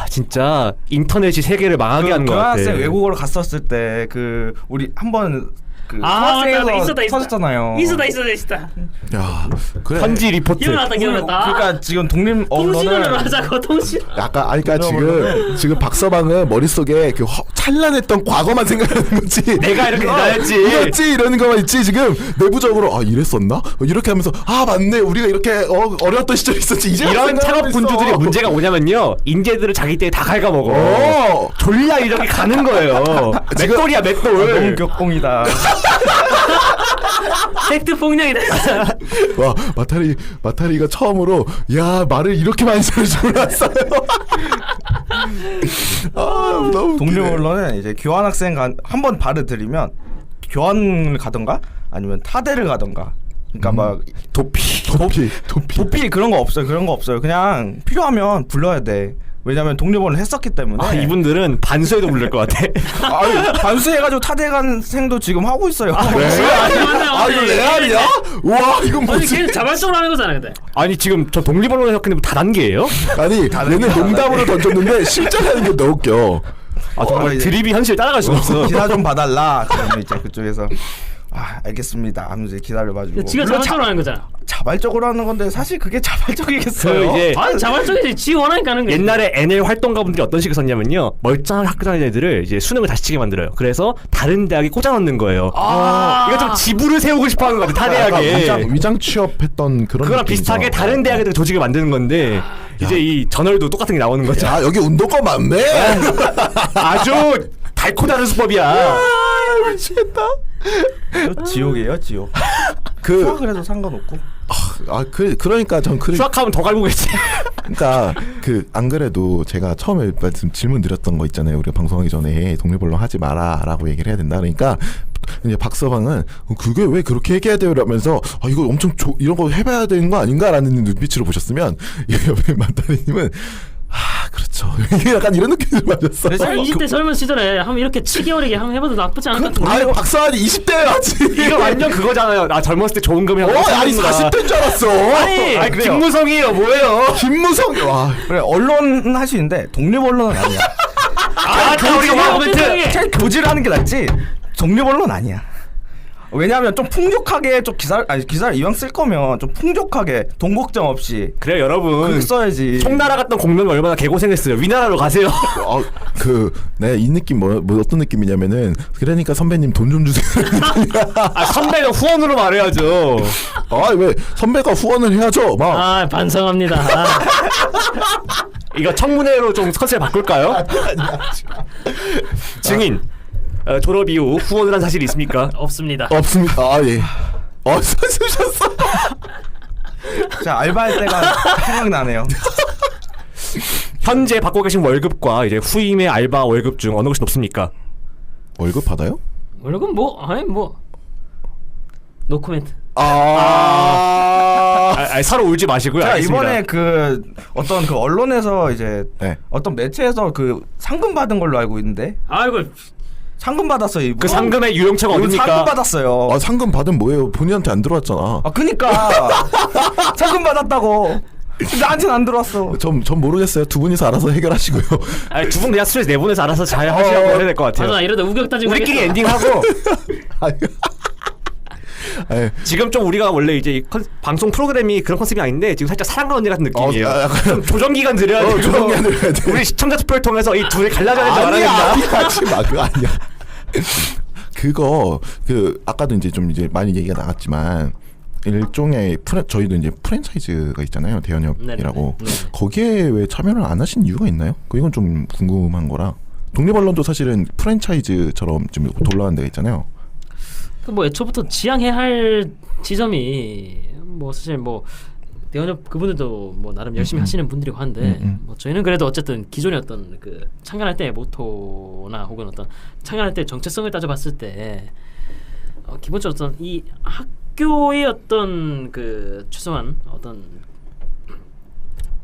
S2: 진짜 인터넷이 세계를 망하게 하는 것 같아.
S4: 교환학생 외국어를 갔었을 때 그 우리 한번 그
S3: 맞다. 있었다.
S4: 터졌잖아요.
S3: 있었다.
S1: 야, 그래.
S2: 현지 리포트.
S3: 기억났다.
S4: 그러니까 지금 독립
S3: 통신을
S4: 언론을
S3: 하자고 통신.
S1: 약간 그러니까 지금 박서방은 머릿속에 그 찬란했던 과거만 생각하는 거지.
S2: 내가 이렇게 대단했지.
S1: 이랬지 이러는 것만 있지. 지금 내부적으로 이랬었나? 이렇게 하면서 맞네. 우리가 이렇게 어려웠던 시절이 있었지. 이제
S2: 이런 창업 군주들의 문제가 뭐냐면요. 인재들을 자기 때에 다 갉아먹어. 졸라 이렇게 가는 거예요. 맷돌이야 맷돌.
S4: 너무 격공이다.
S3: 팩트 폭력이다.
S1: 와 마타리가 처음으로 야 말을 이렇게 많이 쓸 줄 몰랐어요. 너무
S4: 독립 언론은 이제 교환학생 한번 발을 들이면 교환을 가던가 아니면 타대를 가던가. 그러니까 막 도피 그런 거 없어요. 그냥 필요하면 불러야 돼. 왜냐면 독립언을 했었기 때문에.
S2: 이분들은 반수해도 부를 것 같아.
S4: 반수해가지고 타대간생도 지금 하고 있어요.
S1: 이거 레알이야? 와 이건
S3: 아니
S1: 뭐지?
S3: 걔는 자발적으로 하는 거잖아 근데.
S2: 아니 지금 저 독립언론에서 근데 다 단계예요?
S1: 아니 얘는 농담으로 던졌는데 실전 하는 게 더 웃겨.
S2: 정말 드립이 현실 따라갈 수가 없어.
S4: 기사 좀 봐달라. 그러면 이제 그쪽에서 알겠습니다. 하면서 기다려봐주고.
S3: 지가 자발적으로 하는 거잖아.
S4: 자발적으로 하는 건데 사실 그게 자발적이겠어요.
S2: 그 이제
S3: 아니 자발적이지. 지 원하니까 하는 거지.
S2: 옛날에 NL 활동가분들이 어떤 식으로 썼냐면요. 멀쩡한 학교 다니는 애들을 이제 수능을 다시 치게 만들어요. 그래서 다른 대학에 꽂아 넣는 거예요. 이거 좀 지부를 세우고 싶어 하는 것 같아. 타 대학에.
S1: 위장 취업했던 그런
S2: 그거랑
S1: 느낌이죠.
S2: 비슷하게 다른 대학에들 조직을 만드는 건데 이제 이 저널도 똑같은 게 나오는 거죠.
S1: 여기 운동권 많네.
S2: 아주 달코다른 수법이야.
S1: 미치겠다.
S4: 지옥이에요, 지옥. 수학을 해도 상관없고.
S1: 그러니까 전
S2: 수학하면 더 갈구겠지.
S1: 그러니까 안 그래도 제가 처음에 질문 드렸던 거 있잖아요. 우리가 방송하기 전에 독립언론 하지 마라라고 얘기를 해야 된다. 그러니까 이제 박서방은 그게 왜 그렇게 얘기해야 돼요? 라면서 이거 엄청 이런 거 해봐야 되는 거 아닌가라는 눈빛으로 보셨으면 옆에 만다리님은 그렇지. 그쵸. 이게 약간 이런 느낌이 맞았어.
S3: 아니, 20대 젊은 시절에 한번 이렇게 치기 어리게 한번 해봐도 나쁘지 않을 것 같은데.
S1: 아유 박사한이 20대에 맞지.
S2: 이거 완전 그거잖아요. 나 젊었을 때 좋은 금이랑
S1: 아니 40대인 줄 알았어.
S2: 아니
S4: 그래요.
S2: 김무성이에요. 뭐예요?
S1: 김무성. 와.
S4: 그래 언론 하시는데 독립 언론은 아니야.
S2: 아, 우리가 막 코멘트.
S4: 차라리 교지를 하는 게 낫지. 독립 언론 아니야. 왜냐하면 좀 풍족하게 좀 기사를 이왕 쓸 거면 좀 풍족하게 돈 걱정 없이
S2: 그래요 여러분.
S4: 그렇게 써야지.
S2: 총나라 갔던 공룡이 얼마나 개고생했어요. 위나라로 가세요.
S1: 이 느낌 뭐 어떤 느낌이냐면은 그러니까 선배님 돈 좀 주세요.
S2: 아 선배가 후원으로 말해야죠.
S1: 아 왜 선배가 후원을 해야죠. 막.
S3: 아 반성합니다.
S2: 이거 청문회로 좀 컨셉 바꿀까요? 증인 졸업 이후 후원을 한 사실이 있습니까?
S3: 없습니다.
S1: 없습니다. 아 예. 쓰셨어.
S4: 자 알바할 때가 생각나네요.
S2: 현재 받고 계신 월급과 이제 후임의 알바 월급 중 어느 것이 높습니까?
S1: 월급 받아요?
S3: 월급 뭐 아니 뭐 노코멘트.
S2: 서로 울지 마시고요.
S4: 자
S2: 알겠습니다.
S4: 이번에 그 어떤 그 언론에서 이제
S1: 네.
S4: 어떤 매체에서 그 상금 받은 걸로 알고 있는데
S3: 아이고
S4: 상금 받았어요 이분.
S2: 그 상금의 유형처가
S4: 이분 상금
S2: 어딥니까?
S4: 받았어요.
S1: 아 상금 받은 뭐예요? 본인한테 안 들어왔잖아.
S4: 그니까 상금 받았다고. 나한테는 안 들어왔어.
S1: 전 모르겠어요. 두 분이서 알아서 해결하시고요.
S2: 아니 두 분 그냥 스트레스 내보내서 알아서 잘 하시라고 해야 될 것 같아요.
S3: 맞아 이러다 우격 따지고
S2: 우리끼리
S3: 하겠다.
S2: 엔딩하고
S1: 아니,
S2: 지금 좀 우리가 원래 이제 방송 프로그램이 그런 컨셉이 아닌데 지금 살짝 사랑과 언니 같은 느낌이에요.
S1: 약간
S2: 좀 조정 기간 드려야 돼요.
S1: 조정 기간 드려야 돼.
S2: 우리 시청자 투표를 통해서 이 둘이 갈라져야 된다 말하겠나?
S1: 하지 마. 그거 아니야. 그거 아까도 이제 좀 이제 많이 얘기가 나갔지만 일종의 저희도 이제 프랜차이즈가 있잖아요. 대연협이라고.
S3: 네네.
S1: 거기에 왜 참여를 안 하신 이유가 있나요? 이건 좀 궁금한 거라. 독립 언론도 사실은 프랜차이즈처럼 지금 돌아가는 데가 있잖아요.
S3: 뭐 애초부터 지향해야 할 지점이 뭐 사실 뭐 대연협 그분들도 뭐 나름 열심히 하시는 분들이고 한데 뭐 저희는 그래도 어쨌든 기존의 어떤 그 창간할 때의 모토나 혹은 어떤 창간할 때 정체성을 따져봤을 때 기본적으로 어떤 이 학교의 어떤 그 최소한 어떤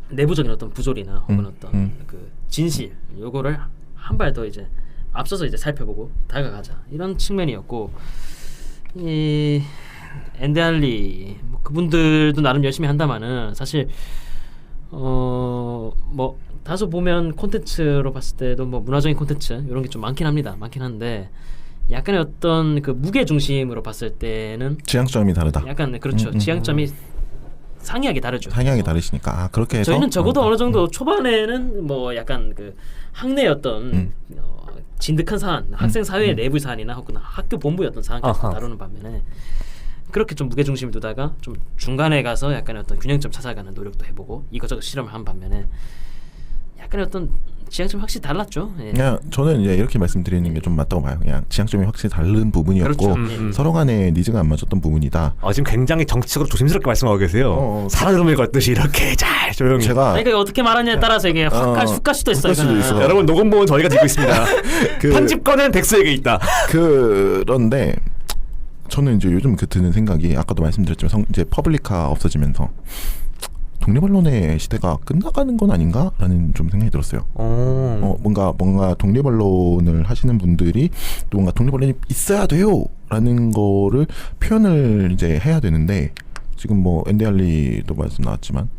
S3: 내부적인 어떤 부조리나 혹은 어떤 그 진실 요거를 한 발 더 이제 앞서서 이제 살펴보고 다가가자 이런 측면이었고 이 엔데알리 뭐 그분들도 나름 열심히 한다마는 사실 뭐 다소 보면 콘텐츠로 봤을 때도 뭐 문화적인 콘텐츠 이런 게 좀 많긴 한데 약간의 어떤 그 무게 중심으로 봤을 때는
S1: 지향점이 다르다.
S3: 약간 그렇죠. 지향점이 상이하게 다르죠.
S1: 상향이 다르시니까 그렇게 해서
S3: 저희는 적어도 어느 정도 초반에는 뭐 약간 그 학내의 어떤 진득한 사안, 학생 사회의 내부 사안이나 혹은 학교 본부의 어떤 사안까지 다루는 반면에 그렇게 좀 무게 중심을 두다가 좀 중간에 가서 약간의 어떤 균형점 찾아가는 노력도 해보고 이것저것 실험을 한 반면에 약간의 어떤 지향점이 확실히 달랐죠. 예.
S1: 그냥 저는 이제 이렇게 말씀드리는 게 좀 맞다고 봐요. 그냥 지향점이 확실히 다른 부분이었고
S3: 그렇죠.
S1: 서로 간에 니즈가 안 맞았던 부분이다.
S2: 지금 굉장히 정치적으로 조심스럽게 말씀하고 계세요. 살얼음을 걷듯이 이렇게 잘 조용히.
S1: 제가
S3: 그러니까 어떻게 말하냐에 따라서 이게 훅 갈 수도 있어요.
S1: 훅갈 수도 있어.
S2: 여러분 녹음본은 저희가 들고 있습니다. 편집권은 덱스에게 있다.
S1: 그런데 저는 이제 요즘 드는 생각이 아까도 말씀드렸지만 이제 퍼블릭화 없어지면서 독립 언론의 시대가 끝나가는 건 아닌가라는 좀 생각이 들었어요. 뭔가 독립 언론을 하시는 분들이 또 뭔가 독립 언론이 있어야 돼요라는 거를 표현을 이제 해야 되는데 지금 뭐 엔데알리도 말씀 나왔지만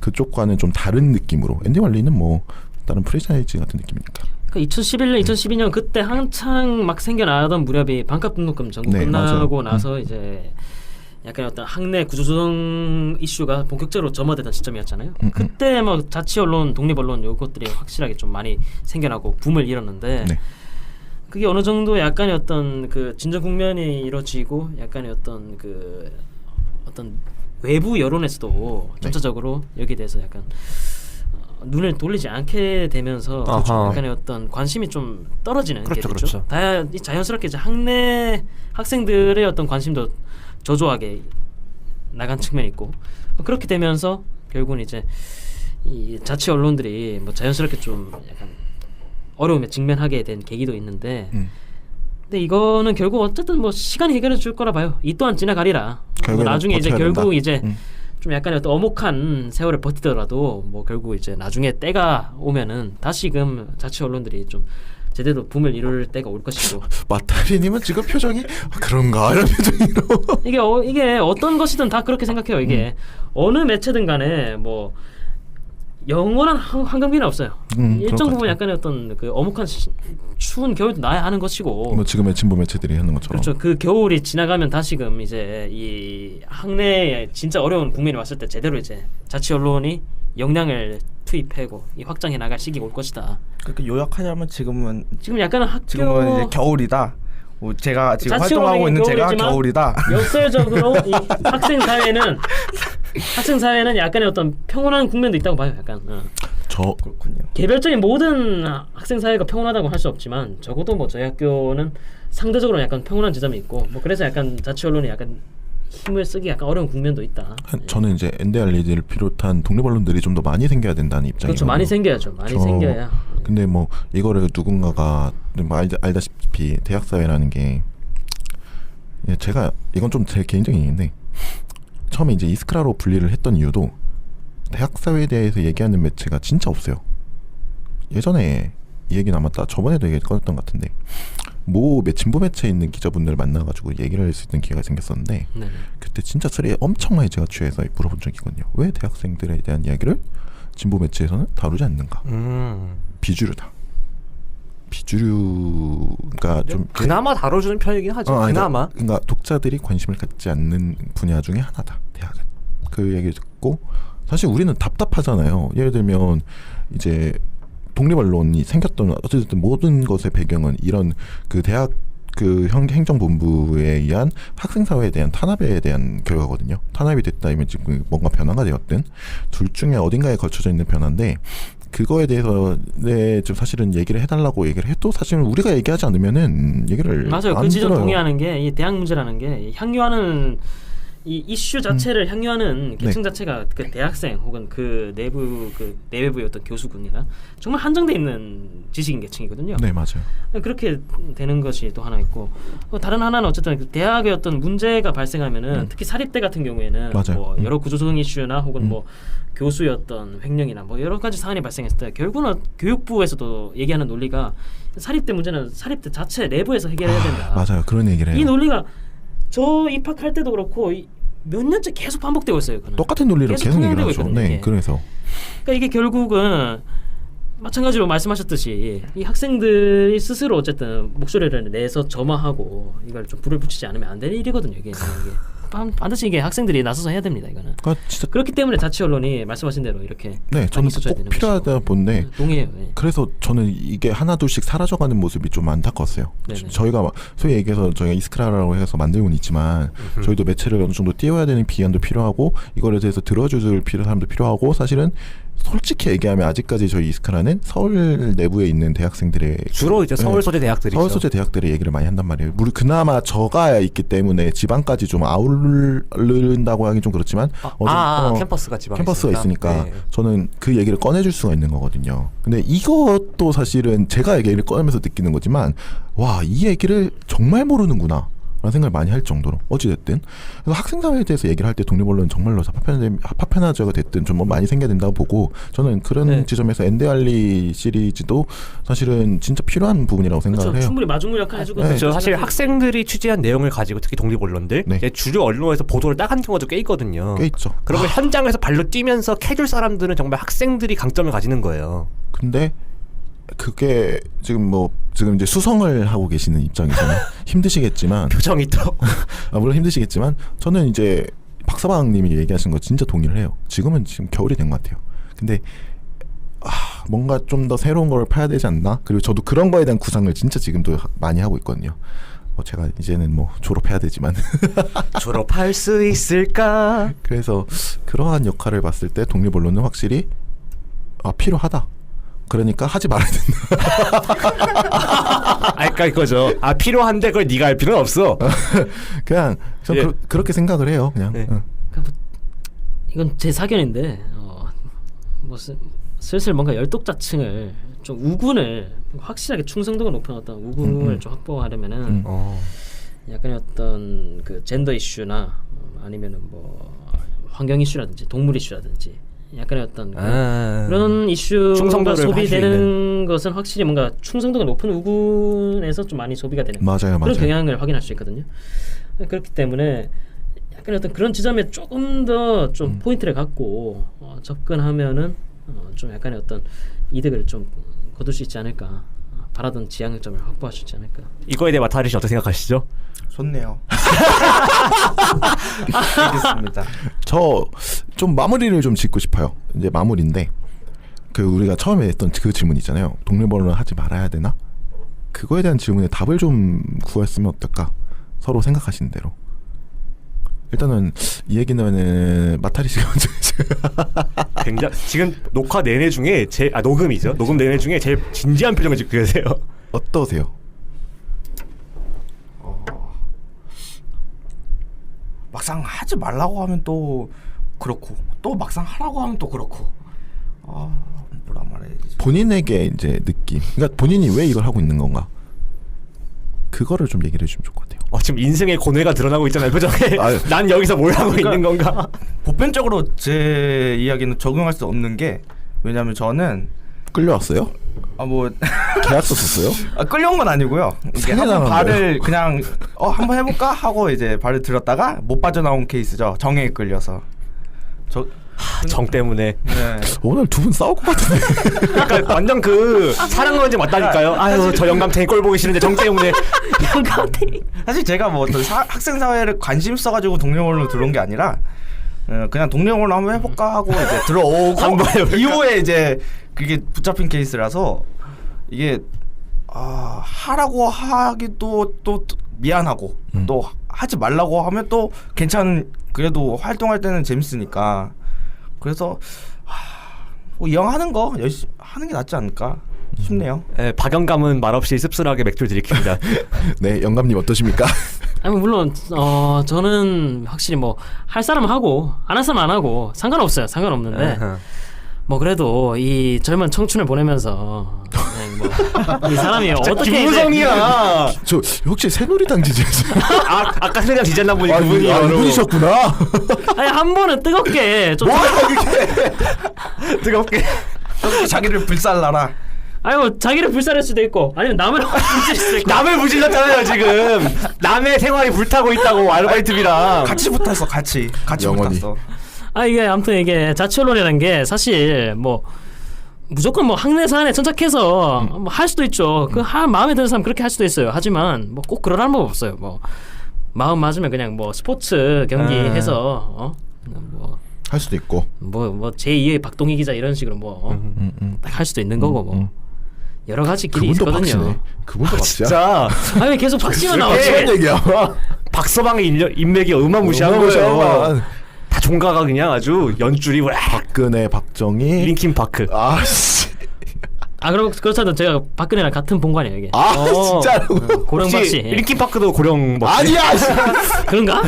S1: 그쪽과는 좀 다른 느낌으로 엔데알리는 뭐 다른 프랜차이즈 같은 느낌이니까.
S3: 2011년, 2012년 그때 한창 막 생겨나던 무렵이 반값 등록금 전국 끝나고 나서 이제 약간 어떤 학내 구조조정 이슈가 본격적으로 점화되던 시점이었잖아요. 그때 뭐 자치 언론, 독립 언론 요것들이 확실하게 좀 많이 생겨나고 붐을 일었는데 그게 어느 정도 약간의 어떤 그 진정 국면이 이루어지고 약간의 어떤 그 어떤 외부 여론에서도 전체적으로 여기에 대해서 약간 눈을 돌리지 않게 되면서 약간의 어떤 관심이 좀 떨어지는 게 됐죠. 자연스럽게 이제 학내 학생들의 어떤 관심도 저조하게 나간 측면이 있고 그렇게 되면서 결국은 이제 이 자치 언론들이 뭐 자연스럽게 좀 약간 어려움에 직면하게 된 계기도 있는데 근데 이거는 결국 어쨌든 뭐 시간이 해결해 줄 거라 봐요. 이 또한 지나가리라. 뭐 나중에 이제 결국 이제 좀 약간의 어떤 엄혹한 세월을 버티더라도 뭐 결국 이제 나중에 때가 오면은 다시금 자치 언론들이 좀 제대로 붐을 이룰 때가 올 것이고.
S1: 마타리님은 지금 표정이 그런가 이런 표정으로.
S3: 이게 어떤 것이든 다 그렇게 생각해요. 이게 어느 매체든 간에 뭐 영원한 황금기는 없어요. 일정 부분 약간의 어떤 그 엄혹한 추운 겨울도 나야 하는 것이고.
S1: 뭐 지금의 진보 매체들이 하는 것처럼.
S3: 그렇죠. 그 겨울이 지나가면 다시금 이제 이 학내에 진짜 어려운 국면이 왔을 때 제대로 이제 자치 언론이 역량을 투입하고 이 확장해 나갈 시기가 올 것이다.
S4: 그렇게 요약하자면 지금
S3: 약간은
S4: 지금은 이제 겨울이다. 뭐 제가 지금
S3: 자치
S4: 활동하고 있는 제가
S3: 겨울이지만
S4: 겨울이다.
S3: 역설적으로 이 학생 사회는 약간의 어떤 평온한 국면도 있다고 봐요. 약간.
S4: 그렇군요.
S3: 개별적인 모든 학생 사회가 평온하다고 할 수 없지만 적어도 뭐 저희 학교는 상대적으로 약간 평온한 지점이 있고 뭐 그래서 약간 자치 언론이 약간 힘을 쓰기 약간 어려운 국면도 있다.
S1: 저는 이제 NDR리를 비롯한 독립 언론들이 좀 더 많이 생겨야 된다는 입장이거든요.
S3: 그렇죠. 많이 생겨야죠. 많이 생겨야.
S1: 근데 뭐 이거를 누군가가 알다시피 대학 사회라는 게 제가 이건 좀 제 개인적인 얘기인데 처음에 이제 이스크라로 분리를 했던 이유도 대학 사회에 대해서 얘기하는 매체가 진짜 없어요. 예전에 이 얘기는 아마 저번에도 얘기 꺼냈던 것 같은데 진보 매체에 있는 기자분들을 만나가지고 얘기를 할 수 있는 기회가 생겼었는데
S3: 네.
S1: 그때 진짜 소리에 엄청 많이 제가 취해서 물어본 적이 있거든요. 왜 대학생들에 대한 이야기를 진보 매체에서는 다루지 않는가? 비주류다. 비주류가 좀
S2: 그나마 다뤄주는 편이긴 하죠. 그나마.
S1: 그러니까 독자들이 관심을 갖지 않는 분야 중에 하나다. 대학은. 그 얘기 듣고 사실 우리는 답답하잖아요. 예를 들면 이제 독립 언론이 생겼던 어쨌든 모든 것의 배경은 이런 그 대학 그 행정본부에 의한 학생사회에 대한 탄압에 대한 결과거든요. 탄압이 됐다면 지금 뭔가 변화가 되었든 둘 중에 어딘가에 걸쳐져 있는 변화인데 그거에 대해서 좀 사실은 얘기를 해달라고 얘기를 해도 사실은 우리가 얘기하지 않으면은 얘기를
S3: 맞아요.
S1: 안
S3: 그 지점
S1: 들어요.
S3: 동의하는 게 이 대학 문제라는 게 향유하는 이 이슈 자체를 향유하는 계층 자체가 그 대학생 혹은 그 내외부의 어떤 교수군이나 정말 한정돼 있는 지식인 계층이거든요.
S1: 네, 맞아요.
S3: 그렇게 되는 것이 또 하나 있고 다른 하나는 어쨌든 그 대학의 어떤 문제가 발생하면은 특히 사립대 같은 경우에는
S1: 맞아요.
S3: 뭐 여러 구조조정 이슈나 혹은 뭐 교수의 어떤 횡령이나 뭐 여러 가지 사안이 발생했을 때 결국은 교육부에서도 얘기하는 논리가 사립대 문제는 사립대 자체 내부에서 해결해야 된다.
S1: 맞아요. 그런 얘기를 해요.
S3: 이 논리가 저 입학할 때도 그렇고 몇 년째 계속 반복되고 있어요. 그는.
S1: 똑같은 논리를 계속 얘기를
S3: 통용되고
S1: 하죠.
S3: 있거든요,
S1: 네,
S3: 이게.
S1: 그래서
S3: 그러니까 이게 결국은 마찬가지로 말씀하셨듯이 이 학생들이 스스로 어쨌든 목소리를 내서 점화하고 이걸 좀 불을 붙이지 않으면 안 되는 일이거든요. 이게 반드시 이게 학생들이 나서서 해야 됩니다. 이거는.
S1: 그러니까 진짜
S3: 그렇기 때문에 자치 언론이 말씀하신 대로 이렇게
S1: 네, 저는
S3: 있어줘야
S1: 꼭
S3: 되는
S1: 필요하다
S3: 것이고.
S1: 본데
S3: 동의해요. 네.
S1: 그래서 저는 이게 하나둘씩 사라져가는 모습이 좀 안타까웠어요.
S3: 네네.
S1: 저희가 소위 얘기해서 저희가 이스크라라고 해서 만들고는 있지만 저희도 매체를 어느 정도 띄워야 되는 기간도 필요하고 이거에 대해서 들어줄 사람도 필요하고 사실은 솔직히 얘기하면 아직까지 저희 이스크라는 서울 내부에 있는 대학생들의
S2: 주로 이제 서울 소재 대학들이죠.
S1: 서울 소재 대학들의 얘기를 많이 한단 말이에요. 그나마 저가 있기 때문에 지방까지 좀 아우른다고 하긴 좀 그렇지만
S2: 캠퍼스가 지방에
S1: 캠퍼스가 있으니까
S2: 네.
S1: 저는 그 얘기를 꺼내줄 수가 있는 거거든요. 근데 이것도 사실은 제가 얘기를 꺼내면서 느끼는 거지만 와, 이 얘기를 정말 모르는구나 라는 생각을 많이 할 정도로 어찌됐든 그래서 학생사회에 대해서 얘기를 할 때 독립언론은 정말로 파편화제가 됐든 좀 많이 생겨야 된다고 보고 저는 그런
S3: 네.
S1: 지점에서 엔데알리 시리즈도 사실은 진짜 필요한 부분이라고 생각을
S3: 그렇죠.
S1: 해요.
S3: 충분히 마중물 역할 해주거든요.
S2: 그렇죠. 사실 학생들이 취재한 내용을 가지고 특히 독립 언론들
S1: 네.
S2: 이제 주류 언론에서 보도를 따간 경우도 꽤 있거든요.
S1: 꽤 있죠.
S2: 그런 걸 현장에서 발로 뛰면서 캐줄 사람들은 정말 학생들이 강점을 가지는 거예요.
S1: 근데 그게 지금 이제 수성을 하고 계시는 입장에서는 힘드시겠지만
S2: 표정이 또
S1: 물론 힘드시겠지만 저는 이제 박사방님이 얘기하신 거 진짜 동의를 해요. 지금 겨울이 된 것 같아요. 근데 뭔가 좀 더 새로운 걸 파야 되지 않나? 그리고 저도 그런 거에 대한 구상을 진짜 지금도 많이 하고 있거든요. 제가 이제는 졸업해야 되지만
S2: 졸업할 수 있을까?
S1: 그래서 그러한 역할을 봤을 때 독립 언론은 확실히 필요하다. 그러니까 하지 말아야 된다.
S2: 그러니까 이거죠. 필요한데 그걸 네가 할 필요는 없어.
S1: 그냥 전
S2: 예.
S1: 그렇게 생각을 해요. 그냥.
S2: 네.
S3: 이건 제 사견인데 슬슬 뭔가 열독자층을 좀 우군을 확실하게 충성도가 높은 어떤 우군을 좀 확보하려면은 약간의 어떤 그 젠더 이슈나 아니면은 환경 이슈라든지 동물 이슈라든지 약간의 어떤
S2: 아.
S3: 그런 이슈가
S2: 충성도를
S3: 소비되는 것은 확실히 뭔가 충성도가 높은 우군에서 좀 많이 소비가 되는
S1: 맞아요,
S3: 그런
S1: 맞아요.
S3: 경향을 확인할 수 있거든요. 그렇기 때문에 약간 어떤 그런 지점에 조금 더 좀 포인트를 갖고 접근하면은 좀 약간의 어떤 이득을 좀 거둘 수 있지 않을까. 바라던 지향점을 확보할 수 있지 않을까.
S2: 이거에 대해 마타리 씨 어떻게 생각하시죠?
S4: 좋네요. 알겠습니다.
S1: 저 좀 마무리를 좀 짓고 싶어요. 이제 마무리인데 그 우리가 처음에 했던 그 질문 있잖아요. 독립언론을 하지 말아야 되나? 그거에 대한 질문에 답을 좀 구했으면 어떨까? 서로 생각하시는 대로. 일단은 이 얘기는 마타리 씨가 먼저
S2: 굉장히 지금 녹화 내내 중에 녹음이죠. 녹음 내내 중에 제일 진지한 표정을 짓고 계세요.
S1: 어떠세요?
S4: 막상 하지 말라고 하면 또 그렇고 또 막상 하라고 하면 또 그렇고 뭐라 말해야 되지?
S1: 본인에게 이제 느낌. 그러니까 본인이 왜 이걸 하고 있는 건가? 그거를 좀 얘기를 해주면 좋을 것 같아요.
S2: 지금 인생의 고뇌가 드러나고 있잖아요. 표정에.
S1: 아유.
S2: 난 여기서 뭘 하고 있는 건가?
S4: 보편적으로 제 이야기는 적용할 수 없는 게 왜냐하면 저는
S1: 끌려왔어요?
S4: 뭐
S1: 계약서 썼어요?
S4: 끌려온 건 아니고요. 이게
S1: 세뇌당한
S4: 한번 발을 그냥 한번 해볼까 하고 이제 발을 들었다가 못 빠져나온 케이스죠. 정에 끌려서.
S2: 정 때문에.
S4: 네.
S1: 오늘 두 분 싸울 것 같은데.
S2: 그러니까 완전 그 사랑은 이제 맞다니까요. 아유 저 영감탱이 꼴 보기 싫은데 정 때문에.
S3: 영감탱이.
S4: 사실 제가 뭐 어떤 학생 사회를 관심 있어가지고 독립언론로 들어온 게 아니라 그냥 독립언론 한번 해볼까 하고 이제 들어오고
S2: 한번 해볼까?
S4: 이후에 이제 그게 붙잡힌 케이스라서 이게 하라고 하기도 또 미안하고 또 하지 말라고 하면 또 그래도 활동할 때는 재밌으니까 그래서 뭐 이왕 하는 거 열심히 하는 게 낫지 않을까 싶네요.
S2: 네, 박영감은 말없이 씁쓸하게 맥주를 들이킵니다.
S1: 네, 영감님 어떠십니까?
S3: 아니 물론 저는 확실히 뭐 할 사람은 하고 안 할 사람은 안 하고 상관없어요. 상관없는데 뭐 그래도 이 젊은 청춘을 보내면서 이 사람이 어떻게
S2: 김무성이야.
S1: 저 혹시 새누리당 지지하세요?
S2: 아까 새누리당 지지했나 보니 그분이
S1: 이분이셨구나.
S3: 아니 한 번은 뜨겁게 좀
S2: 뜨겁게.
S4: 자기를 불살라라.
S3: 아니 뭐 자기를 불살할 수도 있고 아니면 남을 불살할 수도 있고
S2: 남을 무질렀잖아요 지금. 남의 생활이 불타고 있다고 아르바이트비랑.
S4: 같이 붙었어. 같이
S1: 영원히.
S4: 붙었어.
S3: 이게 아무튼 이게 자치 언론이라는 게 사실 뭐 무조건 뭐 학내 사안에 천착해서 뭐 할 수도 있죠. 그 마음에 드는 사람 그렇게 할 수도 있어요. 하지만 뭐 꼭 그러라는 법 없어요. 뭐 마음 맞으면 그냥 뭐 스포츠 경기 해서 뭐
S1: 할 수도 있고.
S3: 뭐 제2의 박동희 기자 이런 식으로 뭐 딱 할 수도 있는 거고 뭐 여러 가지 길이
S1: 그분도
S3: 있거든요.
S1: 박씨네. 그분도 박씨야.
S2: 진짜
S3: 아니 계속 박씨만 나오지.
S1: 박씨란 얘기야.
S2: 박서방의 인맥이 어마무시한 거예요. 다 종가가 그냥 아주 연줄이 와.
S1: 박근혜, 박정희,
S2: 링킨 파크.
S1: 아씨.
S3: 그럼 그렇다면 제가 박근혜랑 같은 본관이에요 이게.
S1: 진짜로.
S3: 고령 박씨.
S2: 링킨 파크도 고령 박씨.
S1: 아니야.
S3: 그런가?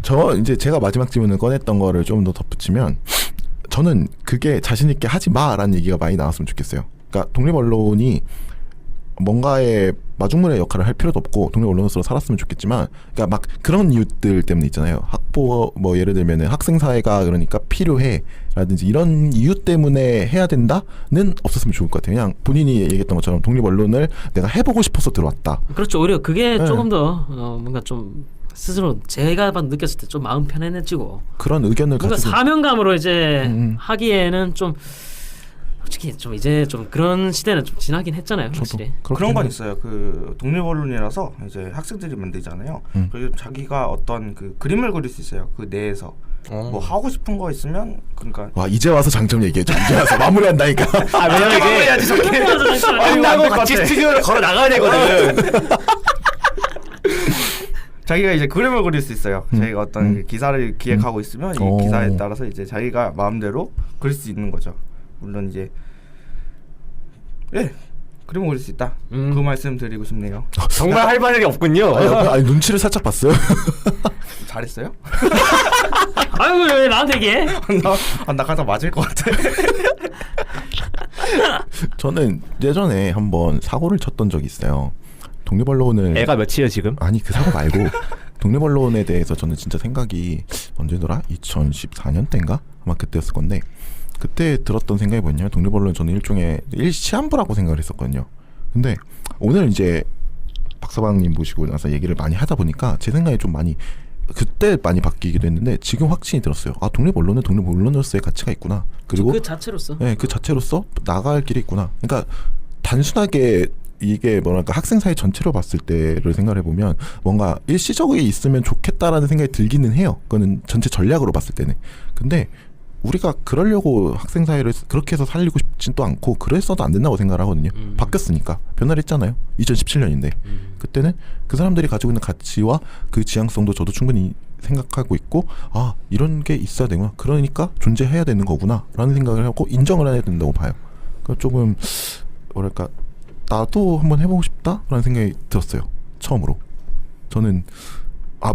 S1: 저 이제 제가 마지막 질문을 꺼냈던 거를 좀 더 덧붙이면 저는 그게 자신 있게 하지 마라는 얘기가 많이 나왔으면 좋겠어요. 그러니까 독립 언론이 뭔가의 마중물의 역할을 할 필요도 없고 독립 언론으로서 살았으면 좋겠지만, 그러니까 막 그런 이유들 때문에 있잖아요. 학보 뭐 예를 들면은 학생 사회가 그러니까 필요해라든지 이런 이유 때문에 해야 된다는 없었으면 좋을 것 같아요. 그냥 본인이 얘기했던 것처럼 독립 언론을 내가 해보고 싶어서 들어왔다.
S3: 그렇죠. 오히려 그게
S1: 네.
S3: 조금 더 뭔가 좀 스스로 제가 느꼈을 때 좀 마음 편안해지고
S1: 그런 의견을
S3: 뭔가
S1: 가지고
S3: 사명감으로 이제 하기에는 좀 솔직히 좀 이제 좀 그런 시대는 좀 지나긴 했잖아요. 확실히.
S4: 그런 건 있어요. 그 독립 언론이라서 이제 학생들이 만들잖아요. 그리고 자기가 어떤 그 그림을 그릴 수 있어요. 그 내에서 뭐 하고 싶은 거 있으면 그러니까
S1: 와 이제 와서 장점 얘기해줘. 이제 와서 마무리한다니까.
S2: 왜냐면 이게 끝나고 같이 스튜디오를 걸어 나가야 되거든.
S4: 자기가 이제 그림을 그릴 수 있어요. 자기가 어떤 기사를 기획하고 있으면 이 기사에 따라서 이제 자기가 마음대로 그릴 수 있는 거죠. 물론 이제 그림을 그릴 수 있다. 그 말씀 드리고 싶네요.
S2: 정말 할 말이 없군요.
S1: 아니 눈치를 살짝 봤어요.
S4: 잘했어요?
S3: 아유 왜 나한테 얘기해?
S4: 나 가다 맞을 것 같아.
S1: 저는 예전에 한번 사고를 쳤던 적이 있어요. 독립 언론을
S2: 애가 몇이에요 지금?
S1: 아니 그 사고 말고 독립 언론에 대해서 저는 진짜 생각이 언제더라? 2014년 때인가? 아마 그때였을 건데 그때 들었던 생각이 뭐냐면 독립 언론 저는 일종의 시한부라고 생각을 했었거든요. 근데 오늘 이제 박서방님 모시고 나서 얘기를 많이 하다 보니까 제 생각이 좀 많이 그때 많이 바뀌기도 했는데 지금 확신이 들었어요. 아, 독립 언론은 독립 언론으로서의 가치가 있구나. 그리고
S3: 그 자체로서.
S1: 네, 그 자체로서 나갈 길이 있구나. 그러니까 단순하게 이게 뭐랄까 학생 사회 전체로 봤을 때를 생각해 보면 뭔가 일시적으로 있으면 좋겠다라는 생각이 들기는 해요. 그거는 전체 전략으로 봤을 때는. 근데 우리가 그러려고 학생 사회를 그렇게 해서 살리고 싶진 또 않고 그랬어도 안 된다고 생각을 하거든요. 바뀌었으니까 변화를 했잖아요. 2017년인데 그때는 그 사람들이 가지고 있는 가치와 그 지향성도 저도 충분히 생각하고 있고 아 이런 게 있어야 되구나. 그러니까 존재해야 되는 거구나 라는 생각을 하고 인정을 해야 된다고 봐요. 그러니까 조금 뭐랄까 나도 한번 해보고 싶다라는 생각이 들었어요. 처음으로. 저는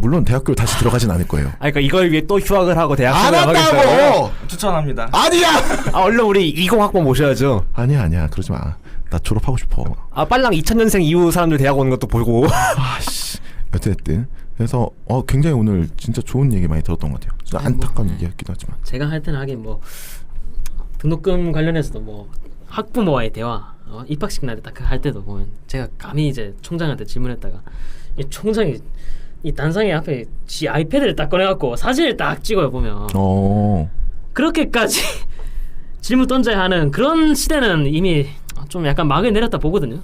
S1: 물론 대학교를 다시 들어가진 않을 거예요.
S2: 그러니까 이걸 위해 또 휴학을 하고 대학교를
S1: 안
S2: 나가겠어요.
S1: 한다고!
S4: 추천합니다.
S1: 아니야!
S2: 얼른 우리 20학번 모셔야죠.
S1: 아니야 그러지 마. 나 졸업하고 싶어.
S2: 빨랑 2000년생 이후 사람들 대학 오는 것도 보고.
S1: 아씨. 어쨌든 그래서 굉장히 오늘 진짜 좋은 얘기 많이 들었던 것 같아요. 진짜 안타까운 얘기였기도 하지만.
S3: 제가 할 때는 하긴 뭐 등록금 관련해서도 뭐 학부모와의 대화 입학식 날에 딱 할 때도 보면 제가 감히 이제 총장한테 질문했다가 이 총장이 이 단상에 앞에 지 아이패드를 딱 꺼내갖고 사진을 딱 찍어요 보면 그렇게까지 질문 던져야 하는 그런 시대는 이미 좀 약간 막을 내렸다 보거든요.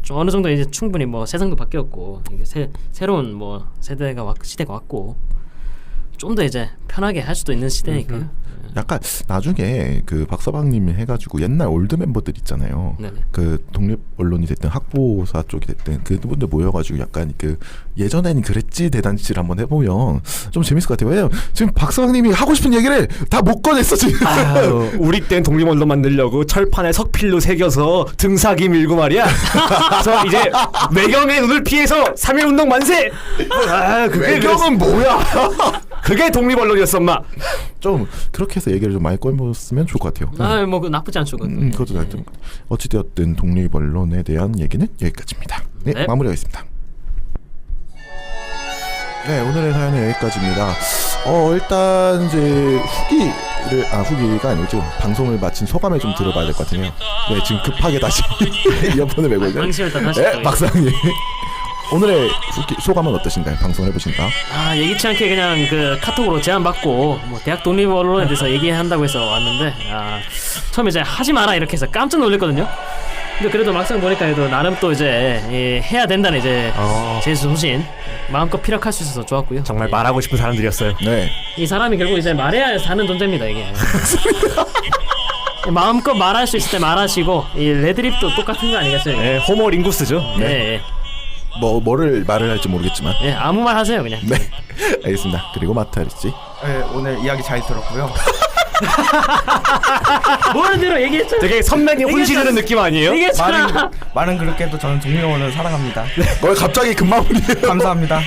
S3: 좀 어느 정도 이제 충분히 뭐 세상도 바뀌었고 이게 새로운 뭐 시대가 왔고 좀 더 이제 편하게 할 수도 있는 시대니까요.
S1: 약간 나중에 그 박서방님이 해가지고 옛날 올드 멤버들 있잖아요.
S3: 네네.
S1: 그 독립 언론이 됐든 학보사 쪽이 됐든 그분들 모여가지고 약간 그 예전엔 그랬지 대단지를 한번 해보면 좀 재밌을 것 같아요. 왜냐면 지금 박서방님이 하고 싶은 얘기를 다 못 꺼냈어 지금.
S2: 우리 땐 독립 언론 만들려고 철판에 석필로 새겨서 등사기 밀고 말이야. 그래서 이제 매경의 눈을 피해서 3.1운동 만세. 그게
S1: 매경은 뭐야?
S2: 그게 독립 언론이었어, 엄마.
S1: 좀 그렇게 해서 얘기를 좀 많이 꺼내봤으면 좋을 것 같아요.
S3: 뭐 나쁘지 않죠.
S1: 그것도 나좀 어찌되었든 독립 언론에 대한 얘기는 여기까지입니다. 네. 마무리하겠습니다. 네, 오늘의 사연은 여기까지입니다. 일단 이제 후기가 아니죠. 방송을 마친 소감을 좀 들어봐야 될 것 같아요. 네, 지금 급하게 다시 이어폰을 메고 있는.
S3: 방심을 다시.
S1: 네, 박사님. 오늘의 소감은 어떠신가요? 방송을 해보신가?
S3: 예기치 않게 그냥 그 카톡으로 제안받고 뭐 대학 독립 언론에 대해서 얘기한다고 해서 왔는데 처음에 이제 하지 마라 이렇게 해서 깜짝 놀랐거든요. 근데 그래도 막상 보니까 나름 또 이제 해야 된다는 이제 제 소신 마음껏 피력할 수 있어서 좋았고요.
S2: 정말 말하고 싶은 사람들이었어요.
S1: 네.
S3: 이 사람이 결국 이제 말해야 사는 존재입니다 이게. 마음껏 말할 수 있을 때 말하시고 이 레드립도 똑같은 거 아니겠어요?
S2: 네, 호모 링구스죠.
S3: 네.
S1: 뭐를 말을 할지 모르겠지만.
S3: 네, 아무 말 하세요 그냥.
S1: 네, 알겠습니다. 그리고 마타리 씨.
S4: 네, 오늘 이야기 잘 들었고요.
S3: 뭘 들어 얘기했잖아.
S2: 되게 선명히 혼신하는 느낌 아니에요?
S4: 말은 그렇게 해도 저는 독립언론을 사랑합니다.
S1: 뭘 갑자기 금마무리해요?
S4: 감사합니다.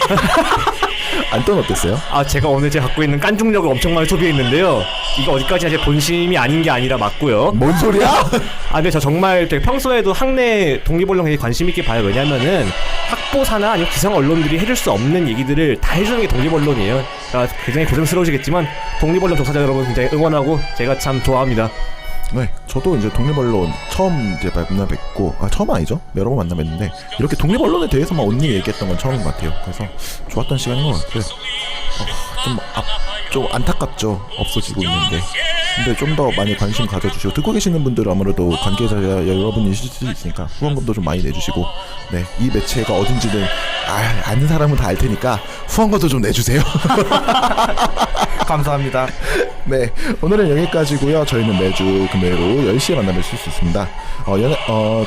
S1: 안톤 어땠어요?
S2: 제가 오늘 제가 갖고 있는 깐중력을 엄청 많이 소비했는데요. 이거 어디까지나 제 본심이 아닌 게 아니라 맞고요.
S1: 뭔 소리야?
S2: 근데 저 정말 되게 평소에도 학내 독립언론에 관심 있게 봐요. 왜냐면은 학보사나 아니면 기성 언론들이 해줄 수 없는 얘기들을 다 해주는 게 독립언론이에요. 그러니까 굉장히 고생스러우시겠지만 독립언론 종사자 여러분 굉장히 응원하고 제가 참 좋아합니다.
S1: 네, 저도 이제 독립언론 처음 이제 만나 뵙고 처음 아니죠? 여러 번 만나 뵀는데 이렇게 독립언론에 대해서만 언니 얘기했던 건 처음인 것 같아요. 그래서 좋았던 시간인 것 같고요. 좀 안타깝죠. 없어지고 있는데. 근데 좀 더 많이 관심 가져주시고 듣고 계시는 분들은 아무래도 관계자 여러분이실 수 있으니까 후원금도 좀 많이 내주시고 네, 이 매체가 어딘지는 아는 사람은 다 알 테니까 후원금도 좀 내주세요.
S4: 감사합니다.
S1: 네, 오늘은 여기까지고요. 저희는 매주 금요일 오후 10시에 만나뵐 수 있습니다.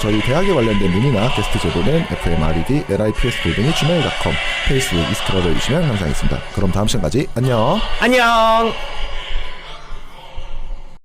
S1: 저희 대학에 관련된 문의나 게스트 제보는 fmred@lipsbuilding@gmail.com 페이스북 이스트라를 주시면 감사하겠습니다. 그럼 다음 시간까지 안녕.
S2: 안녕.